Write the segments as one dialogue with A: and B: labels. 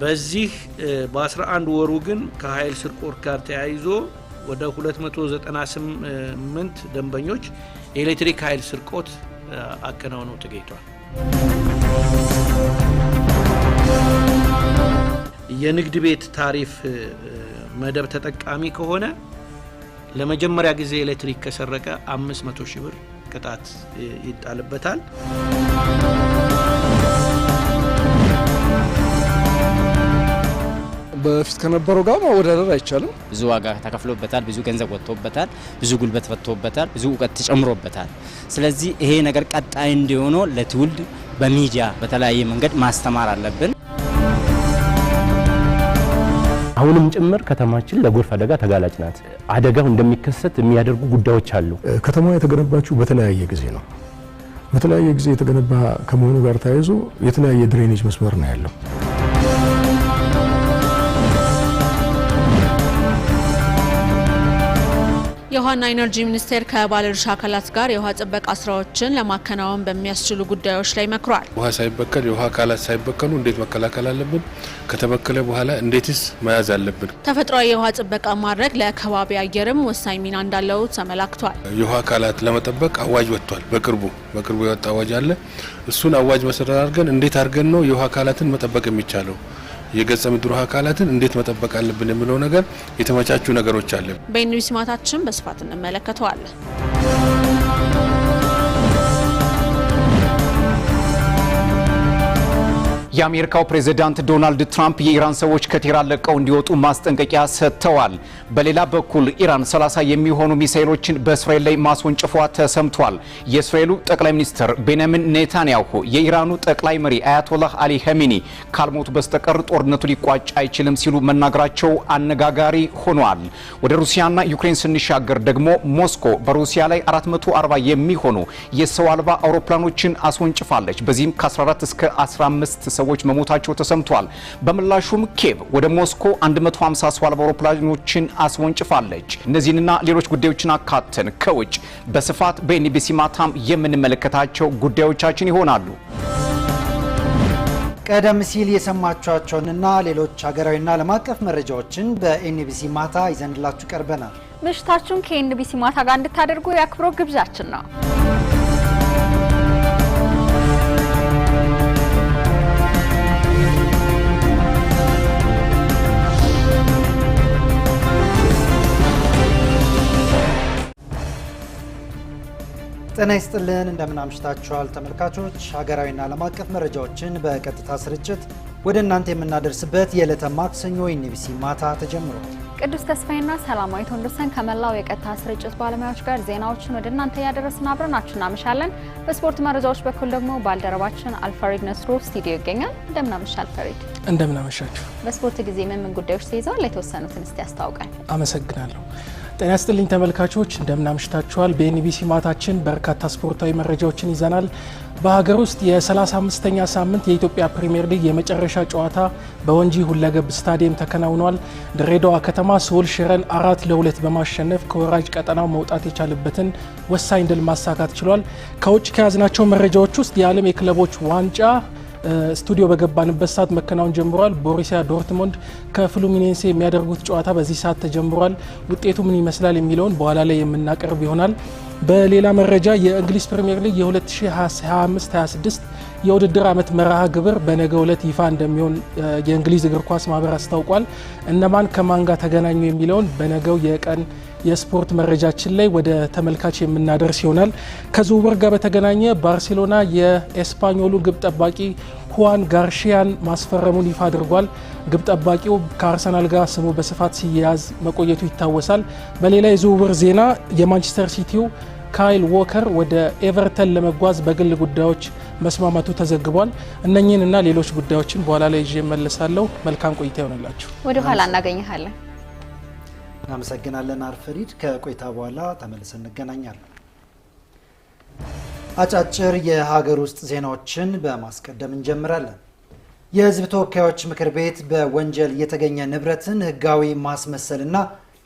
A: በዚህ በ11 ወሩ ግን ከኃይል ስርቆት ጋር ተያይዞ ወደ 298 ደንበኞች የኤሌክትሪክ ኃይል ስርቆት አከናውነው ተገኝቷል። የንግድ ቤት ታሪፍ መደብ ተጠቃሚ ከሆነ ለመጀመሪያ ጊዜ ኤሌክትሪክ ከሰረቀ 500 ሺህ ብር ቅጣት ይጣልበታል።
B: በፊት ከነበረው ጋር ማወዳደር አይቻልም።
C: ብዙ ዋጋ ተከፍሎበታል፣ ብዙ ገንዘብ ወጥቶበታል፣ ብዙ ጉልበት ወጥቶበታል፣ ብዙ ዕውቀት ተጨምሮበታል። ስለዚህ ይሄ ነገር ቀጣይ እንዲሆን ለትውልድ በሚዲያ በተለያየ መንገድ ማስተማር አለብን።
D: አሁንም ጭምር ከተማችን ለጎርፍ አደጋ ተጋላጭ ናት። አደጋው እንደሚከሰት የሚያደርጉ ጉዳዮች አሉ።
E: ከተማዋ የተገነባችው በተለያየ ጊዜ ነው። በተለያየ ጊዜ የተገነባ ከመሆኑ ጋር ተያይዞ የተለያየ ድሬኔጅ መስመር ነው ያለው።
F: የውሃና ኢነርጂ ሚኒስቴር ከባለድርሻ አካላት ጋር የውሃ ጥበቃ ስራዎችን ለማከናወን በሚያስችሉ ጉዳዮች ላይ መክሯል።
G: ውሃ ሳይበከል የውሃ አካላት ሳይበከሉ እንዴት መከላከል አለብን? ከተበከለ በኋላ እንዴትስ መያዝ አለብን?
F: ተፈጥሯዊ የውሃ ጥበቃ ማድረግ ለከባቢ አየርም ወሳኝ ሚና እንዳለው ተመላክቷል።
G: የውሃ አካላት ለመጠበቅ አዋጅ ወጥቷል። በቅርቡ የወጣ አዋጅ አለ። እሱን አዋጅ መሰረት አድርገን እንዴት አድርገን ነው የውሃ አካላትን መጠበቅ የሚቻለው? የገጸ ምድር ውሃ አካላትን እንዴት መጠበቅ አለብን የሚለው ነገር የተመቻቹ ነገሮች አለ።
F: በኢንዱስትሪ ስማታችን በስፋት እንመለከተዋለን።
H: የአሜሪካው ፕሬዝዳንት ዶናልድ ትራምፕ የኢራን ሰዎች ከቴህራን ለቀው እንዲወጡ ማስጠንቀቂያ ሰጥተዋል። በሌላ በኩል ኢራን 30 የሚሆኑ ሚሳኤሎችን በእስራኤል ላይ ማስወንጨፏ ተሰምቷል። የእስራኤሉ ጠቅላይ ሚኒስትር ቤንያሚን ኔታንያሁ የኢራኑ ጠቅላይ መሪ አያቶላህ አሊ ኸሜኒ ካልሞቱ በስተቀር ጦርነቱ ሊቋጭ አይችልም ሲሉ መናገራቸው አነጋጋሪ ሆኗል። ወደ ሩሲያና ዩክሬን ስንሻገር ደግሞ ሞስኮ በሩሲያ ላይ 440 የሚሆኑ የሰው አልባ አውሮፕላኖችን አስወንጭፋለች። በዚህም ከ14 እስከ 15 ሰዎች መሞታቸው ተሰምቷል። በምላሹም ኬቭ ወደ ሞስኮ 150 ሰው አልባ አውሮፕላኖችን አስወንጭፋለች። እነዚህንና ሌሎች ጉዳዮችን አካተን ከውጭ በስፋት በኤንቢሲ ማታም የምንመለከታቸው ጉዳዮቻችን ይሆናሉ።
I: ቀደም ሲል የሰማችኋቸውንና ሌሎች ሀገራዊና ዓለም አቀፍ መረጃዎችን በኤንቢሲ ማታ ይዘንላችሁ ቀርበናል።
J: ምሽታችሁን ከኤንቢሲ ማታ ጋር እንድታደርጉ የአክብሮት ግብዣችን ነው።
I: ጤና ይስጥልን፣ እንደምን አምሽታችኋል ተመልካቾች። ሀገራዊና ዓለም አቀፍ መረጃዎችን በቀጥታ ስርጭት ወደ እናንተ የምናደርስበት የዕለተ ማክሰኞ ኤንቢሲ ማታ ተጀምሯል።
J: ቅዱስ ተስፋዬና ሰላማዊት ወንድሰን ከመላው የቀጥታ ስርጭት ባለሙያዎች ጋር ዜናዎችን ወደ እናንተ ያደረስን አብረናችሁ እናመሻለን። በስፖርት መረጃዎች በኩል ደግሞ ባልደረባችን አልፈሪድ ነስሮ ስቱዲዮ ይገኛል። እንደምን አመሻል አልፈሪድ?
B: እንደምን አመሻችሁ።
J: በስፖርት ጊዜ ምን ጉዳዮች ተይዘዋል? የተወሰኑትን እስቲ ያስታውቃል።
B: አመሰግናለሁ። ጤና ይስጥልኝ ተመልካቾች፣ እንደምን አምሽታችኋል። በኤንቢሲ ማታችን በርካታ ስፖርታዊ መረጃዎችን ይዘናል። በሀገር ውስጥ የ35ኛ ሳምንት የኢትዮጵያ ፕሪሚየር ሊግ የመጨረሻ ጨዋታ በወንጂ ሁለገብ ስታዲየም ተከናውኗል። ድሬዳዋ ከተማ ሶል ሽረን 4-2 በማሸነፍ ከወራጅ ቀጠናው መውጣት የቻለበትን ወሳኝ ድል ማሳካት ችሏል። ከውጭ ከያዝናቸው መረጃዎች ውስጥ የዓለም የክለቦች ዋንጫ ስቱዲዮ በገባንበት ሰዓት መከናወን ጀምሯል። ቦሩሲያ ዶርትሙንድ ከፍሉሚኔንሴ የሚያደርጉት ጨዋታ በዚህ ሰዓት ተጀምሯል። ውጤቱ ምን ይመስላል የሚለውን በኋላ ላይ የምናቀርብ ይሆናል። በሌላ መረጃ የእንግሊዝ ፕሪሚየር ሊግ የ2025-26 የውድድር ዓመት መርሃ ግብር በነገው ዕለት ይፋ እንደሚሆን የእንግሊዝ እግር ኳስ ማህበር አስታውቋል። እነማን ከማን ጋር ተገናኙ የሚለውን በነገው የቀን የስፖርት መረጃችን ላይ ወደ ተመልካች የምናደርስ ይሆናል። ከዝውውር ጋር በተገናኘ ባርሴሎና የኤስፓኞሉ ግብ ጠባቂ ሁዋን ጋርሺያን ማስፈረሙን ይፋ አድርጓል። ግብ ጠባቂው ከአርሰናል ጋር ስሙ በስፋት ሲያያዝ መቆየቱ ይታወሳል። በሌላ የዝውውር ዜና የማንቸስተር ሲቲው ካይል ዎከር ወደ ኤቨርተን ለመጓዝ በግል ጉዳዮች መስማማቱ ተዘግቧል። እነኚህን እና ሌሎች ጉዳዮችን በኋላ ላይ ይዤ እመለሳለሁ። መልካም ቆይታ ይሆንላችሁ።
J: ወደ ኋላ እናገኘሃለን።
I: እናመሰግናለን አልፈሪድ። ከቆይታ በኋላ ተመልሰን እንገናኛለን። አጫጭር የሀገር ውስጥ ዜናዎችን በማስቀደም እንጀምራለን። የሕዝብ ተወካዮች ምክር ቤት በወንጀል የተገኘ ንብረትን ሕጋዊ ማስመሰልና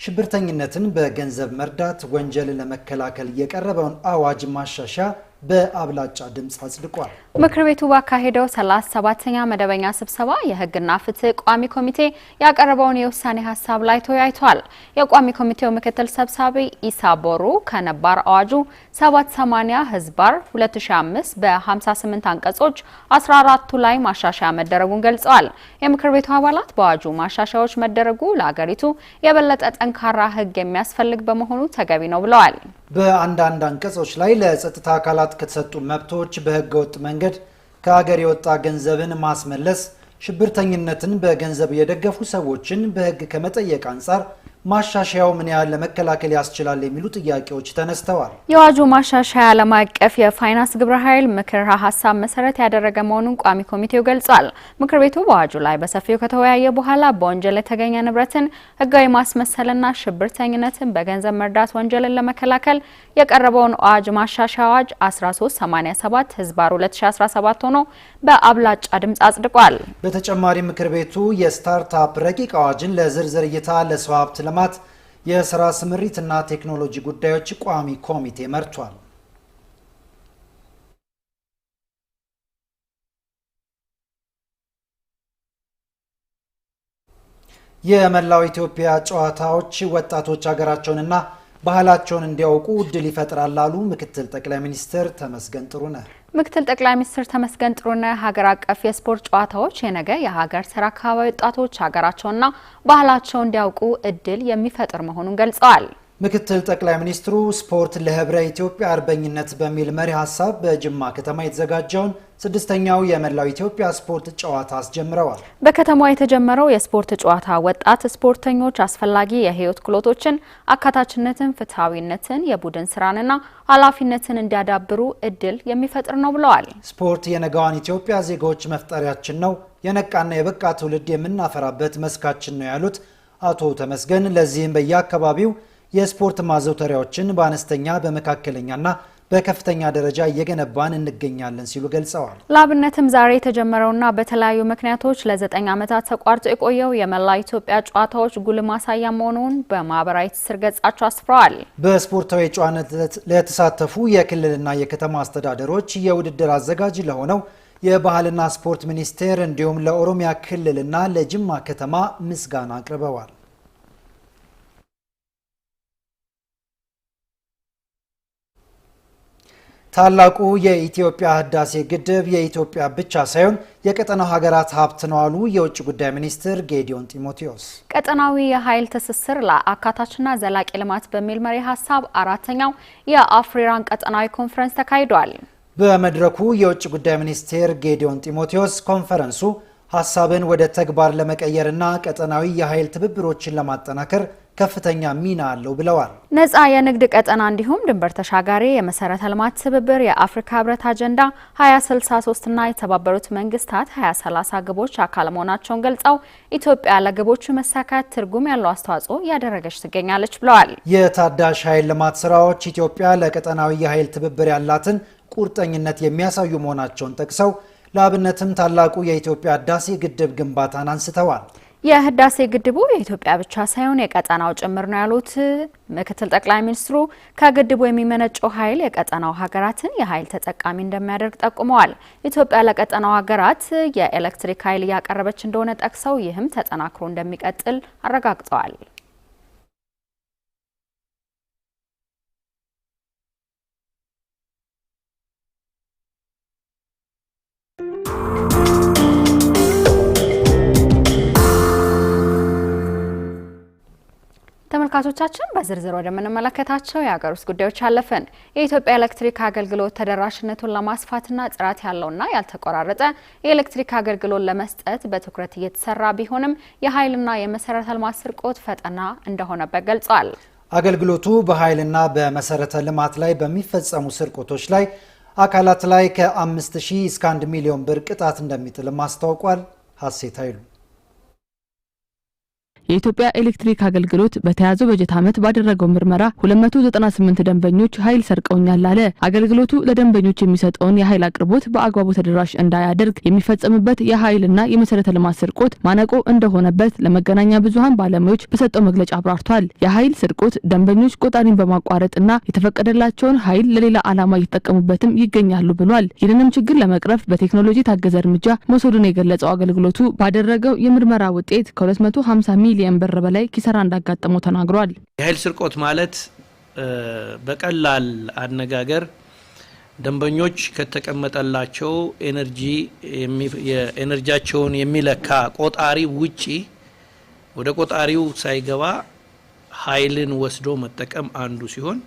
I: ሽብርተኝነትን በገንዘብ መርዳት ወንጀልን ለመከላከል የቀረበውን አዋጅ ማሻሻያ በአብላጫ ድምፅ አጽድቋል።
J: ምክር ቤቱ ባካሄደው 37ኛ መደበኛ ስብሰባ የሕግና ፍትህ ቋሚ ኮሚቴ ያቀረበውን የውሳኔ ሀሳብ ላይ ተወያይቷል። የቋሚ ኮሚቴው ምክትል ሰብሳቢ ኢሳ ቦሩ ከነባር አዋጁ 780 ህዝባር 2005 በ58 አንቀጾች 14ቱ ላይ ማሻሻያ መደረጉን ገልጸዋል። የምክር ቤቱ አባላት በአዋጁ ማሻሻያዎች መደረጉ ለሀገሪቱ የበለጠ ጠንካራ ሕግ የሚያስፈልግ በመሆኑ ተገቢ ነው ብለዋል።
I: በአንዳንድ አንቀጾች ላይ ለጸጥታ አካላት ከተሰጡ መብቶች በህገ ወጥ መንገድ ከሀገር የወጣ ገንዘብን ማስመለስ፣ ሽብርተኝነትን በገንዘብ የደገፉ ሰዎችን በህግ ከመጠየቅ አንጻር ማሻሻያው ምን ያህል ለመከላከል ያስችላል የሚሉ ጥያቄዎች ተነስተዋል።
J: የአዋጁ ማሻሻያ ዓለም አቀፍ የፋይናንስ ግብረ ኃይል ምክር ሀሳብ መሰረት ያደረገ መሆኑን ቋሚ ኮሚቴው ገልጿል። ምክር ቤቱ በአዋጁ ላይ በሰፊው ከተወያየ በኋላ በወንጀል የተገኘ ንብረትን ህጋዊ ማስመሰልና ሽብርተኝነትን በገንዘብ መርዳት ወንጀልን ለመከላከል የቀረበውን አዋጅ ማሻሻያ አዋጅ 1387 ህዝባር 2017 ሆኖ በአብላጫ ድምጽ አጽድቋል።
I: በተጨማሪ ምክር ቤቱ የስታርታፕ ረቂቅ አዋጅን ለዝርዝር እይታ ለሰው ሀብት ልማት የስራ ስምሪትና ቴክኖሎጂ ጉዳዮች ቋሚ ኮሚቴ መርቷል። የመላው ኢትዮጵያ ጨዋታዎች ወጣቶች ሀገራቸውንና ባህላቸውን እንዲያውቁ እድል ይፈጥራል አሉ ምክትል ጠቅላይ ሚኒስትር ተመስገን ጥሩነህ።
J: ምክትል ጠቅላይ ሚኒስትር ተመስገን ጥሩነህ ሀገር አቀፍ የስፖርት ጨዋታዎች የነገ የሀገር ተረካባቢ ወጣቶች ሀገራቸውንና ባህላቸውን እንዲያውቁ እድል የሚፈጥር መሆኑን ገልጸዋል።
I: ምክትል ጠቅላይ ሚኒስትሩ ስፖርት ለህብረ ኢትዮጵያ አርበኝነት በሚል መሪ ሀሳብ በጅማ ከተማ የተዘጋጀውን 6ኛው የመላው ኢትዮጵያ ስፖርት ጨዋታ አስጀምረዋል።
J: በከተማዋ የተጀመረው የስፖርት ጨዋታ ወጣት ስፖርተኞች አስፈላጊ የህይወት ክህሎቶችን፣ አካታችነትን፣ ፍትሃዊነትን፣ የቡድን ስራንና ኃላፊነትን እንዲያዳብሩ እድል የሚፈጥር ነው ብለዋል።
I: ስፖርት የነገዋን ኢትዮጵያ ዜጎች መፍጠሪያችን ነው፣ የነቃና የበቃ ትውልድ የምናፈራበት መስካችን ነው ያሉት አቶ ተመስገን ለዚህም በየአካባቢው የስፖርት ማዘውተሪያዎችን በአነስተኛ በመካከለኛና በከፍተኛ ደረጃ እየገነባን እንገኛለን ሲሉ ገልጸዋል።
J: ለአብነትም ዛሬ የተጀመረውና በተለያዩ ምክንያቶች ለ9 ዓመታት ተቋርጦ የቆየው የመላ ኢትዮጵያ ጨዋታዎች ጉልህ ማሳያ መሆኑን በማህበራዊ ትስስር ገጻቸው አስፍረዋል።
I: በስፖርታዊ ጨዋነት ለተሳተፉ የክልልና የከተማ አስተዳደሮች የውድድር አዘጋጅ ለሆነው የባህልና ስፖርት ሚኒስቴር እንዲሁም ለኦሮሚያ ክልልና ለጅማ ከተማ ምስጋና አቅርበዋል። ታላቁ የኢትዮጵያ ህዳሴ ግድብ የኢትዮጵያ ብቻ ሳይሆን የቀጠናው ሀገራት ሀብት ነው አሉ የውጭ ጉዳይ ሚኒስትር ጌዲዮን ጢሞቴዎስ።
J: ቀጠናዊ የኃይል ትስስር ለአካታችና ዘላቂ ልማት በሚል መሪ ሀሳብ 4ኛው የአፍሪራን ቀጠናዊ ኮንፈረንስ ተካሂዷል።
I: በመድረኩ የውጭ ጉዳይ ሚኒስትር ጌዲዮን ጢሞቴዎስ ኮንፈረንሱ ሀሳብን ወደ ተግባር ለመቀየርና ቀጠናዊ የኃይል ትብብሮችን ለማጠናከር ከፍተኛ ሚና አለው ብለዋል።
J: ነፃ የንግድ ቀጠና እንዲሁም ድንበር ተሻጋሪ የመሰረተ ልማት ትብብር የአፍሪካ ህብረት አጀንዳ 2063 እና የተባበሩት መንግስታት 2030 ግቦች አካል መሆናቸውን ገልጸው ኢትዮጵያ ለግቦቹ መሳካት ትርጉም ያለው አስተዋጽኦ እያደረገች ትገኛለች ብለዋል።
I: የታዳሽ ኃይል ልማት ስራዎች ኢትዮጵያ ለቀጠናዊ የኃይል ትብብር ያላትን ቁርጠኝነት የሚያሳዩ መሆናቸውን ጠቅሰው ለአብነትም ታላቁ የኢትዮጵያ ህዳሴ ግድብ ግንባታን አንስተዋል።
J: የህዳሴ ግድቡ የኢትዮጵያ ብቻ ሳይሆን የቀጠናው ጭምር ነው ያሉት ምክትል ጠቅላይ ሚኒስትሩ ከግድቡ የሚመነጨው ኃይል የቀጠናው ሀገራትን የኃይል ተጠቃሚ እንደሚያደርግ ጠቁመዋል። ኢትዮጵያ ለቀጠናው ሀገራት የኤሌክትሪክ ኃይል እያቀረበች እንደሆነ ጠቅሰው ይህም ተጠናክሮ እንደሚቀጥል አረጋግጠዋል። ተመልካቾቻችን በዝርዝር ወደምንመለከታቸው የሀገር ውስጥ ጉዳዮች አለፈን። የኢትዮጵያ ኤሌክትሪክ አገልግሎት ተደራሽነቱን ለማስፋትና ጥራት ያለውና ያልተቆራረጠ የኤሌክትሪክ አገልግሎት ለመስጠት በትኩረት እየተሰራ ቢሆንም የኃይልና የመሰረተ ልማት ስርቆት ፈተና እንደሆነበት ገልጿል።
I: አገልግሎቱ በኃይልና በመሰረተ ልማት ላይ በሚፈጸሙ ስርቆቶች ላይ አካላት ላይ ከ5000 እስከ 1 ሚሊዮን ብር ቅጣት እንደሚጥልም አስታውቋል። ሀሴት ኃይሉ
K: የኢትዮጵያ ኤሌክትሪክ አገልግሎት በተያዘው በጀት ዓመት ባደረገው ምርመራ 298 ደንበኞች ኃይል ሰርቀውኛል አለ። አገልግሎቱ ለደንበኞች የሚሰጠውን የኃይል አቅርቦት በአግባቡ ተደራሽ እንዳያደርግ የሚፈጸምበት የኃይልና የመሰረተ ልማት ስርቆት ማነቆ እንደሆነበት ለመገናኛ ብዙሃን ባለሙያዎች በሰጠው መግለጫ አብራርቷል። የኃይል ስርቆት ደንበኞች ቆጣሪን በማቋረጥና የተፈቀደላቸውን ኃይል ለሌላ ዓላማ እየተጠቀሙበትም ይገኛሉ ብሏል። ይህንንም ችግር ለመቅረፍ በቴክኖሎጂ ታገዘ እርምጃ መውሰዱን የገለጸው አገልግሎቱ ባደረገው የምርመራ ውጤት ከ250 ሚሊዮን ብር በላይ ኪሳራ እንዳጋጠመው ተናግሯል።
A: የኃይል ስርቆት ማለት በቀላል አነጋገር ደንበኞች ከተቀመጠላቸው የኤነርጂያቸውን የሚለካ ቆጣሪ ውጪ ወደ ቆጣሪው ሳይገባ ኃይልን ወስዶ መጠቀም አንዱ ሲሆን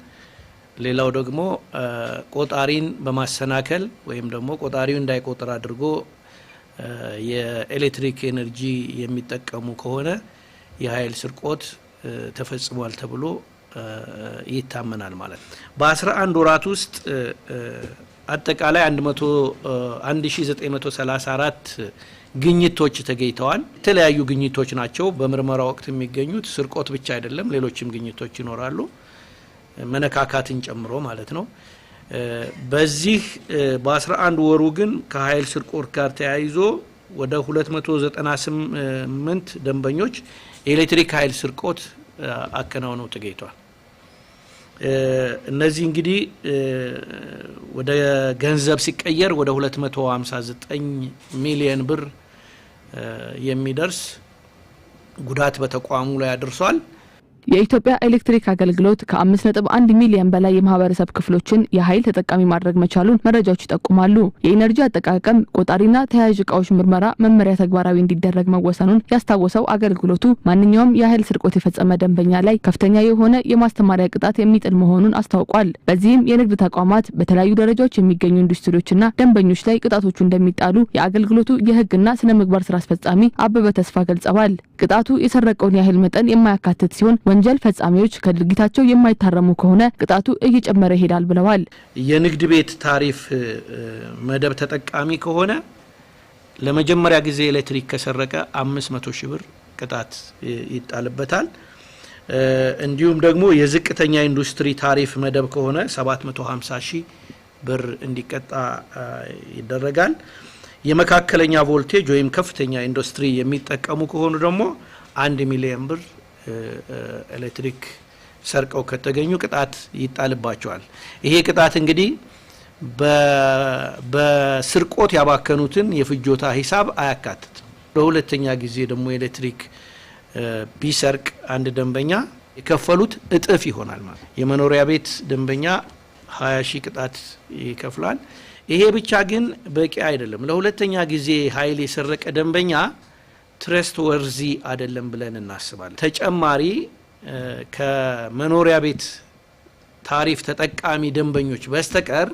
A: ሌላው ደግሞ ቆጣሪን በማሰናከል ወይም ደግሞ ቆጣሪው እንዳይቆጥር አድርጎ የኤሌክትሪክ ኤነርጂ የሚጠቀሙ ከሆነ የኃይል ስርቆት ተፈጽሟል ተብሎ ይታመናል ማለት ነው። በ11 ወራት ውስጥ አጠቃላይ 1934 ግኝቶች ተገኝተዋል። የተለያዩ ግኝቶች ናቸው በምርመራ ወቅት የሚገኙት። ስርቆት ብቻ አይደለም፣ ሌሎችም ግኝቶች ይኖራሉ፣ መነካካትን ጨምሮ ማለት ነው። በዚህ በ11 ወሩ ግን ከኃይል ስርቆት ጋር ተያይዞ ወደ 298 ደንበኞች የኤሌክትሪክ ኃይል ስርቆት አከናውነው ተገኝተዋል። እነዚህ እንግዲህ ወደ ገንዘብ ሲቀየር ወደ 259 ሚሊዮን ብር የሚደርስ ጉዳት በተቋሙ ላይ አድርሷል።
K: የኢትዮጵያ ኤሌክትሪክ አገልግሎት ከ5.1 ሚሊዮን በላይ የማህበረሰብ ክፍሎችን የኃይል ተጠቃሚ ማድረግ መቻሉን መረጃዎች ይጠቁማሉ። የኢነርጂ አጠቃቀም ቆጣሪና ተያያዥ ዕቃዎች ምርመራ መመሪያ ተግባራዊ እንዲደረግ መወሰኑን ያስታወሰው አገልግሎቱ ማንኛውም የኃይል ስርቆት የፈጸመ ደንበኛ ላይ ከፍተኛ የሆነ የማስተማሪያ ቅጣት የሚጥል መሆኑን አስታውቋል። በዚህም የንግድ ተቋማት፣ በተለያዩ ደረጃዎች የሚገኙ ኢንዱስትሪዎችና ደንበኞች ላይ ቅጣቶቹ እንደሚጣሉ የአገልግሎቱ የህግና ስነ ምግባር ስራ አስፈጻሚ አበበ ተስፋ ገልጸዋል። ቅጣቱ የሰረቀውን የኃይል መጠን የማያካትት ሲሆን ወንጀል ፈጻሚዎች ከድርጊታቸው የማይታረሙ ከሆነ ቅጣቱ እየጨመረ ይሄዳል ብለዋል።
A: የንግድ ቤት ታሪፍ መደብ ተጠቃሚ ከሆነ ለመጀመሪያ ጊዜ ኤሌክትሪክ ከሰረቀ 500 ሺህ ብር ቅጣት ይጣልበታል። እንዲሁም ደግሞ የዝቅተኛ ኢንዱስትሪ ታሪፍ መደብ ከሆነ 750 ሺህ ብር እንዲቀጣ ይደረጋል። የመካከለኛ ቮልቴጅ ወይም ከፍተኛ ኢንዱስትሪ የሚጠቀሙ ከሆኑ ደግሞ 1 ሚሊዮን ብር ኤሌክትሪክ ሰርቀው ከተገኙ ቅጣት ይጣልባቸዋል። ይሄ ቅጣት እንግዲህ በስርቆት ያባከኑትን የፍጆታ ሂሳብ አያካትትም። ለሁለተኛ ጊዜ ደግሞ ኤሌክትሪክ ቢሰርቅ አንድ ደንበኛ የከፈሉት እጥፍ ይሆናል ማለት። የመኖሪያ ቤት ደንበኛ 20 ሺህ ቅጣት ይከፍላል። ይሄ ብቻ ግን በቂ አይደለም። ለሁለተኛ ጊዜ ኃይል የሰረቀ ደንበኛ ትረስት ወርዚ አይደለም ብለን እናስባለን። ተጨማሪ ከመኖሪያ ቤት ታሪፍ ተጠቃሚ ደንበኞች በስተቀር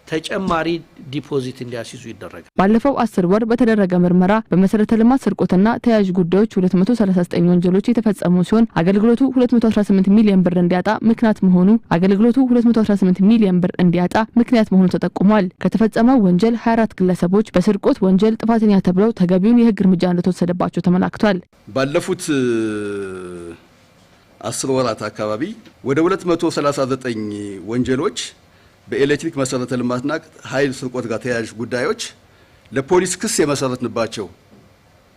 A: ተጨማሪ ዲፖዚት እንዲያስይዙ ይደረጋል።
K: ባለፈው 10 ወር በተደረገ ምርመራ በመሰረተ ልማት ስርቆትና ተያያዥ ጉዳዮች 239 ወንጀሎች የተፈጸሙ ሲሆን አገልግሎቱ 218 ሚሊዮን ብር እንዲያጣ ምክንያት መሆኑ 218 ሚሊዮን ብር እንዲያጣ ምክንያት መሆኑ ተጠቁሟል። ከተፈጸመው ወንጀል 24 ግለሰቦች በስርቆት ወንጀል ጥፋተኛ ተብለው ተገቢውን የህግ እርምጃ እንደተወሰደባቸው ተመላክቷል።
L: ባለፉት 10 ወራት አካባቢ ወደ 239 ወንጀሎች በኤሌክትሪክ መሰረተ ልማትና ኃይል ስርቆት ጋር ተያያዥ ጉዳዮች ለፖሊስ ክስ የመሰረትንባቸው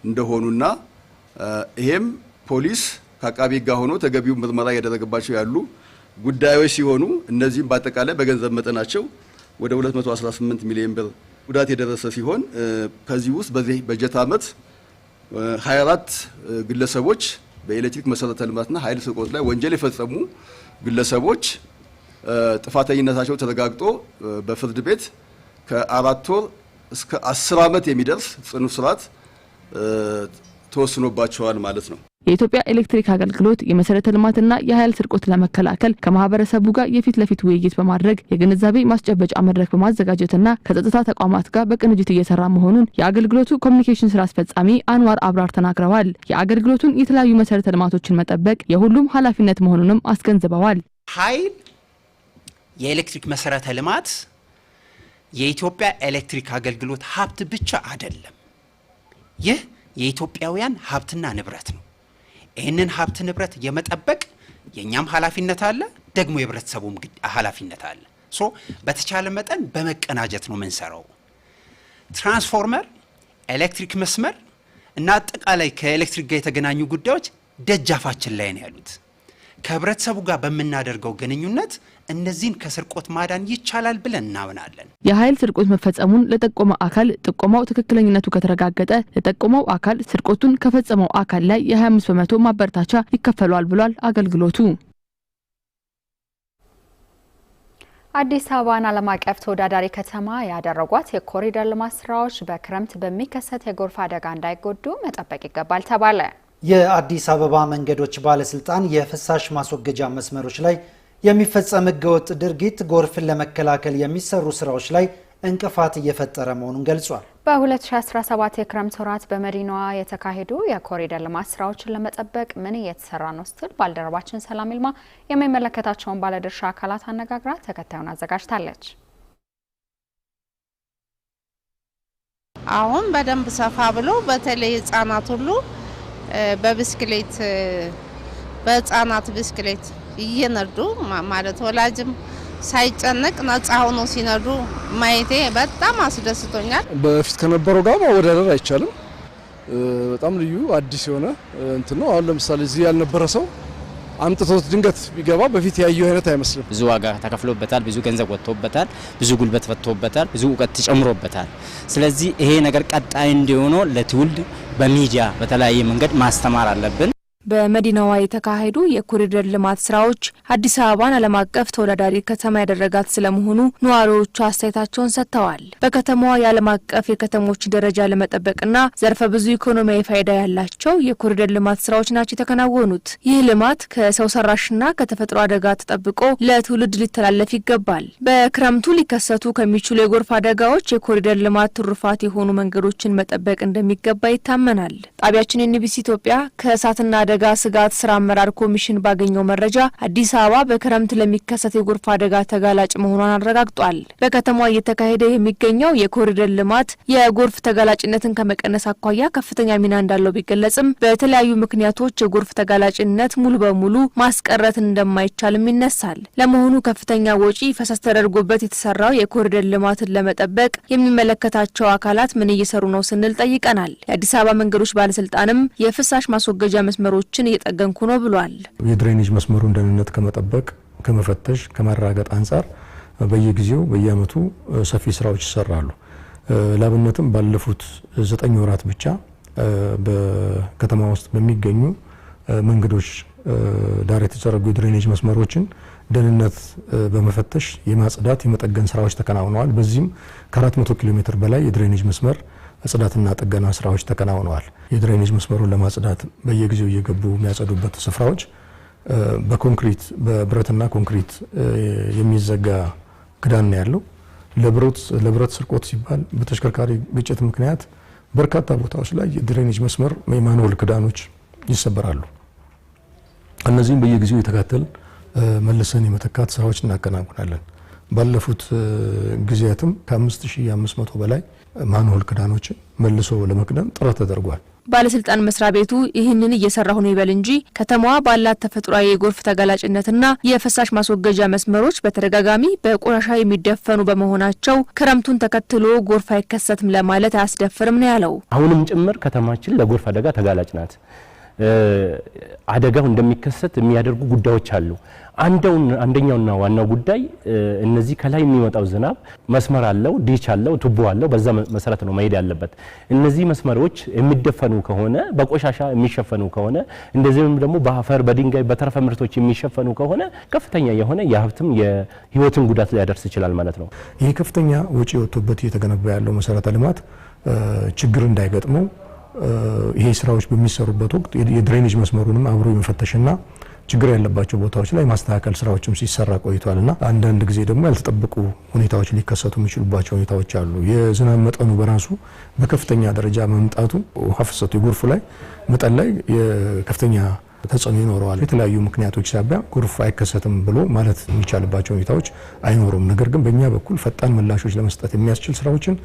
L: እንደሆኑና ይሄም ፖሊስ ከአቃቤ ሕግ ጋር ሆኖ ተገቢው ምርመራ ያደረገባቸው ያሉ ጉዳዮች ሲሆኑ እነዚህም በአጠቃላይ በገንዘብ መጠናቸው ወደ 218 ሚሊዮን ብር ጉዳት የደረሰ ሲሆን ከዚህ ውስጥ በዚህ በጀት ዓመት 24 ግለሰቦች በኤሌክትሪክ መሰረተ ልማትና ኃይል ስርቆት ላይ ወንጀል የፈጸሙ ግለሰቦች ጥፋተኝነታቸው ተረጋግጦ በፍርድ ቤት ከ4 ወር እስከ 10 ዓመት የሚደርስ ጽኑ እስራት ተወስኖባቸዋል ማለት ነው።
K: የኢትዮጵያ ኤሌክትሪክ አገልግሎት የመሰረተ ልማትና የኃይል ስርቆት ለመከላከል ከማህበረሰቡ ጋር የፊት ለፊት ውይይት በማድረግ የግንዛቤ ማስጨበጫ መድረክ በማዘጋጀትና ከጸጥታ ተቋማት ጋር በቅንጅት እየሰራ መሆኑን የአገልግሎቱ ኮሚኒኬሽን ስራ አስፈጻሚ አንዋር አብራር ተናግረዋል። የአገልግሎቱን የተለያዩ መሰረተ ልማቶችን መጠበቅ የሁሉም ኃላፊነት መሆኑንም አስገንዝበዋል።
M: ኃይል የኤሌክትሪክ መሰረተ ልማት የኢትዮጵያ ኤሌክትሪክ አገልግሎት ሀብት ብቻ አይደለም። ይህ የኢትዮጵያውያን ሀብትና ንብረት ነው። ይህንን ሀብት ንብረት የመጠበቅ የኛም ኃላፊነት አለ፣ ደግሞ የህብረተሰቡም ኃላፊነት አለ። ሶ በተቻለ መጠን በመቀናጀት ነው የምንሰራው። ትራንስፎርመር፣ ኤሌክትሪክ መስመር እና አጠቃላይ ከኤሌክትሪክ ጋር የተገናኙ ጉዳዮች ደጃፋችን ላይ ነው ያሉት። ከህብረተሰቡ ጋር በምናደርገው ግንኙነት እነዚህን ከስርቆት ማዳን ይቻላል ብለን እናምናለን።
K: የኃይል ስርቆት መፈጸሙን ለጠቆመ አካል ጥቆማው ትክክለኛነቱ ከተረጋገጠ ለጠቆመው አካል ስርቆቱን ከፈጸመው አካል ላይ የ25% ማበረታቻ ይከፈሏል ብሏል አገልግሎቱ።
J: አዲስ አበባን ዓለም አቀፍ ተወዳዳሪ ከተማ ያደረጓት የኮሪደር ልማት ስራዎች በክረምት በሚከሰት የጎርፍ አደጋ እንዳይጎዱ መጠበቅ ይገባል ተባለ።
I: የአዲስ አበባ መንገዶች ባለስልጣን የፍሳሽ ማስወገጃ መስመሮች ላይ የሚፈጸም ህገወጥ ድርጊት ጎርፍን ለመከላከል የሚሰሩ ስራዎች ላይ እንቅፋት እየፈጠረ መሆኑን ገልጿል።
J: በ2017 የክረምት ወራት በመዲናዋ የተካሄዱ የኮሪደር ልማት ስራዎችን ለመጠበቅ ምን እየተሰራ ነው ስትል ባልደረባችን ሰላም ይልማ የሚመለከታቸውን ባለድርሻ አካላት አነጋግራ ተከታዩን አዘጋጅታለች።
N: አሁን በደንብ ሰፋ ብሎ በተለይ ህጻናት ሁሉ በብስክሌት በህጻናት ብስክሌት እየነዱ ማለት ወላጅም ሳይጨነቅ ነፃ ሆኖ ሲነዱ ማየቴ በጣም አስደስቶኛል።
O: በፊት ከነበረው ጋር ማወዳደር አይቻልም። በጣም ልዩ አዲስ የሆነ እንትን ነው። አሁን ለምሳሌ እዚህ ያልነበረ ሰው አምጥቶት ድንገት ቢገባ በፊት ያየው አይነት አይመስልም።
C: ብዙ ዋጋ ተከፍሎበታል፣ ብዙ ገንዘብ ወጥቶበታል፣ ብዙ ጉልበት ፈቶበታል፣ ብዙ እውቀት ተጨምሮበታል። ስለዚህ ይሄ ነገር ቀጣይ እንዲሆን ለትውልድ በሚዲያ በተለያየ መንገድ ማስተማር አለብን።
K: በመዲናዋ የተካሄዱ የኮሪደር ልማት ስራዎች አዲስ አበባን ዓለም አቀፍ ተወዳዳሪ ከተማ ያደረጋት ስለመሆኑ ነዋሪዎቹ አስተያየታቸውን ሰጥተዋል። በከተማዋ የዓለም አቀፍ የከተሞች ደረጃ ለመጠበቅና ዘርፈ ብዙ ኢኮኖሚያዊ ፋይዳ ያላቸው የኮሪደር ልማት ስራዎች ናቸው የተከናወኑት። ይህ ልማት ከሰው ሰራሽና ከተፈጥሮ አደጋ ተጠብቆ ለትውልድ ሊተላለፍ ይገባል። በክረምቱ ሊከሰቱ ከሚችሉ የጎርፍ አደጋዎች የኮሪደር ልማት ትሩፋት የሆኑ መንገዶችን መጠበቅ እንደሚገባ ይታመናል። ጣቢያችን ኤንቢሲ ኢትዮጵያ ከእሳትና አደጋ ስጋት ስራ አመራር ኮሚሽን ባገኘው መረጃ አዲስ አበባ በክረምት ለሚከሰት የጎርፍ አደጋ ተጋላጭ መሆኗን አረጋግጧል። በከተማዋ እየተካሄደ የሚገኘው የኮሪደር ልማት የጎርፍ ተጋላጭነትን ከመቀነስ አኳያ ከፍተኛ ሚና እንዳለው ቢገለጽም በተለያዩ ምክንያቶች የጎርፍ ተጋላጭነት ሙሉ በሙሉ ማስቀረት እንደማይቻልም ይነሳል። ለመሆኑ ከፍተኛ ወጪ ፈሰስ ተደርጎበት የተሰራው የኮሪደር ልማትን ለመጠበቅ የሚመለከታቸው አካላት ምን እየሰሩ ነው ስንል ጠይቀናል። የአዲስ አበባ መንገዶች ባለስልጣንም የፍሳሽ ማስወገጃ መስመሮችን እየጠገንኩ ነው ብሏል።
E: የድሬኔጅ መስመሩን ደህንነት ከመጠበቅ ከመፈተሽ ከማረጋገጥ አንጻር በየጊዜው በየአመቱ ሰፊ ስራዎች ይሰራሉ። ላብነትም ባለፉት 9 ወራት ብቻ በከተማ ውስጥ በሚገኙ መንገዶች ዳር የተዘረጉ የድሬኔጅ መስመሮችን ደህንነት በመፈተሽ የማጽዳት የመጠገን ስራዎች ተከናውነዋል። በዚህም ከ400 ኪሎ ሜትር በላይ የድሬኔጅ መስመር ጽዳትና ጥገና ስራዎች ተከናውነዋል። የድሬኔጅ መስመሩን ለማጽዳት በየጊዜው እየገቡ የሚያጸዱበት ስፍራዎች በኮንክሪት በብረትና ኮንክሪት የሚዘጋ ክዳን ነው ያለው። ለብረት ስርቆት ሲባል በተሽከርካሪ ግጭት ምክንያት በርካታ ቦታዎች ላይ የድሬኔጅ መስመር የማኑዋል ክዳኖች ይሰበራሉ። እነዚህም በየጊዜው የተካተል መልሰን የመተካት ስራዎች እናከናውናለን። ባለፉት ጊዜያትም ከ5500 በላይ ማኑዋል ክዳኖችን መልሶ ለመቅደም ጥረት ተደርጓል።
K: ባለስልጣን መስሪያ ቤቱ ይህንን እየሰራሁ ነው ይበል እንጂ ከተማዋ ባላት ተፈጥሯዊ የጎርፍ ተጋላጭነትና የፍሳሽ ማስወገጃ መስመሮች በተደጋጋሚ በቆሻሻ የሚደፈኑ በመሆናቸው ክረምቱን ተከትሎ ጎርፍ አይከሰትም ለማለት አያስደፍርም ነው ያለው።
D: አሁንም ጭምር ከተማችን ለጎርፍ አደጋ ተጋላጭ ናት። አደጋው እንደሚከሰት የሚያደርጉ ጉዳዮች አሉ። አንደኛውና ዋናው ጉዳይ እነዚህ ከላይ የሚመጣው ዝናብ መስመር አለው፣ ዲች አለው፣ ቱቦ አለው። በዛ መሰረት ነው መሄድ ያለበት። እነዚህ መስመሮች የሚደፈኑ ከሆነ በቆሻሻ የሚሸፈኑ ከሆነ እንደዚህም ደግሞ በአፈር በድንጋይ በተረፈ ምርቶች የሚሸፈኑ ከሆነ ከፍተኛ የሆነ የሀብትም የህይወትን ጉዳት ሊያደርስ ይችላል ማለት ነው።
E: ይህ ከፍተኛ ወጪ ወጥቶበት እየተገነባ ያለው መሰረተ ልማት ችግር እንዳይገጥመው ይሄ ስራዎች በሚሰሩበት ወቅት የድሬኔጅ መስመሩንም አብሮ የመፈተሽና ችግር ያለባቸው ቦታዎች ላይ ማስተካከል ስራዎችም ሲሰራ ቆይቷልና አንዳንድ ጊዜ ደግሞ ያልተጠበቁ ሁኔታዎች ሊከሰቱ የሚችሉባቸው ሁኔታዎች አሉ። የዝናብ መጠኑ በራሱ በከፍተኛ ደረጃ መምጣቱ ውሃ ፍሰቱ የጎርፉ ላይ መጠን ላይ ከፍተኛ ተጽዕኖ ይኖረዋል። የተለያዩ ምክንያቶች ሳቢያ ጎርፍ አይከሰትም ብሎ ማለት የሚቻልባቸው ሁኔታዎች አይኖሩም። ነገር ግን በእኛ በኩል ፈጣን ምላሾች ለመስጠት የሚያስችል ስራዎችን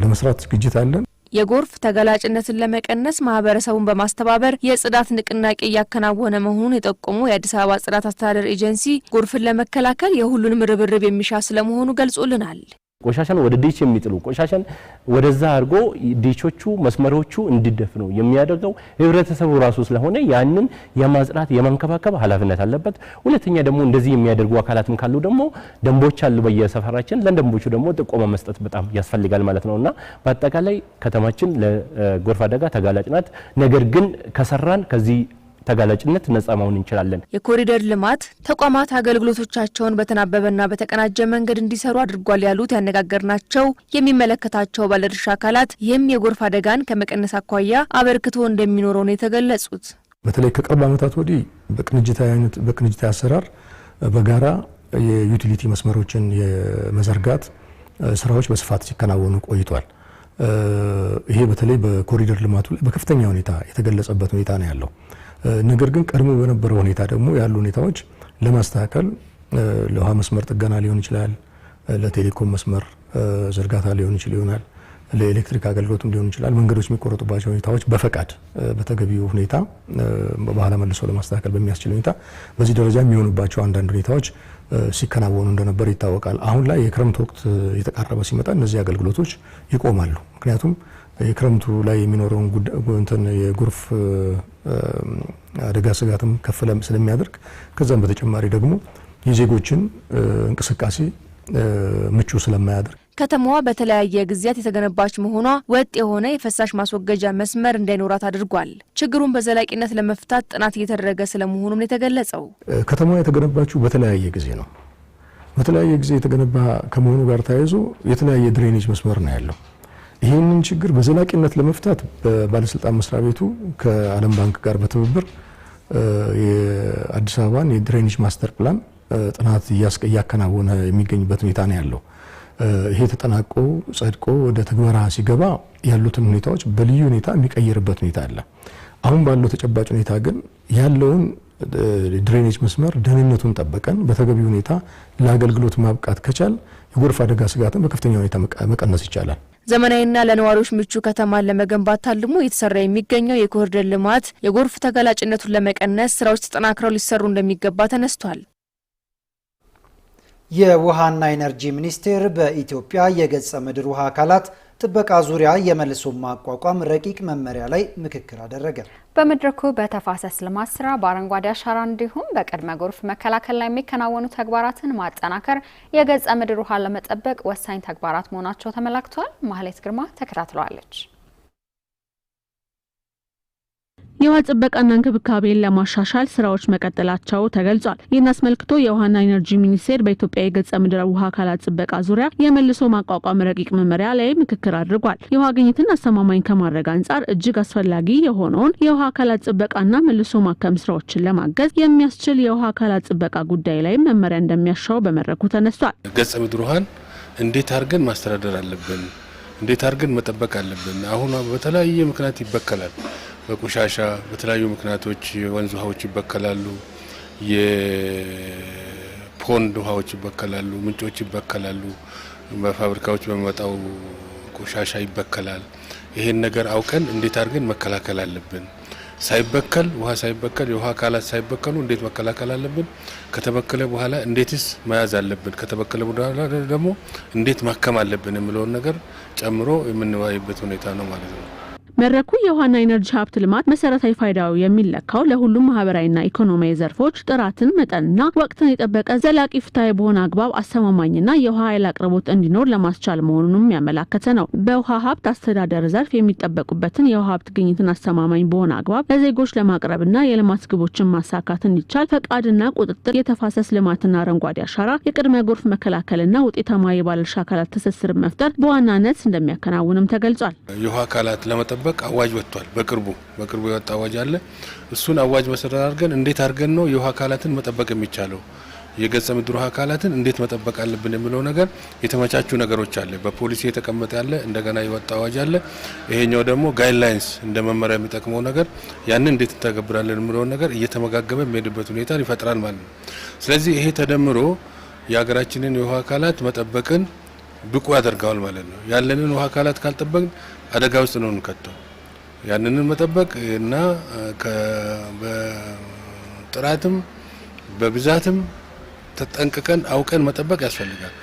E: ለመስራት ዝግጅት አለን።
P: የጎርፍ ተጋላጭነትን ለመቀነስ ማህበረሰቡን በማስተባበር የጽዳት ንቅናቄ እያከናወነ መሆኑን የጠቆሙ የአዲስ አበባ ጽዳት አስተዳደር ኤጀንሲ ጎርፍን ለመከላከል የሁሉንም ርብርብ የሚሻ ስለመሆኑ ገልጾልናል።
D: ቆሻሻን ወደ ዲች የሚጥሉ ቆሻሻን ወደዛ አድርጎ ዲቾቹ መስመሮቹ እንዲደፍኑ የሚያደርገው ህብረተሰቡ ራሱ ስለሆነ ያንን የማጽዳት የማንከባከብ ኃላፊነት አለበት። ሁለተኛ ደግሞ እንደዚህ የሚያደርጉ አካላትም ካሉ ደግሞ ደንቦች አሉ በየሰፈራችን ለደንቦቹ ደግሞ ጥቆማ መስጠት በጣም ያስፈልጋል ማለት ነውና በአጠቃላይ ከተማችን ለጎርፍ አደጋ ተጋላጭ ናት። ነገር ግን ከሰራን ከዚህ ተጋላጭነት ነፃ መሆን እንችላለን።
P: የኮሪደር ልማት ተቋማት አገልግሎቶቻቸውን በተናበበና በተቀናጀ መንገድ እንዲሰሩ አድርጓል ያሉት ያነጋገርናቸው የሚመለከታቸው ባለድርሻ አካላት ይህም የጎርፍ አደጋን ከመቀነስ አኳያ አበርክቶ እንደሚኖረው ነው የተገለጹት።
E: በተለይ ከቅርብ ዓመታት ወዲህ በቅንጅታዊ አሰራር በጋራ የዩቲሊቲ መስመሮችን የመዘርጋት ስራዎች በስፋት ሲከናወኑ ቆይቷል። ይሄ በተለይ በኮሪደር ልማቱ ላይ በከፍተኛ ሁኔታ የተገለጸበት ሁኔታ ነው ያለው። ነገር ግን ቀድሞ በነበረው ሁኔታ ደግሞ ያሉ ሁኔታዎች ለማስተካከል ለውሃ መስመር ጥገና ሊሆን ይችላል፣ ለቴሌኮም መስመር ዝርጋታ ሊሆን ይችላል፣ ለኤሌክትሪክ አገልግሎትም ሊሆን ይችላል። መንገዶች የሚቆረጡባቸው ሁኔታዎች በፈቃድ በተገቢው ሁኔታ በኋላ መልሶ ለማስተካከል በሚያስችል ሁኔታ በዚህ ደረጃ የሚሆኑባቸው አንዳንድ ሁኔታዎች ሲከናወኑ እንደነበር ይታወቃል። አሁን ላይ የክረምት ወቅት የተቃረበ ሲመጣ እነዚህ አገልግሎቶች ይቆማሉ። ምክንያቱም የክረምቱ ላይ የሚኖረውን የጎርፍ አደጋ ስጋትም ከፍ ስለሚያደርግ ከዛም በተጨማሪ ደግሞ የዜጎችን እንቅስቃሴ ምቹ ስለማያደርግ
P: ከተማዋ በተለያየ ጊዜያት የተገነባች መሆኗ ወጥ የሆነ የፍሳሽ ማስወገጃ መስመር እንዳይኖራት አድርጓል። ችግሩን በዘላቂነት ለመፍታት ጥናት እየተደረገ ስለመሆኑም የተገለጸው
E: ከተማዋ የተገነባችው በተለያየ ጊዜ ነው። በተለያየ ጊዜ የተገነባ ከመሆኑ ጋር ተያይዞ የተለያየ ድሬኔጅ መስመር ነው ያለው። ይህንን ችግር በዘላቂነት ለመፍታት በባለስልጣን መስሪያ ቤቱ ከዓለም ባንክ ጋር በትብብር የአዲስ አበባን የድሬኔጅ ማስተር ፕላን ጥናት እያከናወነ የሚገኝበት ሁኔታ ነው ያለው። ይሄ ተጠናቆ ጸድቆ ወደ ተግባራ ሲገባ ያሉትን ሁኔታዎች በልዩ ሁኔታ የሚቀይርበት ሁኔታ አለ። አሁን ባለው ተጨባጭ ሁኔታ ግን ያለውን ድሬኔጅ መስመር ደህንነቱን ጠበቀን በተገቢ ሁኔታ ለአገልግሎት ማብቃት ከቻል የጎርፍ አደጋ ስጋትን በከፍተኛ ሁኔታ መቀነስ ይቻላል።
P: ዘመናዊና ለነዋሪዎች ምቹ ከተማን ለመገንባት ታልሞ እየተሰራ የሚገኘው የኮሪደር ልማት የጎርፍ ተጋላጭነቱን ለመቀነስ ስራዎች ተጠናክረው ሊሰሩ እንደሚገባ ተነስቷል።
I: የውሃና ኢነርጂ ሚኒስቴር በኢትዮጵያ የገጸ ምድር ውሃ አካላት ጥበቃ ዙሪያ የመልሶ ማቋቋም ረቂቅ መመሪያ ላይ ምክክር አደረገ።
J: በመድረኩ በተፋሰስ ልማት ስራ፣ በአረንጓዴ አሻራ እንዲሁም በቅድመ ጎርፍ መከላከል ላይ የሚከናወኑ ተግባራትን ማጠናከር የገጸ ምድር ውሃ ለመጠበቅ ወሳኝ ተግባራት መሆናቸው ተመላክቷል። ማህሌት ግርማ ተከታትለዋለች።
K: የውሃ ጥበቃና እንክብካቤን ለማሻሻል ስራዎች መቀጠላቸው ተገልጿል። ይህን አስመልክቶ የውሃና ኢነርጂ ሚኒስቴር በኢትዮጵያ የገጸ ምድር ውሃ አካላት ጥበቃ ዙሪያ የመልሶ ማቋቋም ረቂቅ መመሪያ ላይ ምክክር አድርጓል። የውሃ ግኝትን አስተማማኝ ከማድረግ አንጻር እጅግ አስፈላጊ የሆነውን የውሃ አካላት ጥበቃና መልሶ ማከም ስራዎችን ለማገዝ የሚያስችል የውሃ አካላት ጥበቃ ጉዳይ ላይ መመሪያ እንደሚያሻው በመድረኩ ተነስቷል።
G: ገጸ ምድር ውሃን እንዴት አድርገን ማስተዳደር አለብን፣ እንዴት አድርገን መጠበቅ አለብን። አሁን በተለያየ ምክንያት ይበከላል። በቆሻሻ በተለያዩ ምክንያቶች የወንዝ ውሃዎች ይበከላሉ፣ የፖንድ ውሃዎች ይበከላሉ፣ ምንጮች ይበከላሉ፣ በፋብሪካዎች በመጣው ቆሻሻ ይበከላል። ይሄን ነገር አውቀን እንዴት አድርገን መከላከል አለብን። ሳይበከል ውሃ ሳይበከል የውሃ አካላት ሳይበከሉ እንዴት መከላከል አለብን። ከተበከለ በኋላ እንዴትስ መያዝ አለብን። ከተበከለ በኋላ ደግሞ እንዴት ማከም አለብን የሚለውን ነገር ጨምሮ የምንወያይበት ሁኔታ ነው ማለት ነው።
K: መድረኩ የውሃና ኢነርጂ ሀብት ልማት መሰረታዊ ፋይዳው የሚለካው ለሁሉም ማህበራዊና ኢኮኖሚያዊ ዘርፎች ጥራትን፣ መጠንና ወቅትን የጠበቀ ዘላቂ ፍትሃዊ በሆነ አግባብ አስተማማኝና የውሃ ኃይል አቅርቦት እንዲኖር ለማስቻል መሆኑንም ያመላከተ ነው። በውሃ ሀብት አስተዳደር ዘርፍ የሚጠበቁበትን የውሃ ሀብት ግኝትን አስተማማኝ በሆነ አግባብ ለዜጎች ለማቅረብና የልማት ግቦችን ማሳካት እንዲቻል ፈቃድና ቁጥጥር፣ የተፋሰስ ልማትና አረንጓዴ አሻራ፣ የቅድመ ጎርፍ መከላከልና ውጤታማ የባለድርሻ አካላት ትስስር መፍጠር በዋናነት እንደሚያከናውንም ተገልጿል።
G: የውሃ አካላት ለመጠበቅ አዋጅ ወጥቷል። በቅርቡ የወጣ አዋጅ አለ። እሱን አዋጅ መሰረት አድርገን እንዴት አድርገን ነው የውሃ አካላትን መጠበቅ የሚቻለው፣ የገጸ ምድር ውሃ አካላትን እንዴት መጠበቅ አለብን የሚለው ነገር የተመቻቹ ነገሮች አለ። በፖሊሲ የተቀመጠ ያለ እንደገና የወጣ አዋጅ አለ። ይሄኛው ደግሞ ጋይድላይንስ እንደ መመሪያ የሚጠቅመው ነገር ያንን እንዴት እንተገብራለን የሚለው ነገር እየተመጋገበ የሚሄድበት ሁኔታ ይፈጥራል ማለት ነው። ስለዚህ ይሄ ተደምሮ የሀገራችንን የውሃ አካላት መጠበቅን ብቁ ያደርጋል ማለት ነው። ያለንን ውሃ አካላት ካልጠበቅን አደጋ ውስጥ ነው እንከተው። ያንን መጠበቅ እና በጥራትም በብዛትም ተጠንቅቀን አውቀን መጠበቅ ያስፈልጋል።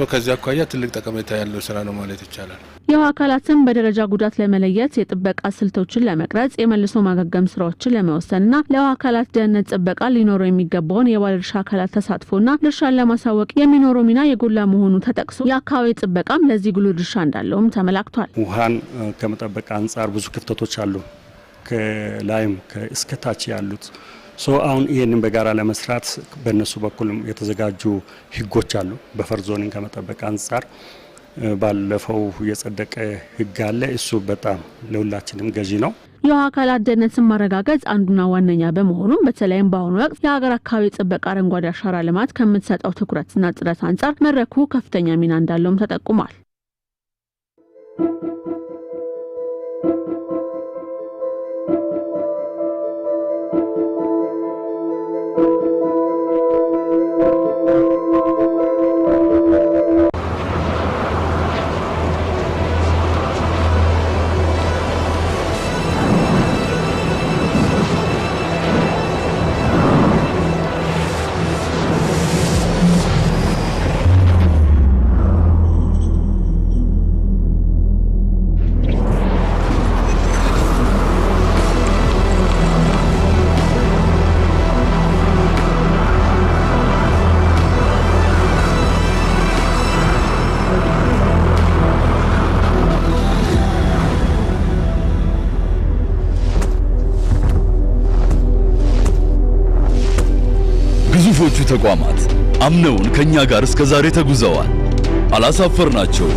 G: ከዚያ አኳያ ትልቅ ጠቀሜታ ያለው ስራ ነው ማለት ይቻላል።
F: የውሃ አካላትን በደረጃ ጉዳት ለመለየት የጥበቃ ስልቶችን ለመቅረጽ የመልሶ ማገገም ስራዎችን ለመወሰንና ለውሃ አካላት ደህንነት ጥበቃ ሊኖረው የሚገባውን የባለድርሻ አካላት ተሳትፎና ድርሻን ለማሳወቅ የሚኖረው ሚና የጎላ መሆኑ ተጠቅሶ የአካባቢ ጥበቃም ለዚህ ጉልህ ድርሻ እንዳለውም ተመላክቷል።
Q: ውሃን ከመጠበቅ አንጻር ብዙ ክፍተቶች አሉ፣ ከላይም እስከ ታች ያሉት አሁን ይሄንን በጋራ ለመስራት በእነሱ በኩል የተዘጋጁ ህጎች አሉ። በፈር ዞንን ከመጠበቅ አንጻር ባለፈው የጸደቀ ህግ አለ። እሱ በጣም ለሁላችንም ገዢ ነው።
F: የውሃ አካላት ደህንነትን ማረጋገጥ አንዱና ዋነኛ በመሆኑም በተለይም በአሁኑ ወቅት የሀገር አካባቢ ጥበቃ አረንጓዴ አሻራ ልማት ከምትሰጠው ትኩረትና ጥረት አንጻር መድረኩ ከፍተኛ ሚና እንዳለውም ተጠቁሟል።
R: ግዙፎቹ ተቋማት አምነውን ከኛ ጋር እስከ ዛሬ ተጉዘዋል። አላሳፈርናቸው።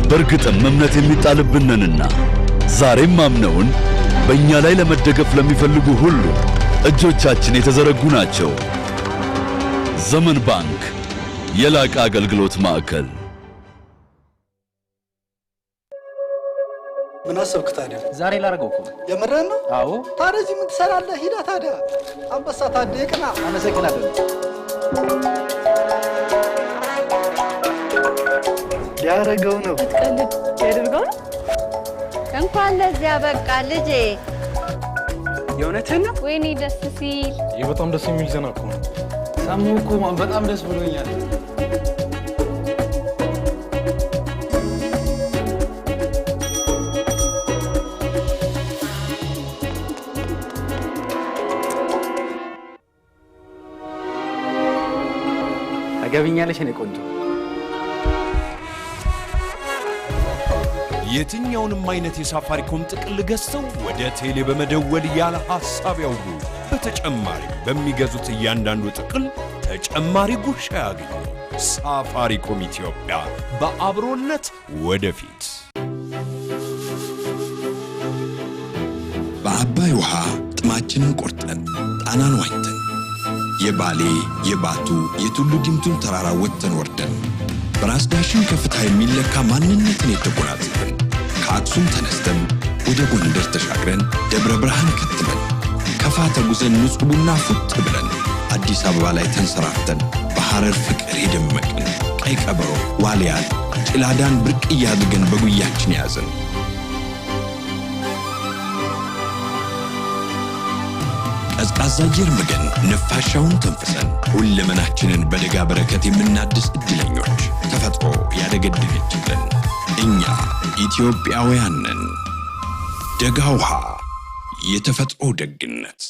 R: በእርግጥም እምነት የሚጣልብንንና ዛሬም አምነውን በእኛ ላይ ለመደገፍ ለሚፈልጉ ሁሉ እጆቻችን የተዘረጉ ናቸው። ዘመን ባንክ የላቀ አገልግሎት ማዕከል።
S: ምን አሰብክ ታዲያ?
T: ዛሬ ላርገው እኮ
S: የምረን ነው?
T: አዎ።
S: ታዲያ እዚህ ምን ትሰራለህ? ሂዳ ታዲያ አንበሳ ታዲያ ቅና።
T: አመሰግናለሁ።
S: ያረገው ነው
U: አትቀልድ። ያደርገው ነው። እንኳን ለዚያ በቃ ልጄ።
T: የእውነትህን ነው?
U: ወይኔ ደስ ሲል።
O: ይህ በጣም ደስ የሚል ዜና እኮ ነው።
T: ሰማሁ እኮ በጣም ደስ ብሎኛል። ታገቢኛለሽ እኔ ቆንጆ?
V: የትኛውንም አይነት የሳፋሪኮም ጥቅል ገዝተው ወደ ቴሌ በመደወል ያለ ሐሳብ ያውሩ። በተጨማሪ በሚገዙት እያንዳንዱ ጥቅል ተጨማሪ ጉርሻ ያገኙ። ሳፋሪኮም ኢትዮጵያ፣ በአብሮነት ወደፊት።
W: በአባይ ውሃ ጥማችንን ቆርጠን ጣናን ዋኝተን የባሌ የባቱ የቱሉ ዲምቱን ተራራ ወጥተን ወርደን በራስ ዳሽን ከፍታ የሚለካ ማንነትን የተጎናጸፍን ከአክሱም ተነስተን ወደ ጎንደር ተሻግረን ደብረ ብርሃን ከትመን ከፋ ተጉዘን ንጹህ ቡና ፉት ብለን አዲስ አበባ ላይ ተንሰራፍተን በሐረር ፍቅር የደመቅን ቀይ ቀበሮ ዋልያን ጭላዳን ብርቅዬ አድርገን በጉያችን ያዘን። ቀዝቃዛ አየር መገን ነፋሻውን ተንፍሰን ሁለመናችንን በደጋ በረከት የምናድስ እድለኞች ተፈጥሮ ያደገደገችልን እኛ ኢትዮጵያውያን ነን። ደጋ ውሃ፣ የተፈጥሮ ደግነት።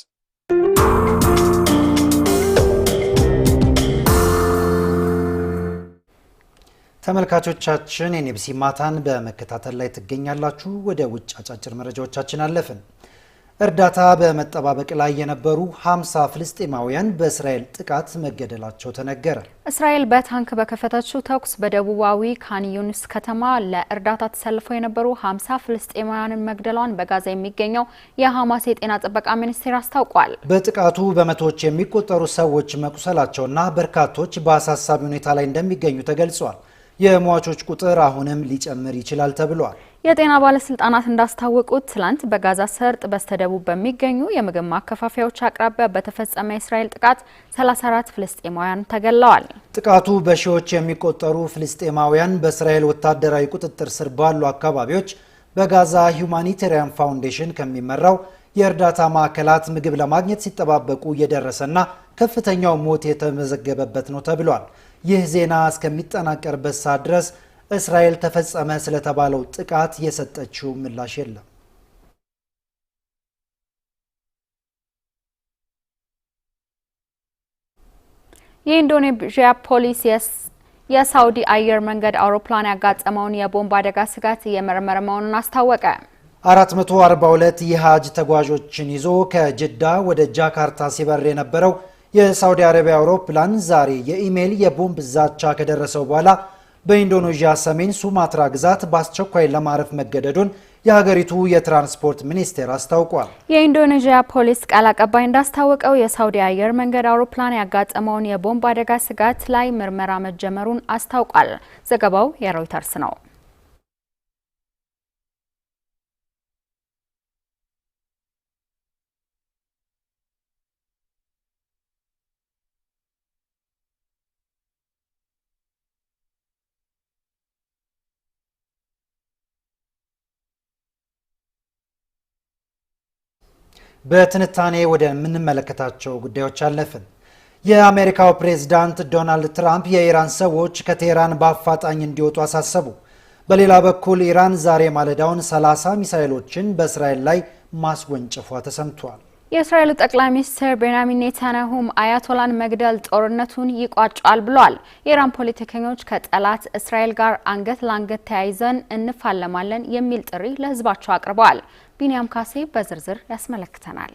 I: ተመልካቾቻችን የኔብሲ ማታን በመከታተል ላይ ትገኛላችሁ። ወደ ውጭ አጫጭር መረጃዎቻችን አለፍን። እርዳታ በመጠባበቅ ላይ የነበሩ 50 ፍልስጤማውያን በእስራኤል ጥቃት መገደላቸው ተነገረ።
J: እስራኤል በታንክ በከፈተችው ተኩስ በደቡባዊ ካን ዩኒስ ከተማ ለእርዳታ ተሰልፈው የነበሩ 50 ፍልስጤማውያንን መግደሏን በጋዛ የሚገኘው የሐማስ የጤና ጥበቃ ሚኒስቴር አስታውቋል።
I: በጥቃቱ በመቶዎች የሚቆጠሩ ሰዎች መቁሰላቸውና በርካቶች በአሳሳቢ ሁኔታ ላይ እንደሚገኙ ተገልጿል። የሟቾች ቁጥር አሁንም ሊጨምር ይችላል ተብሏል።
J: የጤና ባለስልጣናት እንዳስታወቁት ትላንት በጋዛ ሰርጥ በስተደቡብ በሚገኙ የምግብ ማከፋፈያዎች አቅራቢያ በተፈጸመ የእስራኤል ጥቃት 34 ፍልስጤማውያን ተገድለዋል።
I: ጥቃቱ በሺዎች የሚቆጠሩ ፍልስጤማውያን በእስራኤል ወታደራዊ ቁጥጥር ስር ባሉ አካባቢዎች በጋዛ ሁማኒቴሪያን ፋውንዴሽን ከሚመራው የእርዳታ ማዕከላት ምግብ ለማግኘት ሲጠባበቁ የደረሰና ከፍተኛው ሞት የተመዘገበበት ነው ተብሏል። ይህ ዜና እስከሚጠናቀርበት ሰዓት ድረስ እስራኤል ተፈጸመ ስለተባለው ጥቃት የሰጠችው ምላሽ የለም።
J: የኢንዶኔዥያ ፖሊስ የሳውዲ አየር መንገድ አውሮፕላን ያጋጠመውን የቦምብ አደጋ ስጋት እየመረመረ መሆኑን አስታወቀ።
I: 442 የሀጅ ተጓዦችን ይዞ ከጅዳ ወደ ጃካርታ ሲበር የነበረው የሳውዲ አረቢያ አውሮፕላን ዛሬ የኢሜል የቦምብ ዛቻ ከደረሰው በኋላ በኢንዶኔዥያ ሰሜን ሱማትራ ግዛት በአስቸኳይ ለማረፍ መገደዱን የሀገሪቱ የትራንስፖርት ሚኒስቴር አስታውቋል።
J: የኢንዶኔዥያ ፖሊስ ቃል አቀባይ እንዳስታወቀው የሳውዲ አየር መንገድ አውሮፕላን ያጋጠመውን የቦምብ አደጋ ስጋት ላይ ምርመራ መጀመሩን አስታውቋል። ዘገባው የሮይተርስ ነው።
I: በትንታኔ ወደ ምንመለከታቸው ጉዳዮች አለፍን። የአሜሪካው ፕሬዝዳንት ዶናልድ ትራምፕ የኢራን ሰዎች ከቴህራን በአፋጣኝ እንዲወጡ አሳሰቡ። በሌላ በኩል ኢራን ዛሬ ማለዳውን 30 ሚሳኤሎችን በእስራኤል ላይ ማስወንጨፏ ተሰምቷል።
J: የእስራኤሉ ጠቅላይ ሚኒስትር ቤንያሚን ኔታንያሁም አያቶላን መግደል ጦርነቱን ይቋጫል ብሏል። የኢራን ፖለቲከኞች ከጠላት እስራኤል ጋር አንገት ለአንገት ተያይዘን እንፋለማለን የሚል ጥሪ ለህዝባቸው አቅርበዋል። ቢኒያም ካሴ በዝርዝር ያስመለክተናል።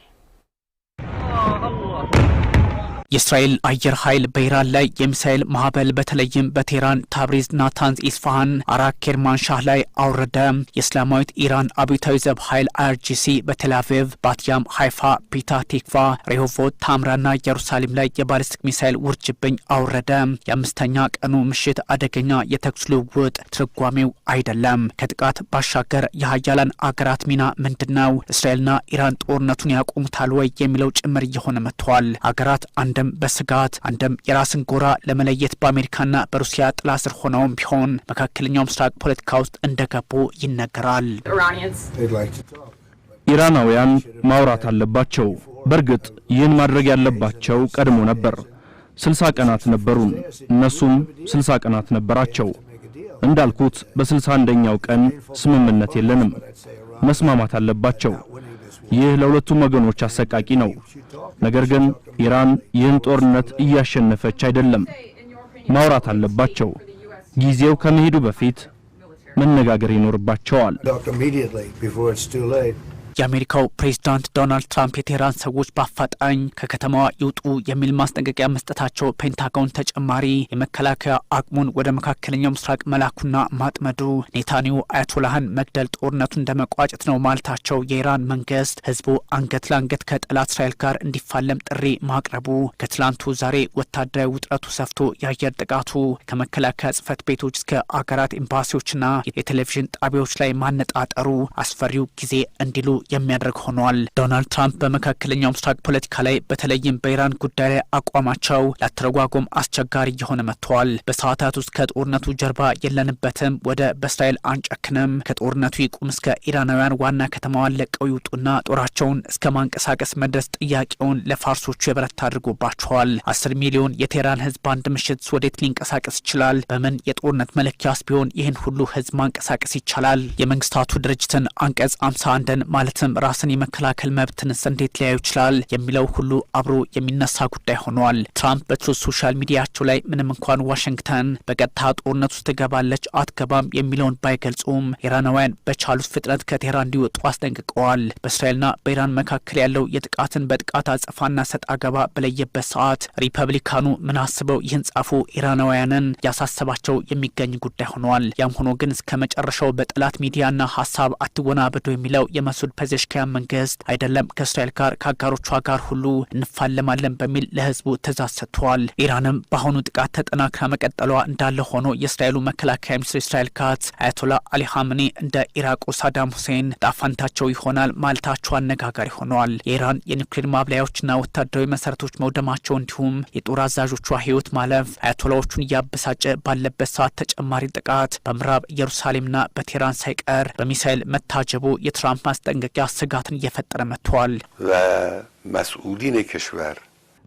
A: የእስራኤል አየር ኃይል በኢራን ላይ የሚሳኤል ማዕበል በተለይም በቴህራን፣ ታብሪዝ፣ ናታንዝ፣ ኢስፋሃን፣ አራክ፣ ኬርማንሻህ ላይ አውረደ። የእስላማዊት ኢራን አብዮታዊ ዘብ ኃይል አይአርጂሲ በቴልአቪቭ፣ ባትያም፣ ሃይፋ፣ ፒታ ቲክቫ፣ ሬሆቮት፣ ታምራና ኢየሩሳሌም ላይ የባሊስቲክ ሚሳኤል ውርጅብኝ አውረደ። የአምስተኛ ቀኑ ምሽት አደገኛ የተኩስ ልውውጥ ትርጓሜው አይደለም። ከጥቃት ባሻገር የሀያላን አገራት ሚና ምንድነው? እስራኤልና ኢራን ጦርነቱን ያቆሙታል ወይ የሚለው ጭምር እየሆነ መጥቷል። አገራት አንድም በስጋት አንድም የራስን ጎራ ለመለየት በአሜሪካና በሩሲያ ጥላ ስር ሆነውም ቢሆን መካከለኛው ምስራቅ ፖለቲካ ውስጥ እንደገቡ ይነገራል።
B: ኢራናውያን ማውራት አለባቸው። በእርግጥ ይህን ማድረግ ያለባቸው ቀድሞ ነበር። 60 ቀናት ነበሩን፣ እነሱም 60 ቀናት ነበራቸው። እንዳልኩት በ61ኛው ቀን ስምምነት የለንም። መስማማት አለባቸው። ይህ ለሁለቱም ወገኖች አሰቃቂ ነው። ነገር ግን ኢራን ይህን ጦርነት እያሸነፈች አይደለም። ማውራት አለባቸው። ጊዜው ከመሄዱ በፊት መነጋገር ይኖርባቸዋል።
A: የአሜሪካው ፕሬዝዳንት ዶናልድ ትራምፕ የቴህራን ሰዎች በአፋጣኝ ከከተማዋ ይውጡ የሚል ማስጠንቀቂያ መስጠታቸው ፔንታጎን ተጨማሪ የመከላከያ አቅሙን ወደ መካከለኛው ምስራቅ መላኩና ማጥመዱ ኔታንያሁ አያቶላህን መግደል ጦርነቱ እንደመቋጨት ነው ማለታቸው የኢራን መንግስት ህዝቡ አንገት ለአንገት ከጠላት እስራኤል ጋር እንዲፋለም ጥሪ ማቅረቡ ከትላንቱ ዛሬ ወታደራዊ ውጥረቱ ሰፍቶ የአየር ጥቃቱ ከመከላከያ ጽህፈት ቤቶች እስከ አገራት ኤምባሲዎችና የቴሌቪዥን ጣቢያዎች ላይ ማነጣጠሩ አስፈሪው ጊዜ እንዲሉ የሚያደርግ ሆኗል። ዶናልድ ትራምፕ በመካከለኛው ምስራቅ ፖለቲካ ላይ በተለይም በኢራን ጉዳይ ላይ አቋማቸው ለአተረጓጎም አስቸጋሪ እየሆነ መጥተዋል። በሰዓታት ውስጥ ከጦርነቱ ጀርባ የለንበትም፣ ወደ በእስራኤል አንጨክንም፣ ከጦርነቱ ይቁም፣ እስከ ኢራናውያን ዋና ከተማዋን ለቀው ይውጡና ጦራቸውን እስከ ማንቀሳቀስ መድረስ ጥያቄውን ለፋርሶቹ የበረታ አድርጎባቸዋል። 10 ሚሊዮን የቴህራን ህዝብ አንድ ምሽት ወዴት ሊንቀሳቀስ ይችላል? በምን የጦርነት መለኪያስ ቢሆን ይህን ሁሉ ህዝብ ማንቀሳቀስ ይቻላል? የመንግስታቱ ድርጅትን አንቀጽ 51ን ማለትም ራስን የመከላከል መብትንስ እንዴት ሊያዩ ይችላል የሚለው ሁሉ አብሮ የሚነሳ ጉዳይ ሆኗል። ትራምፕ በትሩዝ ሶሻል ሚዲያቸው ላይ ምንም እንኳን ዋሽንግተን በቀጥታ ጦርነት ውስጥ ትገባለች አትገባም የሚለውን ባይገልጹም ኢራናውያን በቻሉት ፍጥነት ከቴህራን እንዲወጡ አስጠንቅቀዋል። በእስራኤልና በኢራን መካከል ያለው የጥቃትን በጥቃት አጸፋና ሰጥ አገባ በለየበት ሰዓት ሪፐብሊካኑ ምን አስበው ይህን ጻፉ ኢራናውያንን ያሳሰባቸው የሚገኝ ጉዳይ ሆኗል። ያም ሆኖ ግን እስከ መጨረሻው በጠላት ሚዲያና ሀሳብ አትወናበዱ የሚለው የመሱድ ፔዜሽኪያን መንግስት አይደለም ከእስራኤል ጋር ከአጋሮቿ ጋር ሁሉ እንፋለማለን በሚል ለህዝቡ ትእዛዝ ሰጥቷል። ኢራንም በአሁኑ ጥቃት ተጠናክራ መቀጠሏ እንዳለ ሆኖ የእስራኤሉ መከላከያ ሚኒስትር እስራኤል ካትዝ አያቶላ አሊ ኻሜኒ እንደ ኢራቁ ሳዳም ሁሴን ጣፋንታቸው ይሆናል ማለታቸው አነጋጋሪ ሆኗል። የኢራን የኒውክሌር ማብላያዎችና ወታደራዊ መሰረቶች መውደማቸው እንዲሁም የጦር አዛዦቿ ህይወት ማለፍ አያቶላዎቹን እያበሳጨ ባለበት ሰዓት ተጨማሪ ጥቃት በምዕራብ ኢየሩሳሌምና በቴህራን ሳይቀር በሚሳኤል መታጀቡ የትራምፕ ማስጠንቀቂያ ስጋትን እየፈጠረ መጥቷል።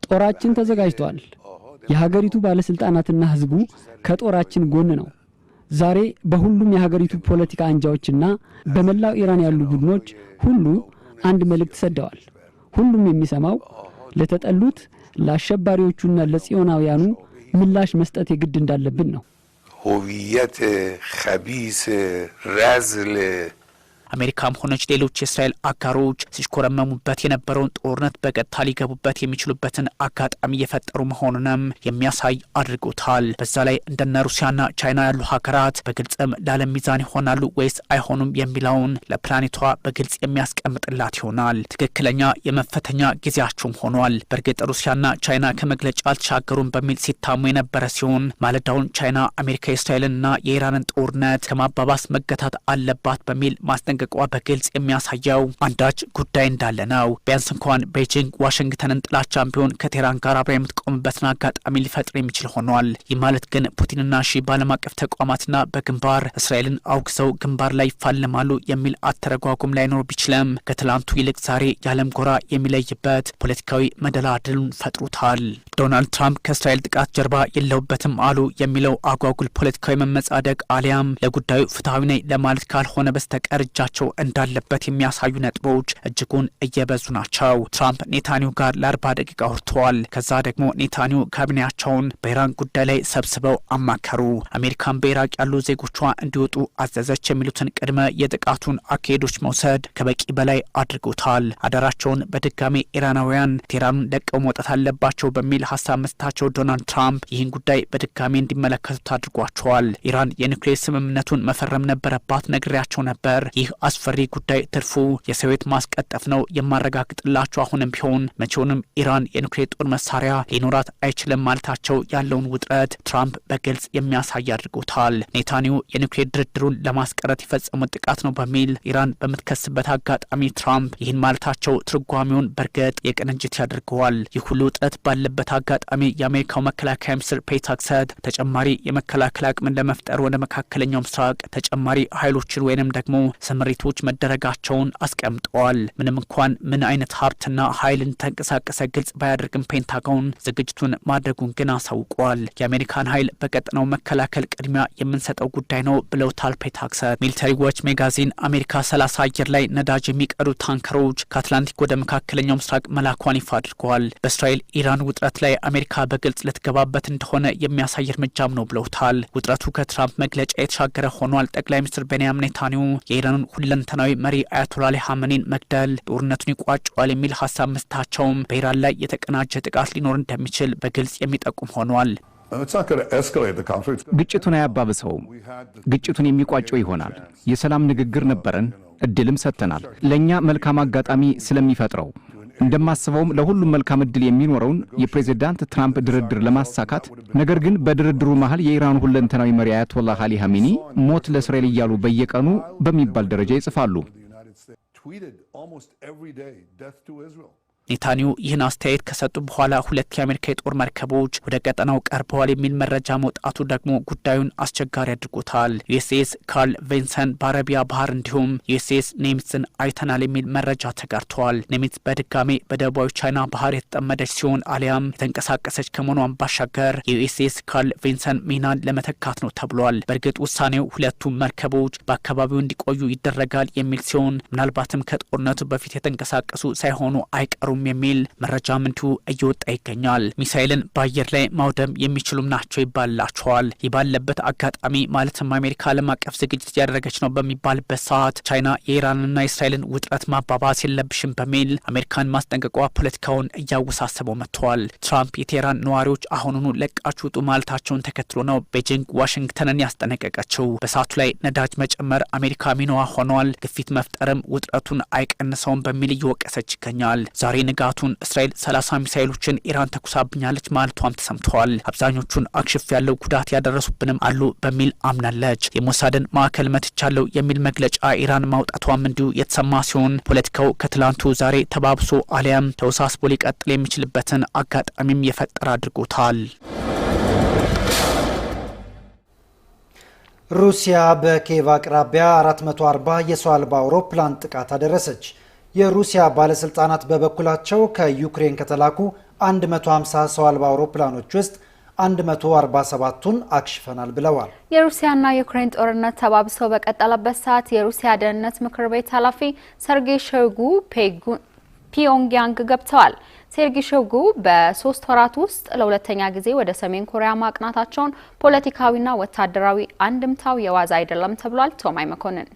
H: ጦራችን ተዘጋጅቷል። የሀገሪቱ ባለስልጣናትና ህዝቡ ከጦራችን ጎን ነው። ዛሬ በሁሉም የሀገሪቱ ፖለቲካ አንጃዎችና በመላው ኢራን ያሉ ቡድኖች ሁሉ አንድ መልእክት ሰደዋል። ሁሉም የሚሰማው ለተጠሉት ለአሸባሪዎቹና ለጽዮናውያኑ ምላሽ መስጠት የግድ እንዳለብን ነው።
L: ሆቪየት ኸቢስ ረዝል
A: አሜሪካም ሆነች ሌሎች የእስራኤል አጋሮች ሲሽኮረመሙበት የነበረውን ጦርነት በቀጥታ ሊገቡበት የሚችሉበትን አጋጣሚ እየፈጠሩ መሆኑንም የሚያሳይ አድርጎታል። በዛ ላይ እንደነ ሩሲያና ቻይና ያሉ ሀገራት በግልጽም ለዓለም ሚዛን ይሆናሉ ወይስ አይሆኑም የሚለውን ለፕላኔቷ በግልጽ የሚያስቀምጥላት ይሆናል። ትክክለኛ የመፈተኛ ጊዜያቸውም ሆኗል። በእርግጥ ሩሲያና ቻይና ከመግለጫ አልተሻገሩም በሚል ሲታሙ የነበረ ሲሆን ማለዳውን ቻይና አሜሪካ የእስራኤልንና የኢራንን ጦርነት ከማባባስ መገታት አለባት በሚል ማስጠንቀ ቋ በግልጽ የሚያሳየው አንዳች ጉዳይ እንዳለ ነው። ቢያንስ እንኳን ቤጂንግ ዋሽንግተንን ጥላቻም ቢሆን ከቴህራን ጋር አብራ የምትቆምበትን አጋጣሚ ሊፈጥር የሚችል ሆኗል። ይህ ማለት ግን ፑቲንና ሺ በዓለም አቀፍ ተቋማትና በግንባር እስራኤልን አውግዘው ግንባር ላይ ይፋለማሉ የሚል አተረጓጉም ላይኖር ቢችልም ከትላንቱ ይልቅ ዛሬ የዓለም ጎራ የሚለይበት ፖለቲካዊ መደላድሉን ፈጥሮታል። ዶናልድ ትራምፕ ከእስራኤል ጥቃት ጀርባ የለውበትም አሉ የሚለው አጓጉል ፖለቲካዊ መመጻደቅ አሊያም ለጉዳዩ ፍትሐዊ ነኝ ለማለት ካልሆነ በስተቀር እጃቸው እንዳለበት የሚያሳዩ ነጥቦች እጅጉን እየበዙ ናቸው። ትራምፕ ኔታንያሁ ጋር ለ40 ደቂቃ አውርተዋል። ከዛ ደግሞ ኔታንያሁ ካቢኔያቸውን በኢራን ጉዳይ ላይ ሰብስበው አማከሩ። አሜሪካን በኢራቅ ያሉ ዜጎቿ እንዲወጡ አዘዘች የሚሉትን ቅድመ የጥቃቱን አካሄዶች መውሰድ ከበቂ በላይ አድርጎታል። አዳራቸውን በድጋሜ ኢራናውያን ቴህራኑን ለቀው መውጣት አለባቸው በሚል ሀሳብ መስጠታቸው ዶናልድ ትራምፕ ይህን ጉዳይ በድጋሜ እንዲመለከቱት አድርጓቸዋል። ኢራን የኒውክሌር ስምምነቱን መፈረም ነበረባት፣ ነግሬያቸው ነበር። ይህ አስፈሪ ጉዳይ ትርፉ የሰው ሕይወት ማስቀጠፍ ነው የማረጋግጥላቸው። አሁንም ቢሆን መቼውንም ኢራን የኒውክሌር ጦር መሳሪያ ሊኖራት አይችልም ማለታቸው ያለውን ውጥረት ትራምፕ በግልጽ የሚያሳይ አድርጎታል። ኔታንያሁ የኒውክሌር ድርድሩን ለማስቀረት የፈጸሙት ጥቃት ነው በሚል ኢራን በምትከስበት አጋጣሚ ትራምፕ ይህን ማለታቸው ትርጓሜውን በእርግጥ የቅንጅት ያደርገዋል። ይህ ሁሉ ውጥረት ባለበት አጋጣሚ የአሜሪካው መከላከያ ሚኒስትር ፔት ሄግሴት ተጨማሪ የመከላከል አቅምን ለመፍጠር ወደ መካከለኛው ምስራቅ ተጨማሪ ኃይሎችን ወይንም ደግሞ ስምሪቶች መደረጋቸውን አስቀምጠዋል። ምንም እንኳን ምን አይነት ሀብትና ኃይልን ተንቀሳቀሰ ግልጽ ባያደርግም ፔንታጎን ዝግጅቱን ማድረጉን ግን አሳውቋል። የአሜሪካን ኃይል በቀጠናው መከላከል ቅድሚያ የምንሰጠው ጉዳይ ነው ብለውታል ፔት ሄግሴት። ሚሊተሪ ዎች ሜጋዚን አሜሪካ 30 አየር ላይ ነዳጅ የሚቀዱ ታንከሮች ከአትላንቲክ ወደ መካከለኛው ምስራቅ መላኳን ይፋ አድርገዋል። በእስራኤል ኢራን ውጥረት ላይ አሜሪካ በግልጽ ልትገባበት እንደሆነ የሚያሳይ እርምጃም ነው ብለውታል። ውጥረቱ ከትራምፕ መግለጫ የተሻገረ ሆኗል። ጠቅላይ ሚኒስትር ቤንያሚን ኔታንያሁ የኢራንን ሁለንተናዊ መሪ አያቶላ አሊ ኻሜኒን መግደል ጦርነቱን ይቋጨዋል የሚል ሀሳብ መስጠታቸውም በኢራን ላይ የተቀናጀ ጥቃት ሊኖር እንደሚችል በግልጽ የሚጠቁም ሆኗል።
M: ግጭቱን አያባብሰውም። ግጭቱን የሚቋጨው ይሆናል። የሰላም ንግግር ነበረን፣ እድልም ሰጥተናል። ለእኛ መልካም አጋጣሚ ስለሚፈጥረው እንደማስበውም ለሁሉም መልካም እድል የሚኖረውን የፕሬዝዳንት ትራምፕ ድርድር ለማሳካት ነገር ግን በድርድሩ መሃል የኢራኑ ሁለንተናዊ መሪ አያቶላህ አሊ ኻሜኒ ሞት ለእስራኤል እያሉ በየቀኑ በሚባል ደረጃ ይጽፋሉ።
A: ኔታንያሁ ይህን አስተያየት ከሰጡ በኋላ ሁለት የአሜሪካ የጦር መርከቦች ወደ ቀጠናው ቀርበዋል የሚል መረጃ መውጣቱ ደግሞ ጉዳዩን አስቸጋሪ አድርጎታል። ዩኤስኤስ ካርል ቬንሰን በአረቢያ ባህር እንዲሁም ዩኤስኤስ ኔሚትስን አይተናል የሚል መረጃ ተጋርተዋል። ኔሚትስ በድጋሜ በደቡባዊ ቻይና ባህር የተጠመደች ሲሆን አሊያም የተንቀሳቀሰች ከመሆኗን ባሻገር የዩኤስኤስ ካርል ቬንሰን ሚናን ለመተካት ነው ተብሏል። በእርግጥ ውሳኔው ሁለቱም መርከቦች በአካባቢው እንዲቆዩ ይደረጋል የሚል ሲሆን ምናልባትም ከጦርነቱ በፊት የተንቀሳቀሱ ሳይሆኑ አይቀሩም አይችሉም የሚል መረጃም እንዲሁ እየወጣ ይገኛል። ሚሳኤልን በአየር ላይ ማውደም የሚችሉም ናቸው ይባላቸዋል። ይህ ባለበት አጋጣሚ ማለትም አሜሪካ ዓለም አቀፍ ዝግጅት ያደረገች ነው በሚባልበት ሰዓት ቻይና የኢራንና የእስራኤልን ውጥረት ማባባስ የለብሽም በሚል አሜሪካን ማስጠንቀቋ ፖለቲካውን እያወሳሰበው መጥተዋል። ትራምፕ የቴህራን ነዋሪዎች አሁኑኑ ለቃችሁ ውጡ ማለታቸውን ተከትሎ ነው ቤጂንግ ዋሽንግተንን ያስጠነቀቀችው። በሰዓቱ ላይ ነዳጅ መጨመር አሜሪካ ሚናዋ ሆኗል፣ ግፊት መፍጠርም ውጥረቱን አይቀንሰውም በሚል እየወቀሰች ይገኛል። ዛሬ ንጋቱን እስራኤል 30 ሚሳኤሎችን ኢራን ተኩሳብኛለች ማለቷም ተሰምተዋል። አብዛኞቹን አክሽፍ ያለው ጉዳት ያደረሱብንም አሉ በሚል አምናለች። የሞሳድን ማዕከል መትቻለው የሚል መግለጫ ኢራን ማውጣቷም እንዲሁ የተሰማ ሲሆን ፖለቲካው ከትላንቱ ዛሬ ተባብሶ አሊያም ተወሳስቦ ሊቀጥል የሚችልበትን አጋጣሚም የፈጠረ አድርጎታል።
I: ሩሲያ በኪየቭ አቅራቢያ 440 የሰው አልባ አውሮፕላን ጥቃት አደረሰች። የሩሲያ ባለስልጣናት በበኩላቸው ከዩክሬን ከተላኩ 150 ሰው አልባ አውሮፕላኖች ውስጥ 147ቱን አክሽፈናል ብለዋል።
J: የሩሲያና የዩክሬን ጦርነት ተባብሰው በቀጠለበት ሰዓት የሩሲያ ደህንነት ምክር ቤት ኃላፊ ሰርጌይ ሾይጉ ፒዮንግያንግ ገብተዋል። ሰርጌይ ሾይጉ በ3 ወራት ውስጥ ለሁለተኛ ጊዜ ወደ ሰሜን ኮሪያ ማቅናታቸውን ፖለቲካዊና ወታደራዊ አንድምታው የዋዛ አይደለም ተብሏል። ቶማይ መኮንን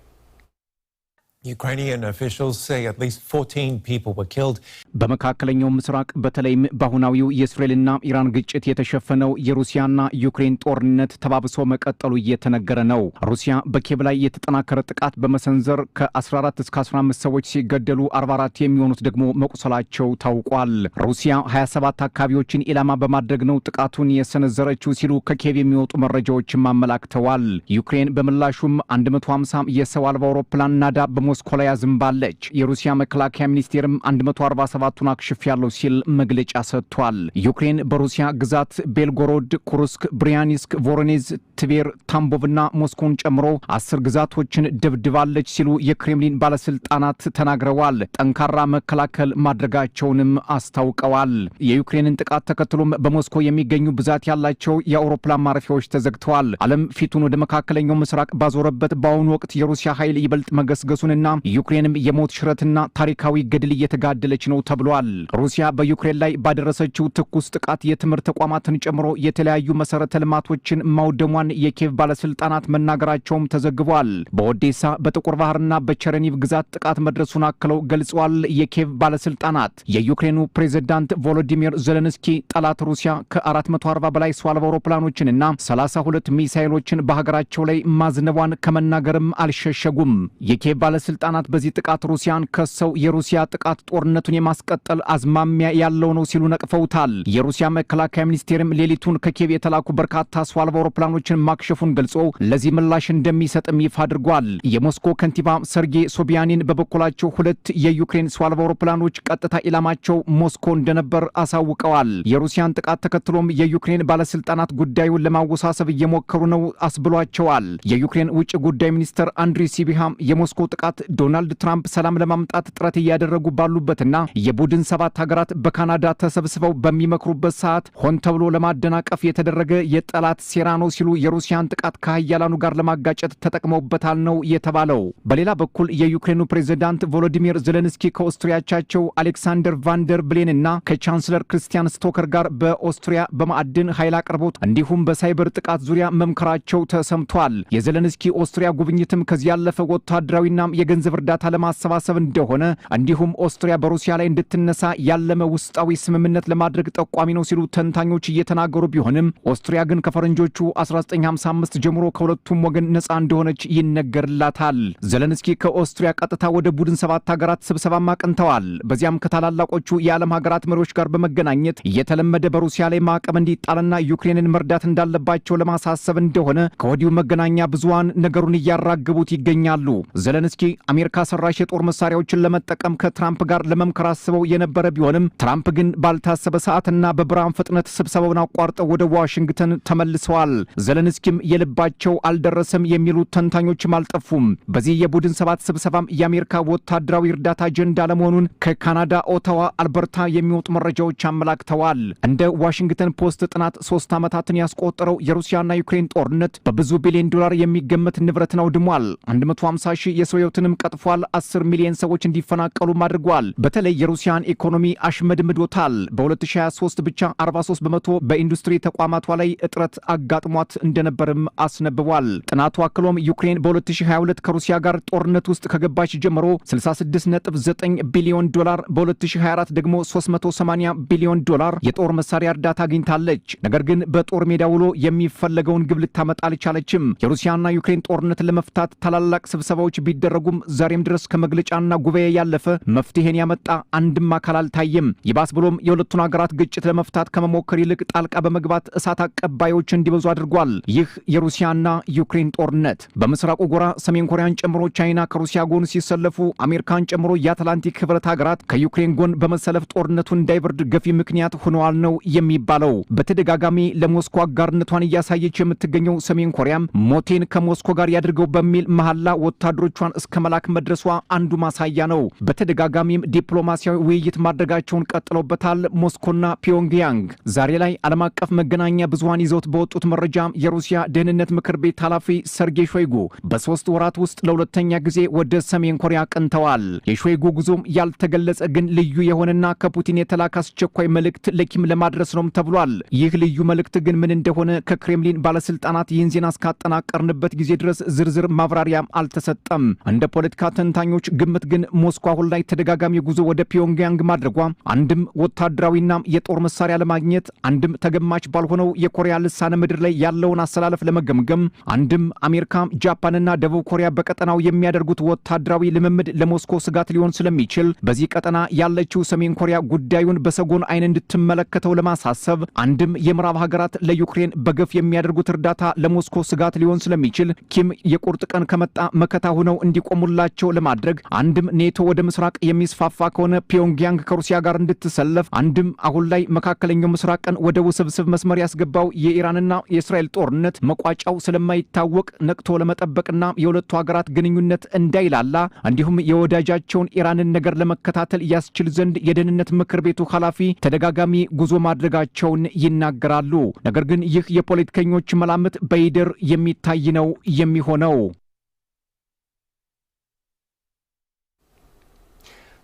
C: Ukrainian officials say at least 14 people were killed.
M: በመካከለኛው ምስራቅ በተለይም በአሁናዊው የእስራኤልና ኢራን ግጭት የተሸፈነው የሩሲያና ዩክሬን ጦርነት ተባብሶ መቀጠሉ እየተነገረ ነው። ሩሲያ በኪየቭ ላይ የተጠናከረ ጥቃት በመሰንዘር ከ14 እስከ 15 ሰዎች ሲገደሉ 44 የሚሆኑት ደግሞ መቁሰላቸው ታውቋል። ሩሲያ 27 አካባቢዎችን ኢላማ በማድረግ ነው ጥቃቱን የሰነዘረችው ሲሉ ከኪየቭ የሚወጡ መረጃዎችም አመላክተዋል። ዩክሬን በምላሹም 150 የሰው አልባ አውሮፕላን ናዳ ሞስኮ ላይ አዝምባለች። የሩሲያ መከላከያ ሚኒስቴርም 147ቱን አክሽፌያለሁ ሲል መግለጫ ሰጥቷል። ዩክሬን በሩሲያ ግዛት ቤልጎሮድ፣ ኩርስክ፣ ብሪያንስክ፣ ቮሮኔዝ፣ ትቬር፣ ታምቦቭና ሞስኮን ጨምሮ 10 ግዛቶችን ደብድባለች ሲሉ የክሬምሊን ባለስልጣናት ተናግረዋል። ጠንካራ መከላከል ማድረጋቸውንም አስታውቀዋል። የዩክሬንን ጥቃት ተከትሎም በሞስኮ የሚገኙ ብዛት ያላቸው የአውሮፕላን ማረፊያዎች ተዘግተዋል። ዓለም ፊቱን ወደ መካከለኛው ምስራቅ ባዞረበት በአሁኑ ወቅት የሩሲያ ኃይል ይበልጥ መገስገሱንና ዩክሬንም የሞት ሽረትና ታሪካዊ ገድል እየተጋደለች ነው ተብሏል። ሩሲያ በዩክሬን ላይ ባደረሰችው ትኩስ ጥቃት የትምህርት ተቋማትን ጨምሮ የተለያዩ መሰረተ ልማቶችን ማውደሟን የኪየቭ ባለስልጣናት መናገራቸውም ተዘግቧል። በኦዴሳ በጥቁር ባህርና በቸረኒቭ ግዛት ጥቃት መድረሱን አክለው ገልጸዋል። የኪየቭ ባለስልጣናት የዩክሬኑ ፕሬዝዳንት ቮሎዲሚር ዜሌንስኪ ጠላት ሩሲያ ከ440 በላይ ሰው አልባ አውሮፕላኖችንና 32 ሚሳኤሎችን በሀገራቸው ላይ ማዝነቧን ከመናገርም አልሸሸጉም። የኪየቭ ባለስልጣናት በዚህ ጥቃት ሩሲያን ከሰው የሩሲያ ጥቃት ጦርነቱን የማስቀጠል አዝማሚያ ያለው ነው ሲሉ ነቅፈውታል። የሩሲያ መከላከያ ሚኒስቴርም ሌሊቱን ከኪየቭ የተላኩ በርካታ ሰው አልባ አውሮፕላኖችን ማክሸፉን ገልጾ ለዚህ ምላሽ እንደሚሰጥም ይፋ አድርጓል። የሞስኮ ከንቲባ ሰርጌይ ሶቢያኒን በበኩላቸው 2 የዩክሬን ሰው አልባ አውሮፕላኖች ቀጥታ ኢላማቸው ሞስኮ እንደነበር አሳውቀዋል። የሩሲያን ጥቃት ተከትሎም የዩክሬን ባለስልጣናት ጉዳዩን ለማወሳሰብ እየሞከሩ ነው አስብሏቸዋል። የዩክሬን ውጭ ጉዳይ ሚኒስትር አንድሪ ሲቢሃም የሞስኮ ጥቃት ዶናልድ ትራምፕ ሰላም ለማምጣት ጥረት እያደረጉ ባሉበትና የቡድን 7 ሀገራት በካናዳ ተሰብስበው በሚመክሩበት ሰዓት ሆን ተብሎ ለማደናቀፍ የተደረገ የጠላት ሴራ ነው ሲሉ የሩሲያን ጥቃት ከሀያላኑ ጋር ለማጋጨት ተጠቅመውበታል ነው የተባለው። በሌላ በኩል የዩክሬኑ ፕሬዝዳንት ቮሎዲሚር ዜሌንስኪ ከኦስትሪያቻቸው አሌክሳንደር ቫንደር ብሌንና ከቻንስለር ክርስቲያን ስቶከር ጋር በኦስትሪያ በማዕድን ኃይል አቅርቦት እንዲሁም በሳይበር ጥቃት ዙሪያ መምከራቸው ተሰምቷል። የዜሌንስኪ ኦስትሪያ ጉብኝትም ከዚህ ያለፈ ወታደራዊና የገንዘብ እርዳታ ለማሰባሰብ እንደሆነ እንዲሁም ኦስትሪያ በሩሲያ ላይ እንድትነሳ ያለመ ውስጣዊ ስምምነት ለማድረግ ጠቋሚ ነው ሲሉ ተንታኞች እየተናገሩ ቢሆንም ኦስትሪያ ግን ከፈረንጆቹ 1955 ጀምሮ ከሁለቱም ወገን ነፃ እንደሆነች ይነገርላታል። ዜሌንስኪ ከኦስትሪያ ቀጥታ ወደ ቡድን 7 ሀገራት ስብሰባ አቅንተዋል። በዚያም ከታላላቆቹ የዓለም ሀገራት መሪዎች ጋር በመገናኘት የተለመደ በሩሲያ ላይ ማዕቀብ እንዲጣልና ዩክሬንን መርዳት እንዳለባቸው ለማሳሰብ እንደሆነ ከወዲሁ መገናኛ ብዙሃን ነገሩን እያራገቡት ይገኛሉ። ዜሌንስኪ አሜሪካ ሰራሽ የጦር መሳሪያዎችን ለመጠቀም ከትራምፕ ጋር ለመምከር አስበው የነበረ ቢሆንም ትራምፕ ግን ባልታሰበ ሰዓትና በብርሃን ፍጥነት ስብሰባውን አቋርጠው ወደ ዋሽንግተን ተመልሰዋል። ዜሌንስኪም የልባቸው አልደረሰም የሚሉት ተንታኞችም አልጠፉም። በዚህ የቡድን 7 ስብሰባም የአሜሪካ ወታደራዊ እርዳታ አጀንዳ ለመሆኑን ከካናዳ ኦታዋ፣ አልበርታ የሚወጡ መረጃዎች አመላክተዋል። እንደ ዋሽንግተን ፖስት ጥናት 3 ዓመታትን ያስቆጠረው የሩሲያና ዩክሬን ጦርነት በብዙ ቢሊዮን ዶላር የሚገመት ንብረትን አውድሟል። 150 ሺህ የሰው ሕይወትን ሀብትንም ቀጥፏል። 10 ሚሊዮን ሰዎች እንዲፈናቀሉም አድርጓል። በተለይ የሩሲያን ኢኮኖሚ አሽመድምዶታል። በ2023 ብቻ 43 በመቶ በኢንዱስትሪ ተቋማቷ ላይ እጥረት አጋጥሟት እንደነበርም አስነብቧል። ጥናቱ አክሎም ዩክሬን በ2022 ከሩሲያ ጋር ጦርነት ውስጥ ከገባች ጀምሮ 66.9 ቢሊዮን ዶላር፣ በ2024 ደግሞ 380 ቢሊዮን ዶላር የጦር መሳሪያ እርዳታ አግኝታለች። ነገር ግን በጦር ሜዳ ውሎ የሚፈለገውን ግብ ልታመጣ አልቻለችም። የሩሲያና ዩክሬን ጦርነት ለመፍታት ታላላቅ ስብሰባዎች ቢደረጉም ዛሬም ድረስ ከመግለጫና ጉባኤ ያለፈ መፍትሄን ያመጣ አንድም አካል አልታየም። ይባስ ብሎም የሁለቱን ሀገራት ግጭት ለመፍታት ከመሞከር ይልቅ ጣልቃ በመግባት እሳት አቀባዮች እንዲበዙ አድርጓል። ይህ የሩሲያና ዩክሬን ጦርነት በምስራቁ ጎራ ሰሜን ኮሪያን ጨምሮ ቻይና ከሩሲያ ጎን ሲሰለፉ፣ አሜሪካን ጨምሮ የአትላንቲክ ህብረት ሀገራት ከዩክሬን ጎን በመሰለፍ ጦርነቱ እንዳይበርድ ገፊ ምክንያት ሆነዋል ነው የሚባለው። በተደጋጋሚ ለሞስኮ አጋርነቷን እያሳየች የምትገኘው ሰሜን ኮሪያም ሞቴን ከሞስኮ ጋር ያድርገው በሚል መሐላ ወታደሮቿን እስከ መላክ መድረሷ አንዱ ማሳያ ነው። በተደጋጋሚም ዲፕሎማሲያዊ ውይይት ማድረጋቸውን ቀጥለውበታል ሞስኮና ፒዮንግያንግ። ዛሬ ላይ ዓለም አቀፍ መገናኛ ብዙሃን ይዘውት በወጡት መረጃ የሩሲያ ደህንነት ምክር ቤት ኃላፊ ሰርጌይ ሾይጉ በ3 ወራት ውስጥ ለሁለተኛ ጊዜ ወደ ሰሜን ኮሪያ አቅንተዋል። የሾይጉ ጉዞም ያልተገለጸ ግን ልዩ የሆነና ከፑቲን የተላከ አስቸኳይ መልእክት ለኪም ለማድረስ ነው ተብሏል። ይህ ልዩ መልእክት ግን ምን እንደሆነ ከክሬምሊን ባለስልጣናት ይህን ዜና እስካጠናቀርንበት ጊዜ ድረስ ዝርዝር ማብራሪያም አልተሰጠም። እንደ ፖለቲካ ተንታኞች ግምት ግን ሞስኮ አሁን ላይ ተደጋጋሚ ጉዞ ወደ ፒዮንግያንግ ማድረጓ አንድም ወታደራዊና የጦር መሳሪያ ለማግኘት፣ አንድም ተገማች ባልሆነው የኮሪያ ልሳነ ምድር ላይ ያለውን አሰላለፍ ለመገምገም፣ አንድም አሜሪካ፣ ጃፓንና ደቡብ ኮሪያ በቀጠናው የሚያደርጉት ወታደራዊ ልምምድ ለሞስኮ ስጋት ሊሆን ስለሚችል በዚህ ቀጠና ያለችው ሰሜን ኮሪያ ጉዳዩን በሰጎን አይን እንድትመለከተው ለማሳሰብ፣ አንድም የምዕራብ ሀገራት ለዩክሬን በገፍ የሚያደርጉት እርዳታ ለሞስኮ ስጋት ሊሆን ስለሚችል ኪም የቁርጥ ቀን ከመጣ መከታ ሆነው እንዲቆሙላቸው ለማድረግ፣ አንድም ኔቶ ወደ ምስራቅ የሚስፋፋ ከሆነ ፒዮንግያንግ ከሩሲያ ጋር እንድትሰለፍ፣ አንድም አሁን ላይ መካከለኛው ምስራቅን ወደ ውስብስብ መስመር ያስገባው የኢራንና የእስራኤል ጦርነት መቋጫው ስለማይታወቅ ነቅቶ ለመጠበቅና የሁለቱ ሀገራት ግንኙነት እንዳይላላ እንዲሁም የወዳጃቸውን ኢራንን ነገር ለመከታተል ያስችል ዘንድ የደህንነት ምክር ቤቱ ኃላፊ ተደጋጋሚ ጉዞ ማድረጋቸውን ይናገራሉ። ነገር ግን ይህ የፖለቲከኞች መላምት በይደር የሚታይ ነው የሚሆነው።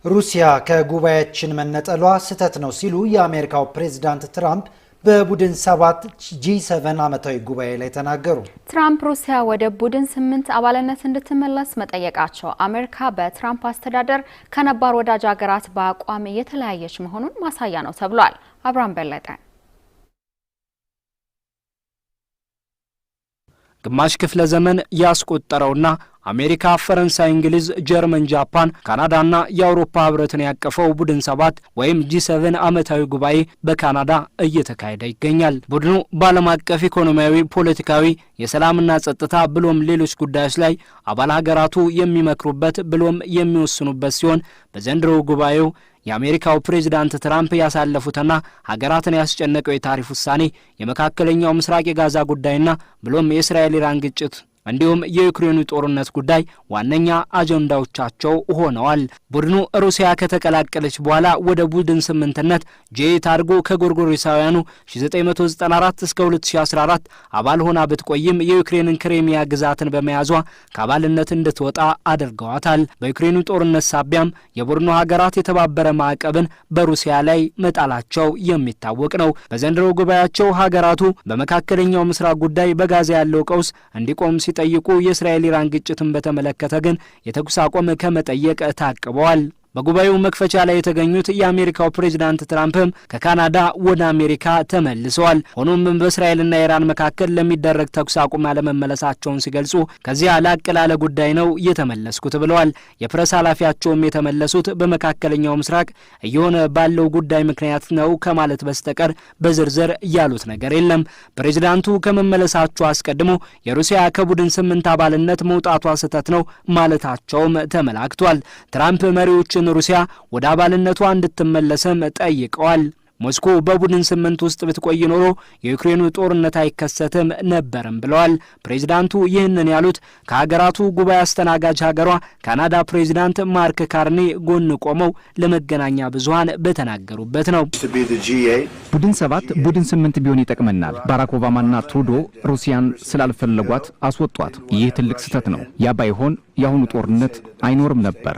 I: ሩሲያ ከጉባኤያችን መነጠሏ ስህተት ነው ሲሉ የአሜሪካው ፕሬዝዳንት ትራምፕ በቡድን 7 G7 ዓመታዊ ጉባኤ ላይ ተናገሩ።
J: ትራምፕ ሩሲያ ወደ ቡድን 8 አባልነት እንድትመለስ መጠየቃቸው አሜሪካ በትራምፕ አስተዳደር ከነባር ወዳጅ ሀገራት በአቋም የተለያየች መሆኑን ማሳያ ነው ተብሏል። አብራም በለጠ
D: ግማሽ ክፍለ ዘመን ያስቆጠረውና አሜሪካ፣ ፈረንሳይ፣ እንግሊዝ፣ ጀርመን፣ ጃፓን፣ ካናዳና የአውሮፓ ህብረትን ያቀፈው ቡድን 7 ወይም G7 ዓመታዊ ጉባኤ በካናዳ እየተካሄደ ይገኛል። ቡድኑ በዓለም አቀፍ ኢኮኖሚያዊ፣ ፖለቲካዊ፣ የሰላምና ጸጥታ ብሎም ሌሎች ጉዳዮች ላይ አባል ሀገራቱ የሚመክሩበት ብሎም የሚወስኑበት ሲሆን በዘንድሮው ጉባኤው የአሜሪካው ፕሬዝዳንት ትራምፕ ያሳለፉትና ሀገራትን ያስጨነቀው የታሪፍ ውሳኔ፣ የመካከለኛው ምስራቅ የጋዛ ጉዳይና ብሎም የእስራኤል ኢራን ግጭት እንዲሁም የዩክሬኑ ጦርነት ጉዳይ ዋነኛ አጀንዳዎቻቸው ሆነዋል። ቡድኑ ሩሲያ ከተቀላቀለች በኋላ ወደ ቡድን 8ነት ጄት አድርጎ ከጎርጎሮሳውያኑ 1994 እስከ 2014 አባል ሆና ብትቆይም የዩክሬንን ክሬሚያ ግዛትን በመያዟ ከአባልነት እንድትወጣ አድርገዋታል። በዩክሬኑ ጦርነት ሳቢያም የቡድኑ ሀገራት የተባበረ ማዕቀብን በሩሲያ ላይ መጣላቸው የሚታወቅ ነው። በዘንድሮ ጉባኤያቸው ሀገራቱ በመካከለኛው ምስራቅ ጉዳይ በጋዛ ያለው ቀውስ እንዲቆም ሲጠይቁ የእስራኤል ኢራን ግጭትን በተመለከተ ግን የተኩስ አቁም ከመጠየቅ ታቅበዋል። በጉባኤው መክፈቻ ላይ የተገኙት የአሜሪካው ፕሬዝዳንት ትራምፕም ከካናዳ ወደ አሜሪካ ተመልሰዋል። ሆኖም በእስራኤልና ኢራን መካከል ለሚደረግ ተኩስ አቁም ያለመመለሳቸውን ሲገልጹ ከዚያ ላቅ ላለ ጉዳይ ነው የተመለስኩት ብለዋል። የፕሬስ ኃላፊያቸውም የተመለሱት በመካከለኛው ምስራቅ እየሆነ ባለው ጉዳይ ምክንያት ነው ከማለት በስተቀር በዝርዝር ያሉት ነገር የለም። ፕሬዝዳንቱ ከመመለሳቸው አስቀድሞ የሩሲያ ከቡድን 8 አባልነት መውጣቷ ስህተት ነው ማለታቸውም ተመላክቷል። ትራምፕ መሪዎች ሩሲያ ወደ አባልነቷ እንድትመለስም ጠይቀዋል። ሞስኮ በቡድን 8 ውስጥ ብትቆይ ኖሮ የዩክሬኑ ጦርነት አይከሰትም ነበርም ብለዋል። ፕሬዝዳንቱ ይህንን ያሉት ከሀገራቱ ጉባኤ አስተናጋጅ ሀገሯ ካናዳ ፕሬዝዳንት ማርክ ካርኒ ጎን ቆመው ለመገናኛ ብዙሃን በተናገሩበት ነው።
M: ቡድን 7 ቡድን 8 ቢሆን ይጠቅመናል። ባራክ ኦባማና ትሩዶ ሩሲያን ስላልፈለጓት አስወጧት። ይህ ትልቅ ስህተት ነው። ያ ባይሆን የአሁኑ ጦርነት አይኖርም ነበር።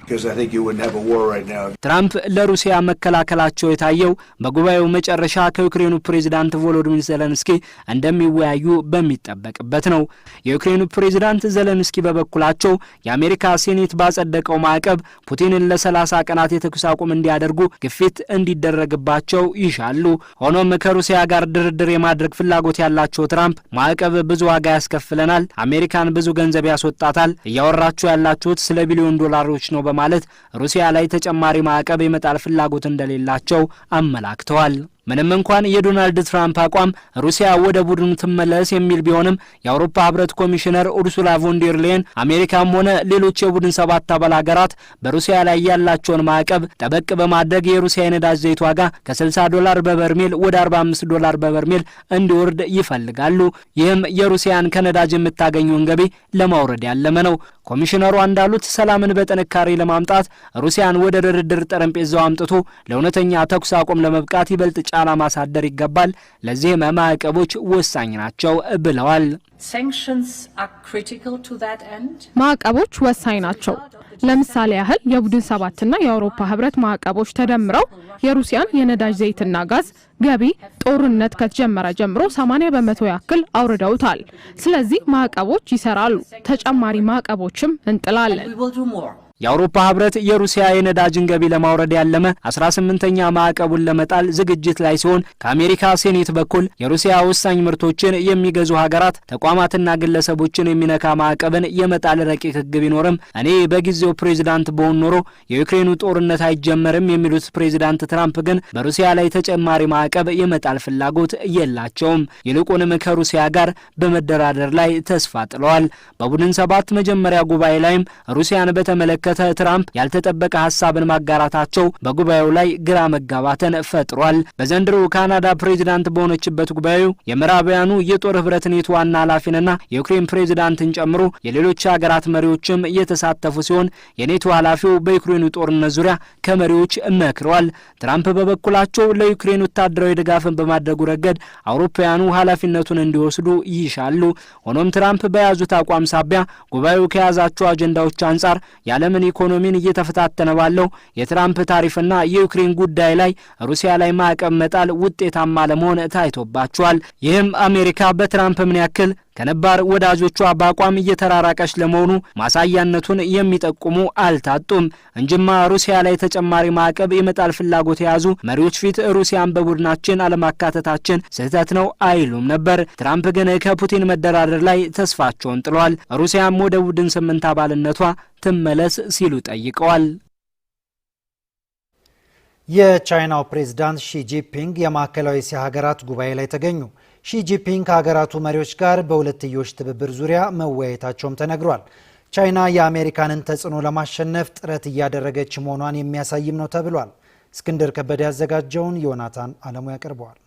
D: ትራምፕ ለሩሲያ መከላከላቸው የታየው በጉባኤው መጨረሻ ከዩክሬኑ ፕሬዝዳንት ቮሎዲሚር ዜሌንስኪ እንደሚወያዩ በሚጠበቅበት ነው። የዩክሬኑ ፕሬዝዳንት ዜሌንስኪ በበኩላቸው የአሜሪካ ሴኔት ባጸደቀው ማዕቀብ ፑቲንን ለ30 ቀናት የተኩስ አቁም እንዲያደርጉ ግፊት እንዲደረግባቸው ይሻሉ። ሆኖም ከሩሲያ ጋር ድርድር የማድረግ ፍላጎት ያላቸው ትራምፕ ማዕቀብ ብዙ ዋጋ ያስከፍለናል፣ አሜሪካን ብዙ ገንዘብ ያስወጣታል፣ እያወራችሁ ያላችሁት ስለ ቢሊዮን ዶላሮች ነው በማለት ሩሲያ ላይ ተጨማሪ ማዕቀብ የመጣል ፍላጎት እንደሌላቸው አመላክተዋል። ምንም እንኳን የዶናልድ ትራምፕ አቋም ሩሲያ ወደ ቡድኑ ትመለስ የሚል ቢሆንም የአውሮፓ ህብረት ኮሚሽነር ኡርሱላ ቮን ዴር ሌየን አሜሪካም ሆነ ሌሎች የቡድን 7 አባል ሀገራት በሩሲያ ላይ ያላቸውን ማዕቀብ ጠበቅ በማድረግ የሩሲያ የነዳጅ ዘይት ዋጋ ከ$60 በበርሜል ወደ $45 በበርሜል እንዲወርድ ይፈልጋሉ። ይህም የሩሲያን ከነዳጅ የምታገኘውን ገቢ ለማውረድ ያለመ ነው። ኮሚሽነሩ እንዳሉት ሰላምን በጥንካሬ ለማምጣት ሩሲያን ወደ ድርድር ጠረጴዛው አምጥቶ ለእውነተኛ ተኩስ አቁም ለመብቃት ይበልጥ ጫና ማሳደር ይገባል። ለዚህ ማዕቀቦች ወሳኝ ናቸው ብለዋል።
E: ማዕቀቦች ወሳኝ ናቸው። ለምሳሌ ያህል የቡድን 7ና የአውሮፓ ህብረት ማዕቀቦች ተደምረው የሩሲያን የነዳጅ ዘይትና ጋዝ ገቢ ጦርነት ከተጀመረ ጀምሮ 80% ያክል አውርደውታል። ስለዚህ ማዕቀቦች ይሰራሉ። ተጨማሪ ማዕቀቦችም እንጥላለን።
D: የአውሮፓ ህብረት የሩሲያ የነዳጅን ገቢ ለማውረድ ያለመ 18ኛ ማዕቀቡን ለመጣል ዝግጅት ላይ ሲሆን ከአሜሪካ ሴኔት በኩል የሩሲያ ወሳኝ ምርቶችን የሚገዙ ሀገራት ተቋማትና ግለሰቦችን የሚነካ ማዕቀብን የመጣል ረቂቅ ህግ ቢኖርም እኔ በጊዜው ፕሬዝዳንት በሆን ኖሮ የዩክሬኑ ጦርነት አይጀመርም የሚሉት ፕሬዝዳንት ትራምፕ ግን በሩሲያ ላይ ተጨማሪ ማዕቀብ የመጣል ፍላጎት የላቸውም። ይልቁንም ከሩሲያ ጋር በመደራደር ላይ ተስፋ ጥለዋል። በቡድን 7 መጀመሪያ ጉባኤ ላይም ሩሲያን በተመለከተ ትራምፕ ያልተጠበቀ ሐሳብን ማጋራታቸው በጉባኤው ላይ ግራ መጋባትን ፈጥሯል። በዘንድሮ ካናዳ ፕሬዝዳንት በሆነችበት ጉባኤው የምዕራባውያኑ የጦር ህብረት ኔቶ ዋና ኃላፊና የዩክሬን ፕሬዝዳንትን ጨምሮ የሌሎች ሀገራት መሪዎችም የተሳተፉ ሲሆን የኔቶ ኃላፊው በዩክሬኑ ጦርነት ዙሪያ ከመሪዎች መክረዋል። ትራምፕ በበኩላቸው ለዩክሬን ወታደራዊ ድጋፍን በማድረጉ ረገድ አውሮፓውያኑ ኃላፊነቱን እንዲወስዱ ይሻሉ። ሆኖም ትራምፕ በያዙት አቋም ሳቢያ ጉባኤው ከያዛቸው አጀንዳዎች አንጻር የዓለምን ኢኮኖሚን እየተፈታተነ ባለው የትራምፕ ታሪፍና የዩክሬን ጉዳይ ላይ ሩሲያ ላይ ማዕቀብ መጣል ውጤታማ ለመሆን ታይቶባቸዋል። ይህም አሜሪካ በትራምፕ ምን ያክል ከነባር ወዳጆቿ በአቋም እየተራራቀች ለመሆኑ ማሳያነቱን የሚጠቁሙ አልታጡም። እንጅማ ሩሲያ ላይ ተጨማሪ ማዕቀብ የመጣል ፍላጎት የያዙ መሪዎች ፊት ሩሲያን በቡድናችን አለማካተታችን ስህተት ነው አይሉም ነበር። ትራምፕ ግን ከፑቲን መደራደር ላይ ተስፋቸውን ጥለዋል። ሩሲያም ወደ ቡድን 8 አባልነቷ ትመለስ ሲሉ ጠይቀዋል።
I: የቻይናው ፕሬዝዳንት ሺጂፒንግ የማዕከላዊ እስያ ሀገራት ጉባኤ ላይ ተገኙ። ሺጂፒንግ ከሀገራቱ መሪዎች ጋር በሁለትዮሽ ትብብር ዙሪያ መወያየታቸውም ተነግሯል። ቻይና የአሜሪካንን ተጽዕኖ ለማሸነፍ ጥረት እያደረገች መሆኗን የሚያሳይም ነው ተብሏል። እስክንድር ከበደ ያዘጋጀውን ዮናታን አለሙ ያቀርበዋል።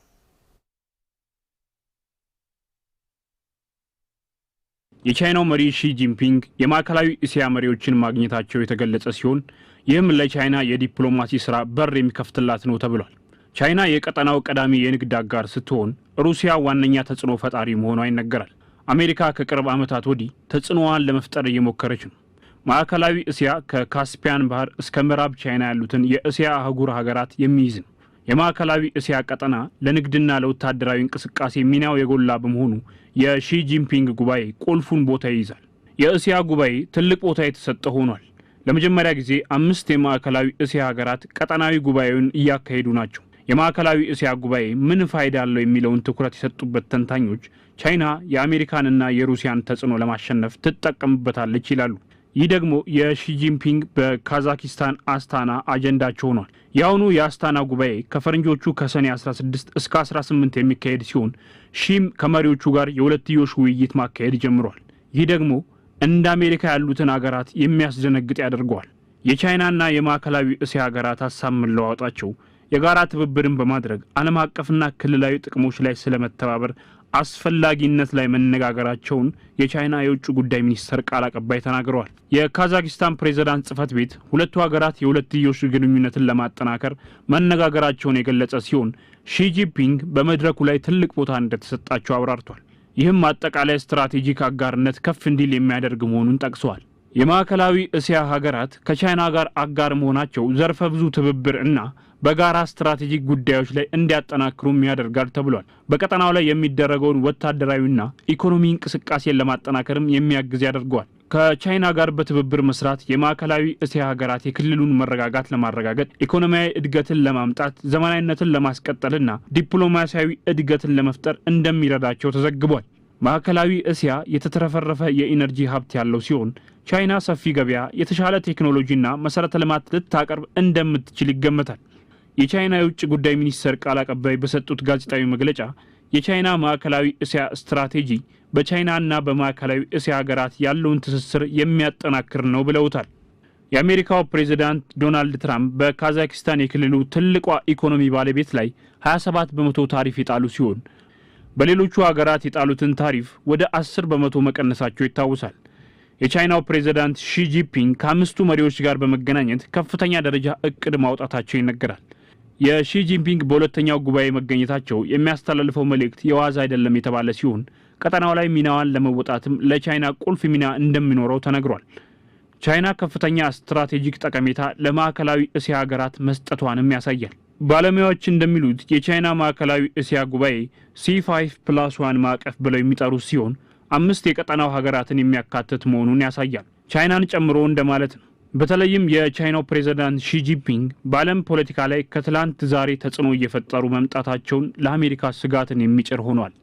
N: የቻይናው መሪ ሺጂንፒንግ የማዕከላዊ እስያ መሪዎችን ማግኘታቸው የተገለጸ ሲሆን ይህም ለቻይና የዲፕሎማሲ ስራ በር የሚከፍትላት ነው ተብሏል። ቻይና የቀጠናው ቀዳሚ የንግድ አጋር ስትሆን ሩሲያ ዋነኛ ተጽዕኖ ፈጣሪ መሆኗ ይነገራል። አሜሪካ ከቅርብ ዓመታት ወዲህ ተጽዕኖዋን ለመፍጠር እየሞከረች ነው። ማዕከላዊ እስያ ከካስፒያን ባህር እስከ ምዕራብ ቻይና ያሉትን የእስያ አህጉር ሀገራት የሚይዝ ነው። የማዕከላዊ እስያ ቀጠና ለንግድና ለወታደራዊ እንቅስቃሴ ሚናው የጎላ በመሆኑ የሺጂንፒንግ ጉባኤ ቁልፉን ቦታ ይይዛል። የእስያ ጉባኤ ትልቅ ቦታ የተሰጠ ሆኗል። ለመጀመሪያ ጊዜ 5 የማዕከላዊ እስያ ሀገራት ቀጠናዊ ጉባኤውን እያካሄዱ ናቸው። የማዕከላዊ እስያ ጉባኤ ምን ፋይዳ አለው የሚለውን ትኩረት የሰጡበት ተንታኞች ቻይና የአሜሪካንና የሩሲያን ተጽዕኖ ለማሸነፍ ትጠቀምበታለች ይላሉ። ይህ ደግሞ የሺጂንፒንግ በካዛኪስታን አስታና አጀንዳቸው ሆኗል። የአሁኑ የአስታና ጉባኤ ከፈረንጆቹ ከሰኔ 16 እስከ 18 የሚካሄድ ሲሆን ሺም ከመሪዎቹ ጋር የሁለትዮሽ ውይይት ማካሄድ ጀምሯል። ይህ ደግሞ እንደ አሜሪካ ያሉትን ሀገራት የሚያስደነግጥ ያደርገዋል። የቻይናና የማዕከላዊ እስያ ሀገራት ሀሳብ መለዋወጣቸው የጋራ ትብብርን በማድረግ ዓለም አቀፍና ክልላዊ ጥቅሞች ላይ ስለመተባበር አስፈላጊነት ላይ መነጋገራቸውን የቻይና የውጭ ጉዳይ ሚኒስትር ቃል አቀባይ ተናግረዋል። የካዛኪስታን ፕሬዝዳንት ጽህፈት ቤት ሁለቱ ሀገራት የሁለትዮሽ ግንኙነትን ለማጠናከር መነጋገራቸውን የገለጸ ሲሆን ሺጂንፒንግ በመድረኩ ላይ ትልቅ ቦታ እንደተሰጣቸው አብራርቷል። ይህም አጠቃላይ ስትራቴጂክ አጋርነት ከፍ እንዲል የሚያደርግ መሆኑን ጠቅሰዋል። የማዕከላዊ እስያ ሀገራት ከቻይና ጋር አጋር መሆናቸው ዘርፈ ብዙ ትብብር እና በጋራ ስትራቴጂክ ጉዳዮች ላይ እንዲያጠናክሩም ያደርጋል ተብሏል። በቀጠናው ላይ የሚደረገውን ወታደራዊና ኢኮኖሚ እንቅስቃሴን ለማጠናከርም የሚያግዝ ያደርገዋል። ከቻይና ጋር በትብብር መስራት የማዕከላዊ እስያ ሀገራት የክልሉን መረጋጋት ለማረጋገጥ፣ ኢኮኖሚያዊ እድገትን ለማምጣት፣ ዘመናዊነትን ለማስቀጠልና ዲፕሎማሲያዊ እድገትን ለመፍጠር እንደሚረዳቸው ተዘግቧል። ማዕከላዊ እስያ የተተረፈረፈ የኢነርጂ ሀብት ያለው ሲሆን ቻይና ሰፊ ገበያ፣ የተሻለ ቴክኖሎጂና መሰረተ ልማት ልታቀርብ እንደምትችል ይገመታል። የቻይና የውጭ ጉዳይ ሚኒስትር ቃል አቀባይ በሰጡት ጋዜጣዊ መግለጫ የቻይና ማዕከላዊ እስያ ስትራቴጂ በቻይናና በማዕከላዊ እስያ ሀገራት ያለውን ትስስር የሚያጠናክር ነው ብለውታል። የአሜሪካው ፕሬዝዳንት ዶናልድ ትራምፕ በካዛክስታን የክልሉ ትልቋ ኢኮኖሚ ባለቤት ላይ 27 በመቶ ታሪፍ የጣሉ ሲሆን በሌሎቹ ሀገራት የጣሉትን ታሪፍ ወደ 10 በመቶ መቀነሳቸው ይታወሳል። የቻይናው ፕሬዝዳንት ሺ ጂንፒንግ ከአምስቱ መሪዎች ጋር በመገናኘት ከፍተኛ ደረጃ እቅድ ማውጣታቸው ይነገራል። የሺ ጂንፒንግ በሁለተኛው ጉባኤ መገኘታቸው የሚያስተላልፈው መልእክት የዋዛ አይደለም የተባለ ሲሆን ቀጠናው ላይ ሚናዋን ለመወጣትም ለቻይና ቁልፍ ሚና እንደሚኖረው ተነግሯል። ቻይና ከፍተኛ ስትራቴጂክ ጠቀሜታ ለማዕከላዊ እስያ ሀገራት መስጠቷንም ያሳያል። ባለሙያዎች እንደሚሉት የቻይና ማዕከላዊ እስያ ጉባኤ C5+1 ማዕቀፍ ብለው የሚጠሩት ሲሆን 5 የቀጠናው ሀገራትን የሚያካትት መሆኑን ያሳያል። ቻይናን ጨምሮ እንደማለት ነው። በተለይም የቻይናው ፕሬዝዳንት ሺ ጂንፒንግ በዓለም ፖለቲካ ላይ ከትላንት ዛሬ ተጽዕኖ እየፈጠሩ መምጣታቸውን ለአሜሪካ ስጋትን የሚጭር ሆኗል።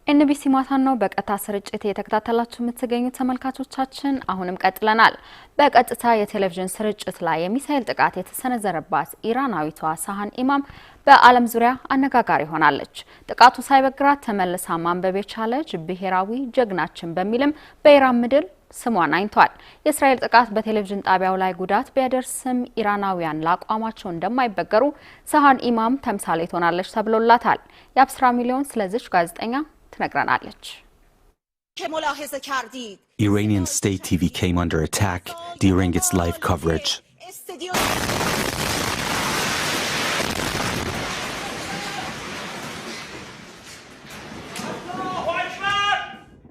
J: ኤንቢሲ ማታን ነው በቀጥታ ስርጭት እየተከታተላችሁ የምትገኙ ተመልካቾቻችን፣ አሁንም ቀጥለናል። በቀጥታ የቴሌቪዥን ስርጭት ላይ የሚሳኤል ጥቃት የተሰነዘረባት ኢራናዊቷ ሳሃን ኢማም በዓለም ዙሪያ አነጋጋሪ ሆናለች። ጥቃቱ ሳይበግራት ተመልሳ ማንበብ የቻለች ብሔራዊ ጀግናችን በሚልም በኢራን ምድር ስሟን አይንቷል። የእስራኤል ጥቃት በቴሌቪዥን ጣቢያው ላይ ጉዳት ቢያደርስም ኢራናውያን ለአቋማቸው እንደማይበገሩ ሳሃን ኢማም ተምሳሌት ሆናለች ተብሎላታል። የአብስራ ሚሊዮን ስለዚች ጋዜጠኛ ትነግረናለች።
G: Iranian state TV came under attack during its live coverage.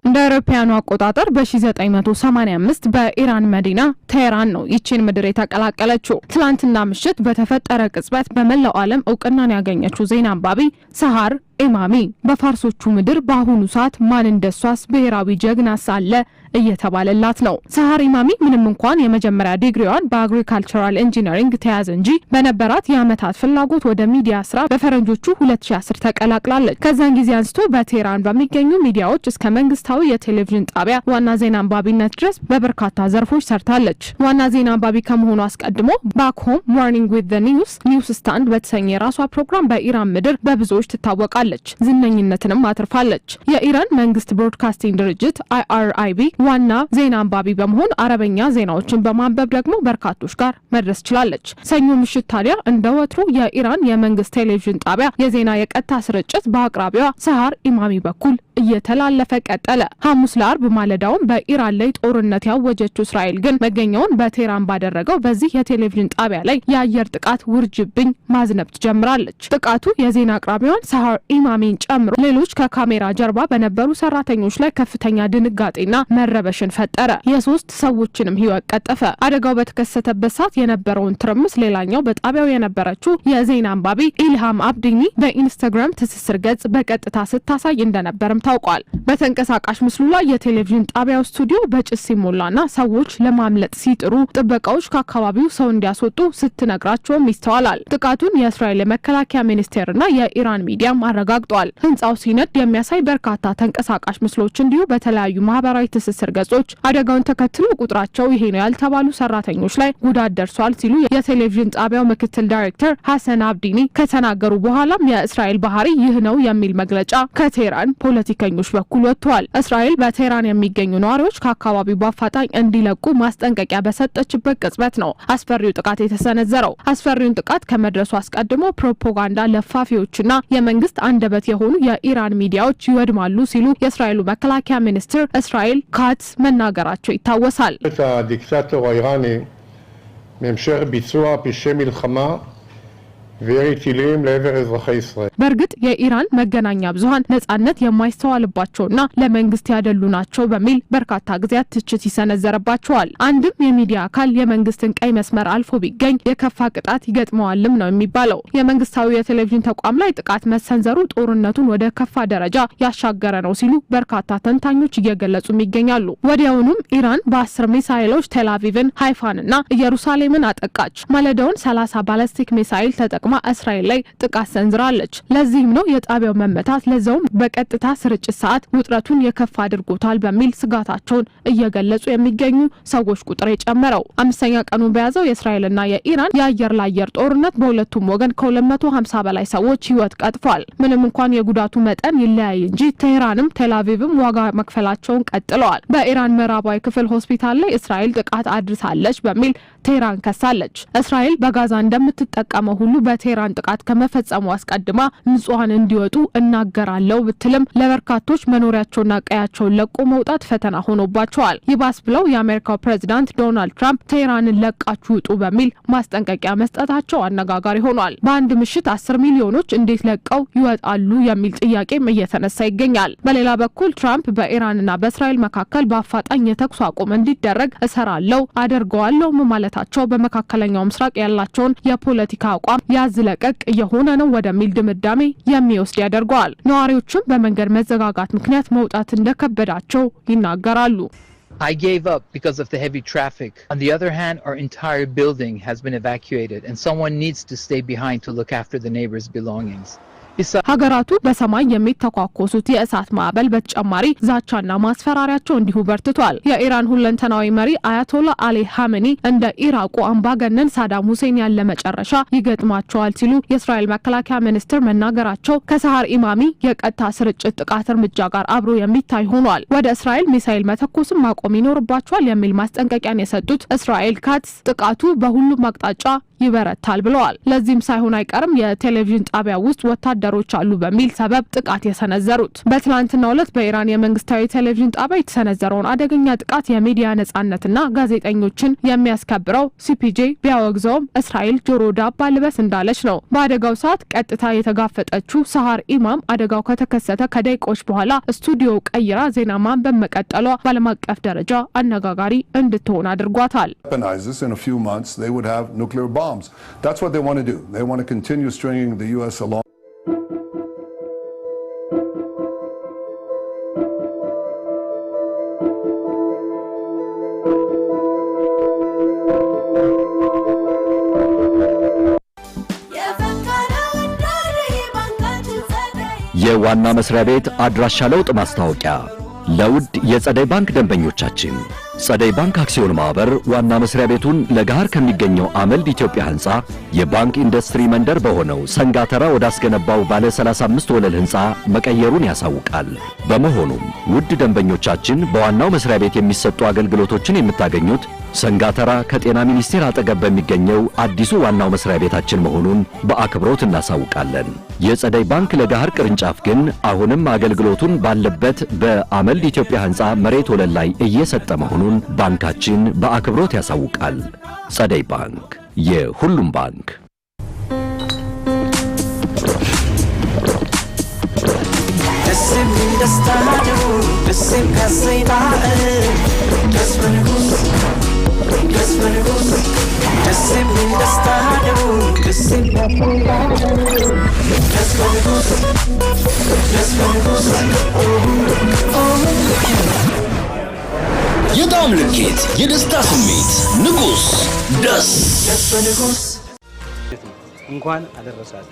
E: እንደ አውሮፓውያኑ አቆጣጠር በ1985 በኢራን መዲና ቴህራን ነው ይቺን ምድር የተቀላቀለችው። ትላንትና ምሽት በተፈጠረ ቅጽበት በመላው ዓለም እውቅናን ያገኘችው ዜና አንባቢ ሳሃር ኢማሚ በፋርሶቹ ምድር በአሁኑ ሰዓት ማን እንደሷስ ብሔራዊ ጀግና ሳለ እየተባለላት ነው። ሳሃር ኢማሚ ምንም እንኳን የመጀመሪያ ዲግሪዋን በአግሪካልቸራል ኢንጂነሪንግ ተያዘ እንጂ በነበራት የአመታት ፍላጎት ወደ ሚዲያ ስራ በፈረንጆቹ 2010 ተቀላቅላለች። ከዛን ጊዜ አንስቶ በቴህራን በሚገኙ ሚዲያዎች እስከ መንግስታዊ የቴሌቪዥን ጣቢያ ዋና ዜና አንባቢነት ድረስ በበርካታ ዘርፎች ሰርታለች። ዋና ዜና አንባቢ ከመሆኑ አስቀድሞ ባክ ሆም ሞርኒንግ ዊዝ ዘ ኒውስ ስታንድ በተሰኘ የራሷ ፕሮግራም በኢራን ምድር በብዙዎች ትታወቃለች። ዝነኝነትንም አትርፋለች። የኢራን መንግስት ብሮድካስቲንግ ድርጅት IRIB ዋና ዜና አንባቢ በመሆን አረበኛ ዜናዎችን በማንበብ ደግሞ በርካቶች ጋር መድረስ ችላለች። ሰኞ ምሽት ታዲያ እንደ ወትሮ የኢራን የመንግስት ቴሌቪዥን ጣቢያ የዜና የቀጥታ ስርጭት በአቅራቢዋ ሳሃር ኢማሚ በኩል እየተላለፈ ቀጠለ። ሐሙስ ለአርብ ማለዳውን በኢራን ላይ ጦርነት ያወጀችው እስራኤል ግን መገኛውን በቴህራን ባደረገው በዚህ የቴሌቪዥን ጣቢያ ላይ የአየር ጥቃት ውርጅብኝ ማዝነብ ጀምራለች። ጥቃቱ የዜና አቅራቢዋን ሳሃር ኢማሚን ጨምሮ ሌሎች ከካሜራ ጀርባ በነበሩ ሰራተኞች ላይ ከፍተኛ ድንጋጤና መረበሽን ፈጠረ። የሶስት ሰዎችንም ህይወት ቀጠፈ። አደጋው በተከሰተበት ሰዓት የነበረውን ትርምስ ሌላኛው በጣቢያው የነበረችው የዜና አንባቢ ኢልሃም አብዲኒ በኢንስታግራም ትስስር ገጽ በቀጥታ ስታሳይ እንደነበርም ታውቋል። በተንቀሳቃሽ ምስሉ ላይ የቴሌቪዥን ጣቢያው ስቱዲዮ በጭስ ሲሞላና ሰዎች ለማምለጥ ሲጥሩ ጥበቃዎች ከአካባቢው ሰው እንዲያስወጡ ስትነግራቸውም ይስተዋላል። ጥቃቱን የእስራኤል የመከላከያ ሚኒስቴርና የኢራን ሚዲያም አረጋግጧል። ህንጻው ሲነድ የሚያሳይ በርካታ ተንቀሳቃሽ ምስሎች እንዲሁ በተለያዩ ማህበራዊ ትስስር ገጾች አደጋውን ተከትሎ ቁጥራቸው ይሄ ነው ያልተባሉ ሰራተኞች ላይ ጉዳት ደርሷል ሲሉ የቴሌቪዥን ጣቢያው ምክትል ዳይሬክተር ሐሰን አብዲኒ ከተናገሩ በኋላም የእስራኤል ባህሪ ይህ ነው የሚል መግለጫ ከቴህራን ፖለቲከኞች በኩል ወጥቷል። እስራኤል በቴህራን የሚገኙ ነዋሪዎች ከአካባቢው በአፋጣኝ እንዲለቁ ማስጠንቀቂያ በሰጠችበት ቅጽበት ነው አስፈሪው ጥቃት የተሰነዘረው። አስፈሪውን ጥቃት ከመድረሱ አስቀድሞ ፕሮፓጋንዳ ለፋፊዎችና የመንግስት አንደበት የሆኑ የኢራን ሚዲያዎች ይወድማሉ ሲሉ የእስራኤሉ መከላከያ ሚኒስትር እስራኤል ካትስ መናገራቸው ይታወሳል።
K: הדיקטטור האיראני מהמשך ביצוע פשעי מלחמה
E: በእርግጥ የኢራን መገናኛ ብዙሃን ነጻነት የማይስተዋልባቸውና ለመንግስት ያደሉ ናቸው በሚል በርካታ ጊዜያት ትችት ይሰነዘረባቸዋል። አንድም የሚዲያ አካል የመንግስትን ቀይ መስመር አልፎ ቢገኝ የከፋ ቅጣት ይገጥመዋልም ነው የሚባለው። የመንግስታዊ የቴሌቪዥን ተቋም ላይ ጥቃት መሰንዘሩ ጦርነቱን ወደ ከፋ ደረጃ ያሻገረ ነው ሲሉ በርካታ ተንታኞች እየገለጹ ይገኛሉ። ወዲያውኑም ኢራን በ10 ሚሳኤሎች ቴልአቪቭን፣ ሃይፋንና ኢየሩሳሌምን አጠቃች። ማለዳውን 30 ባላስቲክ ሚሳኤል ተጠቅማ እስራኤል ላይ ጥቃት ሰንዝራለች። ለዚህም ነው የጣቢያው መመታት ለዛውም በቀጥታ ስርጭት ሰዓት ውጥረቱን የከፋ አድርጎታል በሚል ስጋታቸውን እየገለጹ የሚገኙ ሰዎች ቁጥር የጨመረው። 5ኛ ቀኑን በያዘው የእስራኤልና የኢራን የአየር ለአየር ጦርነት በሁለቱም ወገን ከ250 በላይ ሰዎች ህይወት ቀጥፏል። ምንም እንኳን የጉዳቱ መጠን ይለያይ እንጂ ቴህራንም ቴልአቪቭም ዋጋ መክፈላቸውን ቀጥለዋል። በኢራን ምዕራባዊ ክፍል ሆስፒታል ላይ እስራኤል ጥቃት አድርሳለች በሚል ቴህራን ከሳለች። እስራኤል በጋዛ እንደምትጠቀመው ሁሉ በቴህራን ጥቃት ከመፈጸሙ አስቀድማ ንጹሃን እንዲወጡ እናገራለሁ ብትልም ለበርካቶች መኖሪያቸውና ቀያቸውን ለቆ መውጣት ፈተና ሆኖባቸዋል። ይባስ ብለው የአሜሪካው ፕሬዝዳንት ዶናልድ ትራምፕ ቴህራንን ለቃችሁ ውጡ በሚል ማስጠንቀቂያ መስጠታቸው አነጋጋሪ ሆኗል። በአንድ ምሽት 10 ሚሊዮኖች እንዴት ለቀው ይወጣሉ የሚል ጥያቄም እየተነሳ ይገኛል። በሌላ በኩል ትራምፕ በኢራንና በእስራኤል መካከል በአፋጣኝ የተኩስ አቁም እንዲደረግ እሰራለሁ አደርገዋለሁ ማለታቸው በመካከለኛው ምስራቅ ያላቸውን የፖለቲካ አቋም ያዝለቀቅ የሆነ ነው ወደሚል ድምዳሜ የሚወስድ ያደርገዋል። ነዋሪዎችም በመንገድ መዘጋጋት ምክንያት መውጣት እንደከበዳቸው ይናገራሉ።
K: I gave up because of the heavy traffic. On the other hand, our entire building has been evacuated and someone needs to stay behind to look after the neighbors' belongings.
E: ሀገራቱ በሰማይ የሚተኳኮሱት የእሳት ማዕበል በተጨማሪ ዛቻና ማስፈራሪያቸው እንዲሁ በርትቷል። የኢራን ሁለንተናዊ መሪ አያቶላ አሊ ሀሜኒ እንደ ኢራቁ አምባገነን ሳዳም ሁሴን ያለ መጨረሻ ይገጥማቸዋል ሲሉ የእስራኤል መከላከያ ሚኒስትር መናገራቸው ከሰሃር ኢማሚ የቀጥታ ስርጭት ጥቃት እርምጃ ጋር አብሮ የሚታይ ሆኗል። ወደ እስራኤል ሚሳኤል መተኮስም ማቆም ይኖርባቸዋል የሚል ማስጠንቀቂያን የሰጡት እስራኤል ካትስ ጥቃቱ በሁሉም አቅጣጫ ይበረታል ብለዋል። ለዚህም ሳይሆን አይቀርም የቴሌቪዥን ጣቢያ ውስጥ ወታደሮች አሉ በሚል ሰበብ ጥቃት የሰነዘሩት። በትላንትናው ዕለት በኢራን የመንግስታዊ ቴሌቪዥን ጣቢያ የተሰነዘረውን አደገኛ ጥቃት የሚዲያ ነጻነትና ጋዜጠኞችን የሚያስከብረው ሲፒጄ ቢያወግዘውም እስራኤል ጆሮ ዳባ ልበስ እንዳለች ነው። በአደጋው ሰዓት ቀጥታ የተጋፈጠችው ሰሃር ኢማም አደጋው ከተከሰተ ከደቂቆች በኋላ ስቱዲዮ ቀይራ ዜና ማንበብ መቀጠሏ በዓለም አቀፍ ደረጃ አነጋጋሪ እንድትሆን አድርጓታል።
P: That's what they want to do. They want to continue stringing the U.S. along.
Q: የዋና መስሪያ ቤት አድራሻ ለውጥ ማስታወቂያ ለውድ የጸደይ ባንክ ደንበኞቻችን ጸደይ ባንክ አክሲዮን ማህበር ዋና መስሪያ ቤቱን ለጋር ከሚገኘው አመልድ ኢትዮጵያ ህንጻ የባንክ ኢንዱስትሪ መንደር በሆነው ሰንጋተራ ወዳስገነባው ባለ 35 ወለል ህንጻ መቀየሩን ያሳውቃል። በመሆኑም ውድ ደንበኞቻችን በዋናው መስሪያ ቤት የሚሰጡ አገልግሎቶችን የምታገኙት ሰንጋተራ ከጤና ሚኒስቴር አጠገብ በሚገኘው አዲሱ ዋናው መስሪያ ቤታችን መሆኑን በአክብሮት እናሳውቃለን። የጸደይ ባንክ ለጋር ቅርንጫፍ ግን አሁንም አገልግሎቱን ባለበት በአመልድ ኢትዮጵያ ህንጻ መሬት ወለል ላይ እየሰጠ መሆኑን ባንካችን በአክብሮት ያሳውቃል። ጸደይ ባንክ የሁሉም ባንክ።
X: የጣዕም ልኬት፣ የደስታ ስሜት፣ ንጉስ ደስ
T: እንኳን አደረሳችሁ።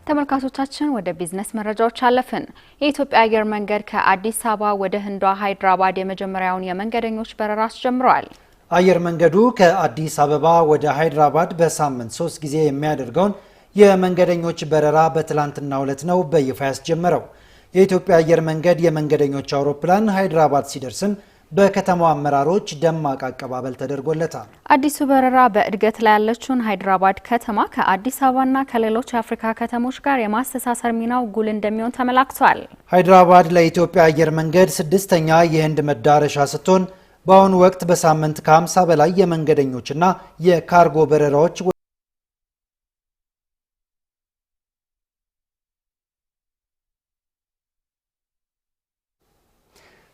J: ተመልካቾቻችን ወደ ቢዝነስ መረጃዎች አለፍን። የኢትዮጵያ አየር መንገድ ከአዲስ አበባ ወደ ህንዷ ሃይድራባድ የመጀመሪያውን የመንገደኞች በረራ አስጀምሯል።
I: አየር መንገዱ ከአዲስ አበባ ወደ ሃይድራባድ በሳምንት 3 ጊዜ የሚያደርገውን የመንገደኞች በረራ በትላንትናው ዕለት ነው በይፋ ያስጀመረው። የኢትዮጵያ አየር መንገድ የመንገደኞች አውሮፕላን ሃይድራባድ ሲደርስም በከተማው አመራሮች ደማቅ አቀባበል ተደርጎለታል።
J: አዲሱ በረራ በእድገት ላይ ያለችውን ሃይድራባድ ከተማ ከአዲስ አበባና ከሌሎች የአፍሪካ ከተሞች ጋር የማስተሳሰር ሚናው ጉልህ እንደሚሆን ተመላክቷል።
I: ሃይድራባድ ለኢትዮጵያ አየር መንገድ 6ኛ የህንድ መዳረሻ ስትሆን በአሁኑ ወቅት በሳምንት ከ50 በላይ የመንገደኞችና የካርጎ በረራዎች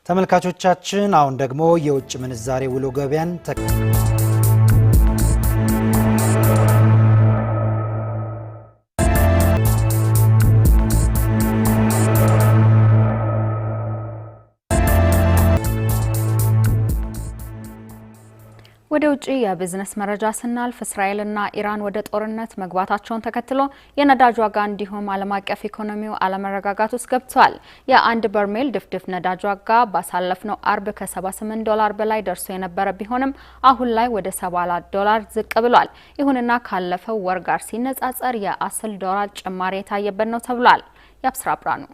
I: ተመልካቾቻችን አሁን ደግሞ የውጭ ምንዛሬ ውሎ ገበያን
J: ወደ ውጪ የቢዝነስ መረጃ ስናልፍ እስራኤልና ኢራን ወደ ጦርነት መግባታቸውን ተከትሎ የነዳጅ ዋጋ እንዲሁም ዓለም አቀፍ ኢኮኖሚው አለመረጋጋት ውስጥ ገብቷል። የአንድ በርሜል ድፍድፍ ነዳጅ ዋጋ ባሳለፍነው አርብ $78 በላይ ደርሶ የነበረ ቢሆንም አሁን ላይ ወደ $74 ዝቅ ብሏል። ይሁንና ካለፈው ወር ጋር ሲነጻጸር የ$10 ጭማሪ የታየበት ነው ተብሏል። ያብስራ ብራኑ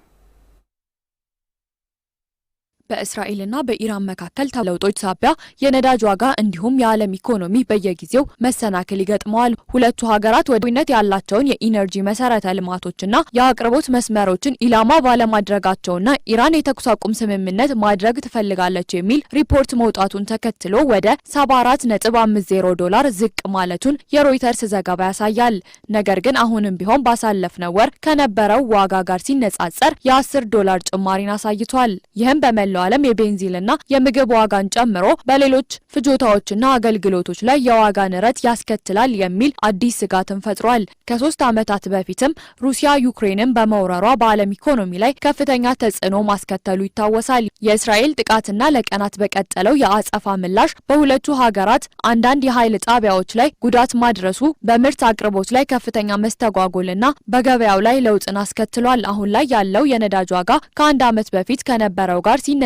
F: በእስራኤልና በኢራን መካከል ለውጦች ሳቢያ የነዳጅ ዋጋ እንዲሁም የዓለም ኢኮኖሚ በየጊዜው መሰናክል ይገጥመዋል። ሁለቱ ሀገራት ወዳጅነት ያላቸውን የኢነርጂ መሰረተ ልማቶችና የአቅርቦት መስመሮችን ኢላማ ባለማድረጋቸውና ኢራን የተኩስ አቁም ስምምነት ማድረግ ትፈልጋለች የሚል ሪፖርት መውጣቱን ተከትሎ ወደ $74.50 ዝቅ ማለቱን የሮይተርስ ዘገባ ያሳያል። ነገር ግን አሁንም ቢሆን ባሳለፍነው ወር ከነበረው ዋጋ ጋር ሲነጻጸር የ$10 ጭማሪን አሳይቷል። ይህም በመላው ዓለም የቤንዚንና የምግብ ዋጋን ጨምሮ በሌሎች ፍጆታዎችና አገልግሎቶች ላይ የዋጋ ንረት ያስከትላል የሚል አዲስ ስጋትን ፈጥሯል። ከ3 ዓመታት በፊትም ሩሲያ ዩክሬንን በመውረሯ በዓለም ኢኮኖሚ ላይ ከፍተኛ ተጽዕኖ ማስከተሉ ይታወሳል። የእስራኤል ጥቃትና ለቀናት በቀጠለው የአጸፋ ምላሽ በሁለቱ ሀገራት አንዳንድ የኃይል ጣቢያዎች ላይ ጉዳት ማድረሱ በምርት አቅርቦት ላይ ከፍተኛ መስተጓጎልና በገበያው ላይ ለውጥን አስከትሏል። አሁን ላይ ያለው የነዳጅ ዋጋ ከአንድ ዓመት በፊት ከነበረው ጋር ሲነጻጸር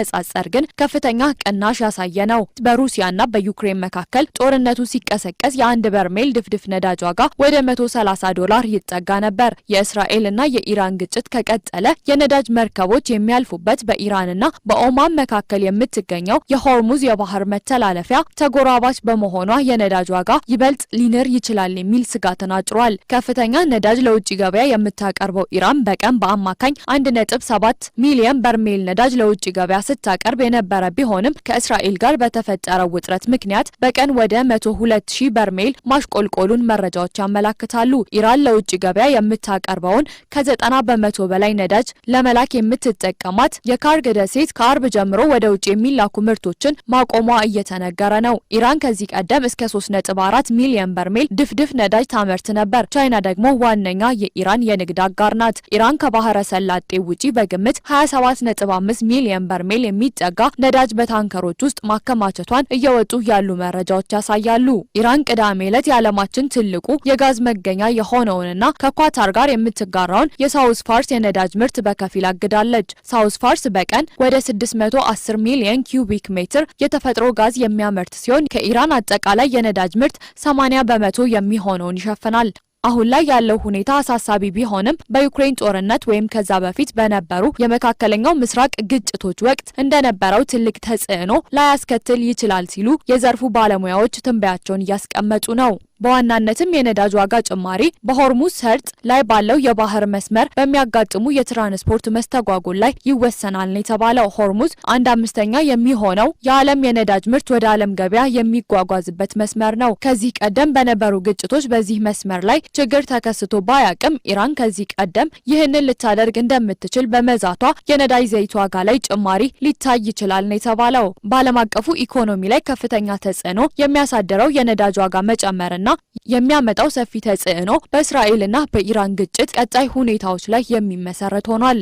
F: ግን ከፍተኛ ቅናሽ ያሳየ ነው። በሩሲያና በዩክሬን መካከል ጦርነቱ ሲቀሰቀስ የአንድ በርሜል ድፍድፍ ነዳጅ ዋጋ ወደ $130 ይጠጋ ነበር። የእስራኤልና የኢራን ግጭት ከቀጠለ የነዳጅ መርከቦች የሚያልፉበት በኢራንና በኦማን መካከል የምትገኘው የሆርሙዝ የባህር መተላለፊያ ተጎራባች በመሆኗ የነዳጅ ዋጋ ይበልጥ ሊንር ይችላል የሚል ስጋትን አጭሯል። ከፍተኛ ነዳጅ ለውጭ ገበያ የምታቀርበው ኢራን በቀን በአማካኝ 1.7 ሚሊዮን በርሜል ነዳጅ ለውጭ ገበያ ስታቀርብ የነበረ ቢሆንም ከእስራኤል ጋር በተፈጠረው ውጥረት ምክንያት በቀን ወደ 102,000 በርሜል ማሽቆልቆሉን መረጃዎች ያመላክታሉ። ኢራን ለውጭ ገበያ የምታቀርበውን ከ90% በላይ ነዳጅ ለመላክ የምትጠቀማት የካርግ ደሴት ከአርብ ጀምሮ ወደ ውጭ የሚላኩ ምርቶችን ማቆሟ እየተነገረ ነው። ኢራን ከዚህ ቀደም እስከ 3.4 ሚሊዮን በርሜል ድፍድፍ ነዳጅ ታመርት ነበር። ቻይና ደግሞ ዋነኛ የኢራን የንግድ አጋር ናት። ኢራን ከባህረ ሰላጤ ውጪ በግምት 27.5 ሚሊዮን በርሜል የሚጠጋ ነዳጅ በታንከሮች ውስጥ ማከማቸቷን እየወጡ ያሉ መረጃዎች ያሳያሉ። ኢራን ቅዳሜ ዕለት የዓለማችን ትልቁ የጋዝ መገኛ የሆነውንና ከኳታር ጋር የምትጋራውን የሳውዝ ፋርስ የነዳጅ ምርት በከፊል አግዳለች። ሳውዝ ፋርስ በቀን ወደ 610 ሚሊዮን ኪዩቢክ ሜትር የተፈጥሮ ጋዝ የሚያመርት ሲሆን ከኢራን አጠቃላይ የነዳጅ ምርት 80% የሚሆነውን ይሸፍናል። አሁን ላይ ያለው ሁኔታ አሳሳቢ ቢሆንም በዩክሬን ጦርነት ወይም ከዛ በፊት በነበሩ የመካከለኛው ምስራቅ ግጭቶች ወቅት እንደነበረው ትልቅ ተጽዕኖ ላያስከትል ይችላል ሲሉ የዘርፉ ባለሙያዎች ትንበያቸውን እያስቀመጡ ነው። በዋናነትም የነዳጅ ዋጋ ጭማሪ በሆርሙዝ ሰርጥ ላይ ባለው የባህር መስመር በሚያጋጥሙ የትራንስፖርት መስተጓጎል ላይ ይወሰናል ነው የተባለው። ሆርሙዝ 1/5 የሚሆነው የዓለም የነዳጅ ምርት ወደ ዓለም ገበያ የሚጓጓዝበት መስመር ነው። ከዚህ ቀደም በነበሩ ግጭቶች በዚህ መስመር ላይ ችግር ተከስቶ ባያቅም ኢራን ከዚህ ቀደም ይህንን ልታደርግ እንደምትችል በመዛቷ የነዳጅ ዘይት ዋጋ ላይ ጭማሪ ሊታይ ይችላል ነው የተባለው። በዓለም አቀፉ ኢኮኖሚ ላይ ከፍተኛ ተጽዕኖ የሚያሳድረው የነዳጅ ዋጋ መጨመርና የሚያመጣው ሰፊ ተጽዕኖ በእስራኤልና በኢራን ግጭት ቀጣይ ሁኔታዎች ላይ የሚመሰረት ሆኗል።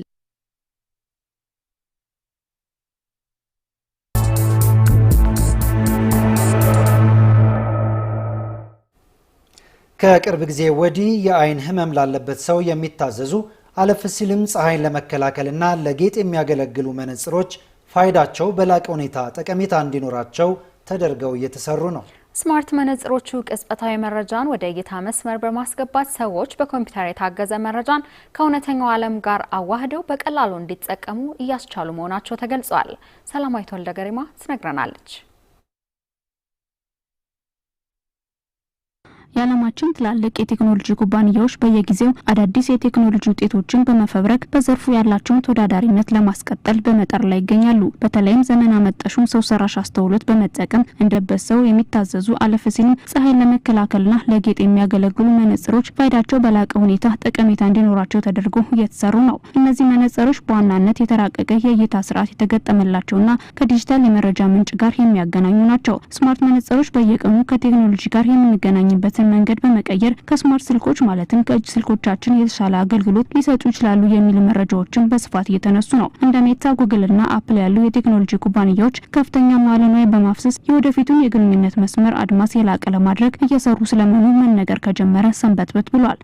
I: ከቅርብ ጊዜ ወዲህ የአይን ህመም ላለበት ሰው የሚታዘዙ አለፍ ሲልም ፀሐይን ለመከላከልና ለጌጥ የሚያገለግሉ መነጽሮች ፋይዳቸው በላቀ ሁኔታ ጠቀሜታ እንዲኖራቸው ተደርገው እየተሰሩ ነው።
J: ስማርት መነጽሮቹ ቅጽበታዊ መረጃን ወደ እይታ መስመር በማስገባት ሰዎች በኮምፒውተር የታገዘ መረጃን ከእውነተኛው ዓለም ጋር አዋህደው በቀላሉ እንዲጠቀሙ እያስቻሉ መሆናቸው ተገልጿል። ሰላማዊት ወልደገሪማ ትነግረናለች።
O: የዓለማችን ትላልቅ የቴክኖሎጂ ኩባንያዎች በየጊዜው አዳዲስ የቴክኖሎጂ ውጤቶችን በመፈብረክ በዘርፉ ያላቸውን ተወዳዳሪነት ለማስቀጠል በመጣር ላይ ይገኛሉ። በተለይም ዘመን አመጣሹን ሰው ሰራሽ አስተውሎት በመጠቀም እንደበሰው የሚታዘዙ አለፍ ሲልም ፀሐይን ለመከላከልና ለጌጥ የሚያገለግሉ መነጽሮች ፋይዳቸው በላቀ ሁኔታ ጠቀሜታ እንዲኖራቸው ተደርጎ እየተሰሩ ነው። እነዚህ መነጽሮች በዋናነት የተራቀቀ የእይታ ስርዓት የተገጠመላቸውና ከዲጂታል የመረጃ ምንጭ ጋር የሚያገናኙ ናቸው። ስማርት መነጽሮች በየቀኑ ከቴክኖሎጂ ጋር የምንገናኝበት መንገድ በመቀየር ከስማርት ስልኮች ማለትም ከእጅ ስልኮቻችን የተሻለ አገልግሎት ሊሰጡ ይችላሉ የሚሉ መረጃዎችን በስፋት እየተነሱ ነው። እንደ ሜታ፣ ጉግልና አፕል ያሉ የቴክኖሎጂ ኩባንያዎች ከፍተኛ መዋዕለ ንዋይ በማፍሰስ የወደፊቱን የግንኙነት መስመር አድማስ የላቀ ለማድረግ እየሰሩ ስለመሆኑ መነገር ከጀመረ ሰንበትበት ብሏል።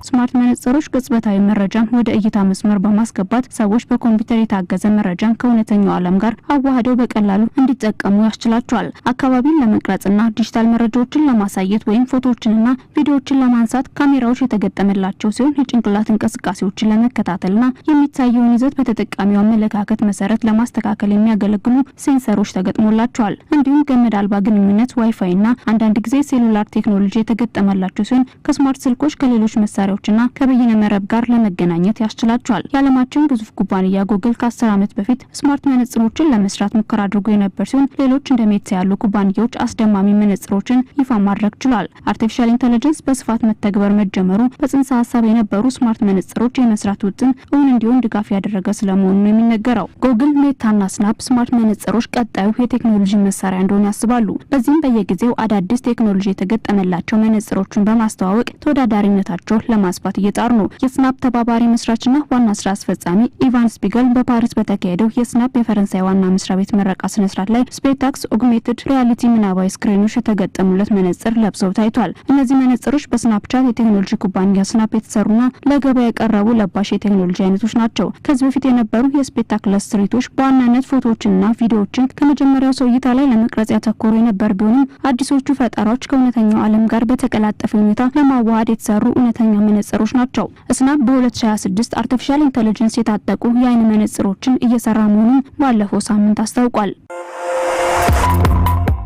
O: ስማርት መነጽሮች ቅጽበታዊ መረጃን ወደ እይታ መስመር በማስገባት ሰዎች በኮምፒውተር የታገዘ መረጃን ከእውነተኛው ዓለም ጋር አዋህደው በቀላሉ እንዲጠቀሙ ያስችላቸዋል። አካባቢን ለመቅረጽና ዲጂታል መረጃዎችን ለማሳየት ወይም ፎቶዎችንና ቪዲዮዎችን ለማንሳት ካሜራዎች የተገጠመላቸው ሲሆን የጭንቅላት እንቅስቃሴዎችን ለመከታተልና የሚታየውን ይዘት በተጠቃሚው አመለካከት መሰረት ለማስተካከል የሚያገለግሉ ሴንሰሮች ተገጥሞላቸዋል። እንዲሁም ገመድ አልባ ግንኙነት ዋይፋይና አንዳንድ ጊዜ ሴሉላር ቴክኖሎጂ የተገጠመላቸው ሲሆን ከስማርት ስልኮች ከሌሎች መሳሪያዎችና ከበይነ መረብ ጋር ለመገናኘት ያስችላቸዋል። የዓለማችን ግዙፍ ኩባንያ ጉግል ከ10 ዓመት በፊት ስማርት መነጽሮችን ለመስራት ሙከራ አድርጎ የነበር ሲሆን ሌሎች እንደ ሜታ ያሉ ኩባንያዎች አስደማሚ መነጽሮችን ይፋ ማድረግ ችሏል። አርቲፊሻል ኢንተለጀንስ በስፋት መተግበር መጀመሩ በጽንሰ ሐሳብ የነበሩ ስማርት መነጽሮች የመስራት ውጥን እውን እንዲሆን ድጋፍ ያደረገ ስለመሆኑ ነው የሚነገረው። ጉግል፣ ሜታና ስናፕ ስማርት መነጽሮች ቀጣዩ የቴክኖሎጂ መሳሪያ እንደሆነ ያስባሉ። በዚህም በየጊዜው አዳዲስ ቴክኖሎጂ የተገጠመላቸው መነጽሮችን በማስተዋወቅ ተወዳዳሪነታቸውን ለማስፋት እየጣሩ ነው። የስናፕ ተባባሪ መስራችና ዋና ስራ አስፈጻሚ ኢቫን ስፒገል በፓሪስ በተካሄደው የስናፕ የፈረንሳይ ዋና መስሪያ ቤት ምረቃ ስነ ስርዓት ላይ ስፔታክስ ኦግሜንትድ ሪያሊቲ ምናባዊ ስክሪኖች የተገጠሙለት መነጽር ለብሰው ታይቷል። እነዚህ መነጽሮች በስናፕቻት የቴክኖሎጂ ኩባንያ ስናፕ የተሰሩና ለገበያ የቀረቡ ለባሽ የቴክኖሎጂ አይነቶች ናቸው። ከዚህ በፊት የነበሩ የስፔታክለስ ትርኢቶች በዋናነት ፎቶዎችንና ቪዲዮዎችን ከመጀመሪያው ሰው እይታ ላይ ለመቅረጽ ያተኮሩ የነበር ቢሆንም አዲሶቹ ፈጠራዎች ከእውነተኛው ዓለም ጋር በተቀላጠፈ ሁኔታ ለማዋሃድ የተሰሩ እውነተኛ መነጽሮች ናቸው። ስናፕ በ2026 አርቲፊሻል ኢንተለጀንስ የታጠቁ የአይን መነጽሮችን እየሰራ መሆኑን ባለፈው ሳምንት አስታውቋል።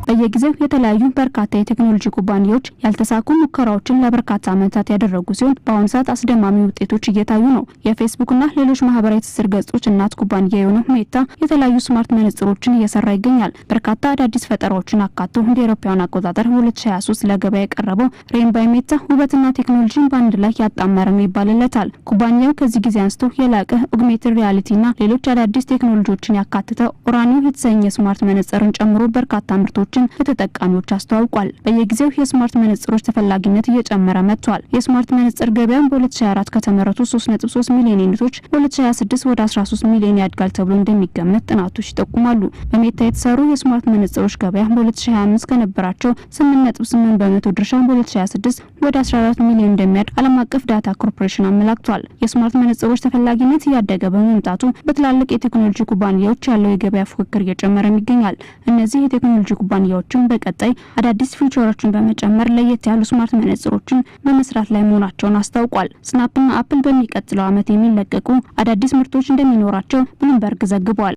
O: በየጊዜው የተለያዩ በርካታ የቴክኖሎጂ ኩባንያዎች ያልተሳኩ ሙከራዎችን ለበርካታ ዓመታት ያደረጉ ሲሆን በአሁኑ ሰዓት አስደማሚ ውጤቶች እየታዩ ነው። የፌስቡክና ሌሎች ማህበራዊ ትስስር ገጾች እናት ኩባንያ የሆነው ሜታ የተለያዩ ስማርት መነጽሮችን እየሰራ ይገኛል። በርካታ አዳዲስ ፈጠራዎችን አካቶ እንደ አውሮፓውያን አቆጣጠር 2023 ለገበያ የቀረበው ሬን ባይ ሜታ ውበትና ቴክኖሎጂን በአንድ ላይ ያጣመረ ነው ይባልለታል። ኩባንያው ከዚህ ጊዜ አንስቶ የላቀ ኦግሜንትድ ሪያሊቲና ሌሎች አዳዲስ ቴክኖሎጂዎችን ያካተተ ኦራኒዮ የተሰኘ ስማርት መነጽርን ጨምሮ በርካታ ምርቶች ለተጠቃሚዎች አስተዋውቋል። በየጊዜው የስማርት መነጽሮች ተፈላጊነት እየጨመረ መጥቷል። የስማርት መነጽር ገበያው በ2024 ከተመረቱ 3.3 ሚሊዮን ዩኒቶች በ2026 ወደ 13 ሚሊዮን ያድጋል ተብሎ እንደሚገመት ጥናቶች ይጠቁማሉ። በሜታ የተሰሩ የስማርት መነጽሮች ገበያ በ2025 ከነበራቸው 8.8 በመቶ ድርሻ በ2026 ወደ 14 ሚሊዮን እንደሚያድግ ዓለም አቀፍ ዳታ ኮርፖሬሽን አመላክቷል። የስማርት መነጽሮች ተፈላጊነት እያደገ በመምጣቱ በትላልቅ የቴክኖሎጂ ኩባንያዎች ያለው የገበያ ፉክክር እየጨመረ ይገኛል። እነዚህ የቴክኖሎጂ ኩባንያዎችን በቀጣይ አዳዲስ ፊቸሮችን በመጨመር ለየት ያሉ ስማርት መነጽሮችን በመስራት ላይ መሆናቸውን አስታውቋል። ስናፕና አፕል በሚቀጥለው ዓመት የሚለቀቁ አዳዲስ ምርቶች እንደሚኖራቸው ብሉምበርግ ዘግቧል።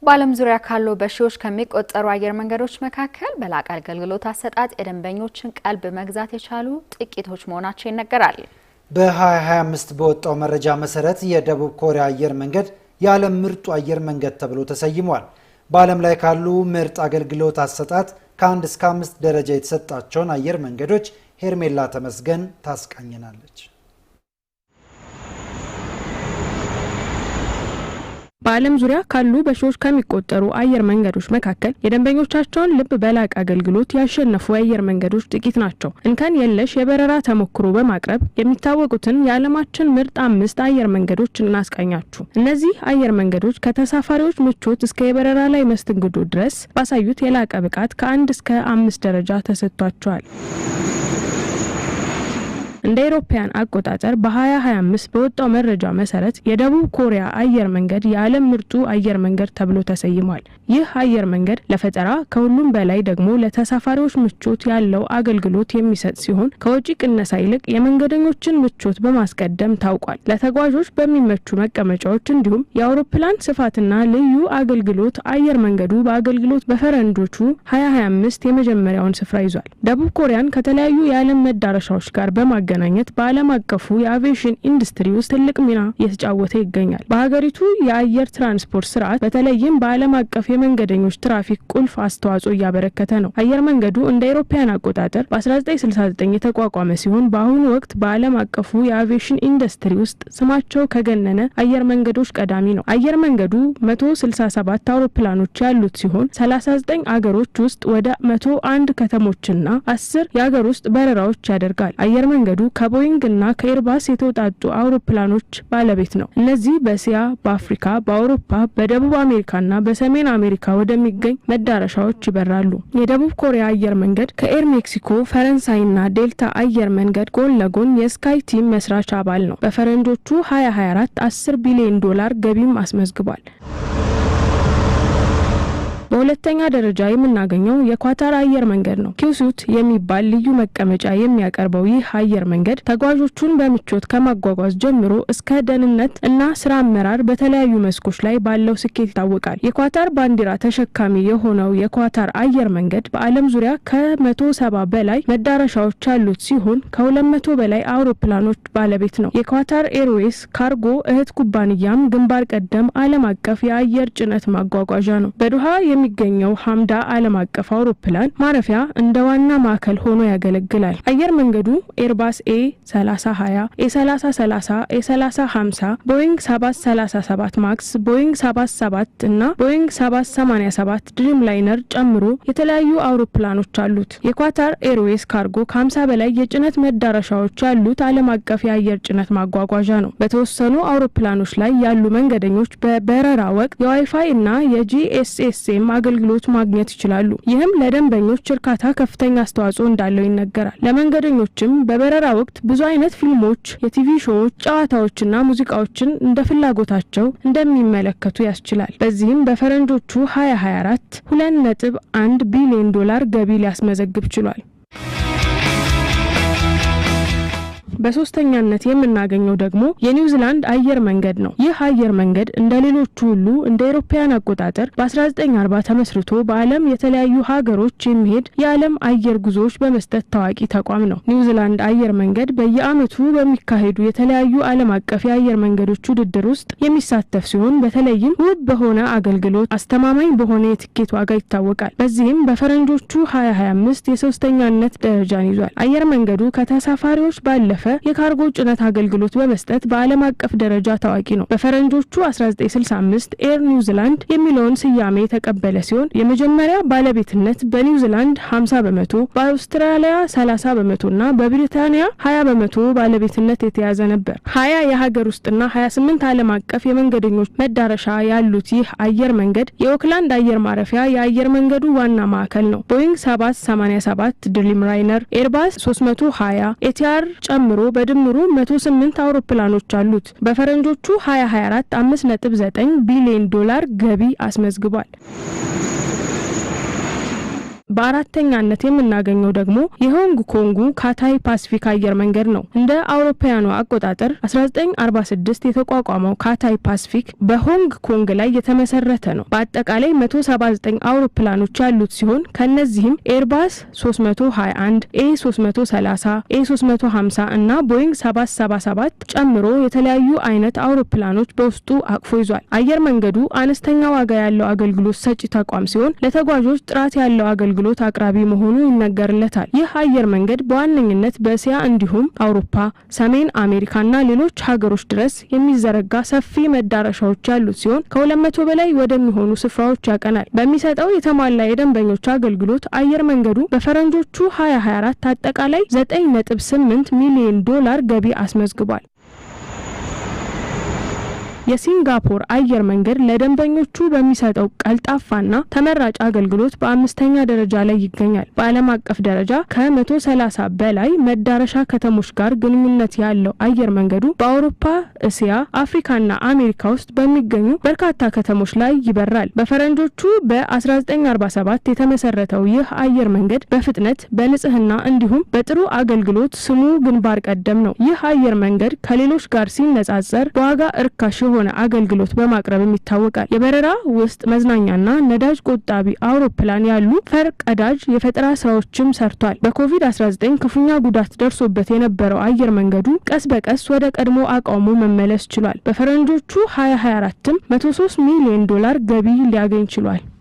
J: በዓለም ዙሪያ ካሉ በሺዎች ከሚቆጠሩ አየር መንገዶች መካከል በላቀ አገልግሎት አሰጣጥ የደንበኞችን ቀልብ መግዛት የቻሉ ጥቂቶች መሆናቸው ይነገራል።
I: በ2025 በወጣው መረጃ መሰረት የደቡብ ኮሪያ አየር መንገድ የዓለም ምርጡ አየር መንገድ ተብሎ ተሰይሟል። በዓለም ላይ ካሉ ምርጥ አገልግሎት አሰጣጥ ከ1 እስከ 5 ደረጃ የተሰጣቸውን አየር መንገዶች ሄርሜላ ተመስገን ታስቃኘናለች።
E: በዓለም ዙሪያ ካሉ በሺዎች ከሚቆጠሩ አየር መንገዶች መካከል የደንበኞቻቸውን ልብ በላቀ አገልግሎት ያሸነፉ የአየር መንገዶች ጥቂት ናቸው። እንከን የለሽ የበረራ ተሞክሮ በማቅረብ የሚታወቁትን የዓለማችን ምርጥ 5 አየር መንገዶች እናስቃኛችሁ። እነዚህ አየር መንገዶች ከተሳፋሪዎች ምቾት እስከ የበረራ ላይ መስተንግዶ ድረስ ባሳዩት የላቀ ብቃት ከ1 እስከ 5 ደረጃ ተሰጥቷቸዋል።
R: እንደ አውሮፓውያን አቆጣጠር በ2025 በወጣው መረጃ መሰረት የደቡብ ኮሪያ አየር መንገድ የዓለም ምርጡ አየር መንገድ ተብሎ ተሰይሟል። ይህ አየር መንገድ ለፈጠራ ከሁሉም በላይ ደግሞ ለተሳፋሪዎች ምቾት ያለው አገልግሎት የሚሰጥ ሲሆን ከወጪ ቅነሳ ይልቅ የመንገደኞችን ምቾት በማስቀደም ታውቋል። ለተጓዦች በሚመቹ መቀመጫዎች እንዲሁም የአውሮፕላን ስፋትና ልዩ አገልግሎት አየር መንገዱ በአገልግሎት በፈረንጆቹ 2025 የመጀመሪያውን ስፍራ ይዟል። ደቡብ ኮሪያን ከተለያዩ የዓለም መዳረሻዎች ጋር በማገናኘት በዓለም አቀፉ የአቪዬሽን ኢንዱስትሪ ውስጥ ትልቅ ሚና እየተጫወተ ይገኛል። በሀገሪቱ የአየር ትራንስፖርት ስርዓት በተለይም በዓለም አቀፍ የመንገደኞች ትራፊክ ቁልፍ አስተዋጽኦ እያበረከተ ነው። አየር መንገዱ እንደ አውሮፓውያን አቆጣጠር በ1969 የተቋቋመ ሲሆን በአሁኑ ወቅት በዓለም አቀፉ የአቪዬሽን ኢንዱስትሪ ውስጥ ስማቸው ከገነነ አየር መንገዶች ቀዳሚ ነው። አየር መንገዱ 167 አውሮፕላኖች ያሉት ሲሆን 39 አገሮች ውስጥ ወደ 101 ከተሞችና 10 የሀገር ውስጥ በረራዎች ያደርጋል። አየር መንገዱ ከቦይንግ እና ከኤርባስ የተውጣጡ አውሮፕላኖች ባለቤት ነው። እነዚህ በእስያ፣ በአፍሪካ፣ በአውሮፓ፣ በደቡብ አሜሪካና በሰሜን አሜሪካ ወደሚገኝ መዳረሻዎች ይበራሉ። የደቡብ ኮሪያ አየር መንገድ ከኤር ሜክሲኮ፣ ፈረንሳይና ዴልታ አየር መንገድ ጎን ለጎን የስካይ ቲም መስራች አባል ነው። በፈረንጆቹ 2024 $10 ቢሊዮን ገቢም አስመዝግቧል። በሁለተኛ ደረጃ የምናገኘው የኳታር አየር መንገድ ነው። ኪውሱት የሚባል ልዩ መቀመጫ የሚያቀርበው ይህ አየር መንገድ ተጓዦቹን በምቾት ከማጓጓዝ ጀምሮ እስከ ደህንነት እና ስራ አመራር በተለያዩ መስኮች ላይ ባለው ስኬት ይታወቃል። የኳታር ባንዲራ ተሸካሚ የሆነው የኳታር አየር መንገድ በዓለም ዙሪያ ከ170 በላይ መዳረሻዎች ያሉት ሲሆን ከ200 በላይ አውሮፕላኖች ባለቤት ነው። የኳታር ኤርዌይስ ካርጎ እህት ኩባንያም ግንባር ቀደም ዓለም አቀፍ የአየር ጭነት ማጓጓዣ ነው። በዱሃ የሚገኘው ሐምዳ ዓለም አቀፍ አውሮፕላን ማረፊያ እንደ ዋና ማዕከል ሆኖ ያገለግላል። አየር መንገዱ ኤርባስ A320፣ A330፣ A350፣ ቦይንግ 737 ማክስ፣ ቦይንግ 77 እና ቦይንግ 787 ድሪም ላይነር ጨምሮ የተለያዩ አውሮፕላኖች አሉት። የኳታር ኤርዌይስ ካርጎ ከ50 በላይ የጭነት መዳረሻዎች ያሉት ዓለም አቀፍ የአየር ጭነት ማጓጓዣ ነው። በተወሰኑ አውሮፕላኖች ላይ ያሉ መንገደኞች በበረራ ወቅት የዋይፋይ እና የጂኤስኤስኤም አገልግሎት ማግኘት ይችላሉ። ይህም ለደንበኞች እርካታ ከፍተኛ አስተዋጽኦ እንዳለው ይነገራል። ለመንገደኞችም በበረራ ወቅት ብዙ አይነት ፊልሞች፣ የቲቪ ሾዎች፣ ጨዋታዎችና ሙዚቃዎችን እንደ ፍላጎታቸው እንደሚመለከቱ ያስችላል። በዚህም በፈረንጆቹ 2024 $2.1 ቢሊዮን ገቢ ሊያስመዘግብ ችሏል። በሶስተኛነት የምናገኘው ደግሞ የኒውዚላንድ አየር መንገድ ነው። ይህ አየር መንገድ እንደ ሌሎቹ ሁሉ እንደ አውሮፓውያን አቆጣጠር በ1940 ተመስርቶ በዓለም የተለያዩ ሀገሮች የሚሄድ የዓለም አየር ጉዞዎች በመስጠት ታዋቂ ተቋም ነው። ኒውዚላንድ አየር መንገድ በየዓመቱ በሚካሄዱ የተለያዩ ዓለም አቀፍ የአየር መንገዶች ውድድር ውስጥ የሚሳተፍ ሲሆን በተለይም ውብ በሆነ አገልግሎት፣ አስተማማኝ በሆነ የትኬት ዋጋ ይታወቃል። በዚህም በፈረንጆቹ 2025 የሶስተኛነት ደረጃን ይዟል። አየር መንገዱ ከተሳፋሪዎች ባለፈ የካርጎ ጭነት አገልግሎት በመስጠት በዓለም አቀፍ ደረጃ ታዋቂ ነው። በፈረንጆቹ 1965 ኤር ኒውዚላንድ የሚለውን ስያሜ የተቀበለ ሲሆን የመጀመሪያ ባለቤትነት በኒውዚላንድ 50%፣ በአውስትራሊያ 30% እና በብሪታንያ 20% ባለቤትነት የተያዘ ነበር። 20 የሀገር ውስጥና 28 ዓለም አቀፍ የመንገደኞች መዳረሻ ያሉት ይህ አየር መንገድ የኦክላንድ አየር ማረፊያ የአየር መንገዱ ዋና ማዕከል ነው። ቦይንግ 787 ድሪም ላይነር፣ ኤርባስ 320፣ ኤቲአር ጨምሮ በድምሩ 108 አውሮፕላኖች አሉት። በፈረንጆቹ 2024 $5.9 ቢሊዮን ገቢ አስመዝግቧል። በአራተኛነት የምናገኘው ደግሞ የሆንግ ኮንጉ ካታይ ፓሲፊክ አየር መንገድ ነው። እንደ አውሮፓውያኑ አቆጣጠር 1946 የተቋቋመው ካታይ ፓሲፊክ በሆንግ ኮንግ ላይ የተመሰረተ ነው። በአጠቃላይ 179 አውሮፕላኖች ያሉት ሲሆን ከነዚህም ኤርባስ 321፣ A330፣ A350 እና ቦይንግ 777 ጨምሮ የተለያዩ አይነት አውሮፕላኖች በውስጡ አቅፎ ይዟል። አየር መንገዱ አነስተኛ ዋጋ ያለው አገልግሎት ሰጪ ተቋም ሲሆን ለተጓዦች ጥራት ያለው አገልግሎት አቅራቢ መሆኑ ይነገርለታል። ይህ አየር መንገድ በዋነኝነት በእስያ እንዲሁም አውሮፓ፣ ሰሜን አሜሪካና ሌሎች ሀገሮች ድረስ የሚዘረጋ ሰፊ መዳረሻዎች ያሉት ሲሆን ከ200 በላይ ወደሚሆኑ ስፍራዎች ያቀናል። በሚሰጠው የተሟላ የደንበኞች አገልግሎት አየር መንገዱ በፈረንጆቹ 2024 አጠቃላይ $9.8 ሚሊዮን ገቢ አስመዝግቧል። የሲንጋፖር አየር መንገድ ለደንበኞቹ በሚሰጠው ቀልጣፋና ተመራጭ አገልግሎት በአምስተኛ ደረጃ ላይ ይገኛል። በዓለም አቀፍ ደረጃ ከ130 በላይ መዳረሻ ከተሞች ጋር ግንኙነት ያለው አየር መንገዱ በአውሮፓ፣ እስያ፣ አፍሪካና አሜሪካ ውስጥ በሚገኙ በርካታ ከተሞች ላይ ይበራል። በፈረንጆቹ በ1947 የተመሰረተው ይህ አየር መንገድ በፍጥነት በንጽህና እንዲሁም በጥሩ አገልግሎት ስሙ ግንባር ቀደም ነው። ይህ አየር መንገድ ከሌሎች ጋር ሲነጻጸር በዋጋ እርካሽ የሆነ አገልግሎት በማቅረብም ይታወቃል። የበረራ ውስጥ መዝናኛና ነዳጅ ቆጣቢ አውሮፕላን ያሉ ፈርቀዳጅ የፈጠራ ስራዎችም ሰርቷል። በኮቪድ-19 ክፉኛ ጉዳት ደርሶበት የነበረው አየር መንገዱ ቀስ በቀስ ወደ ቀድሞ አቋሙ መመለስ ችሏል። በፈረንጆቹ 2024ም $103 ሚሊዮን ገቢ ሊያገኝ ችሏል።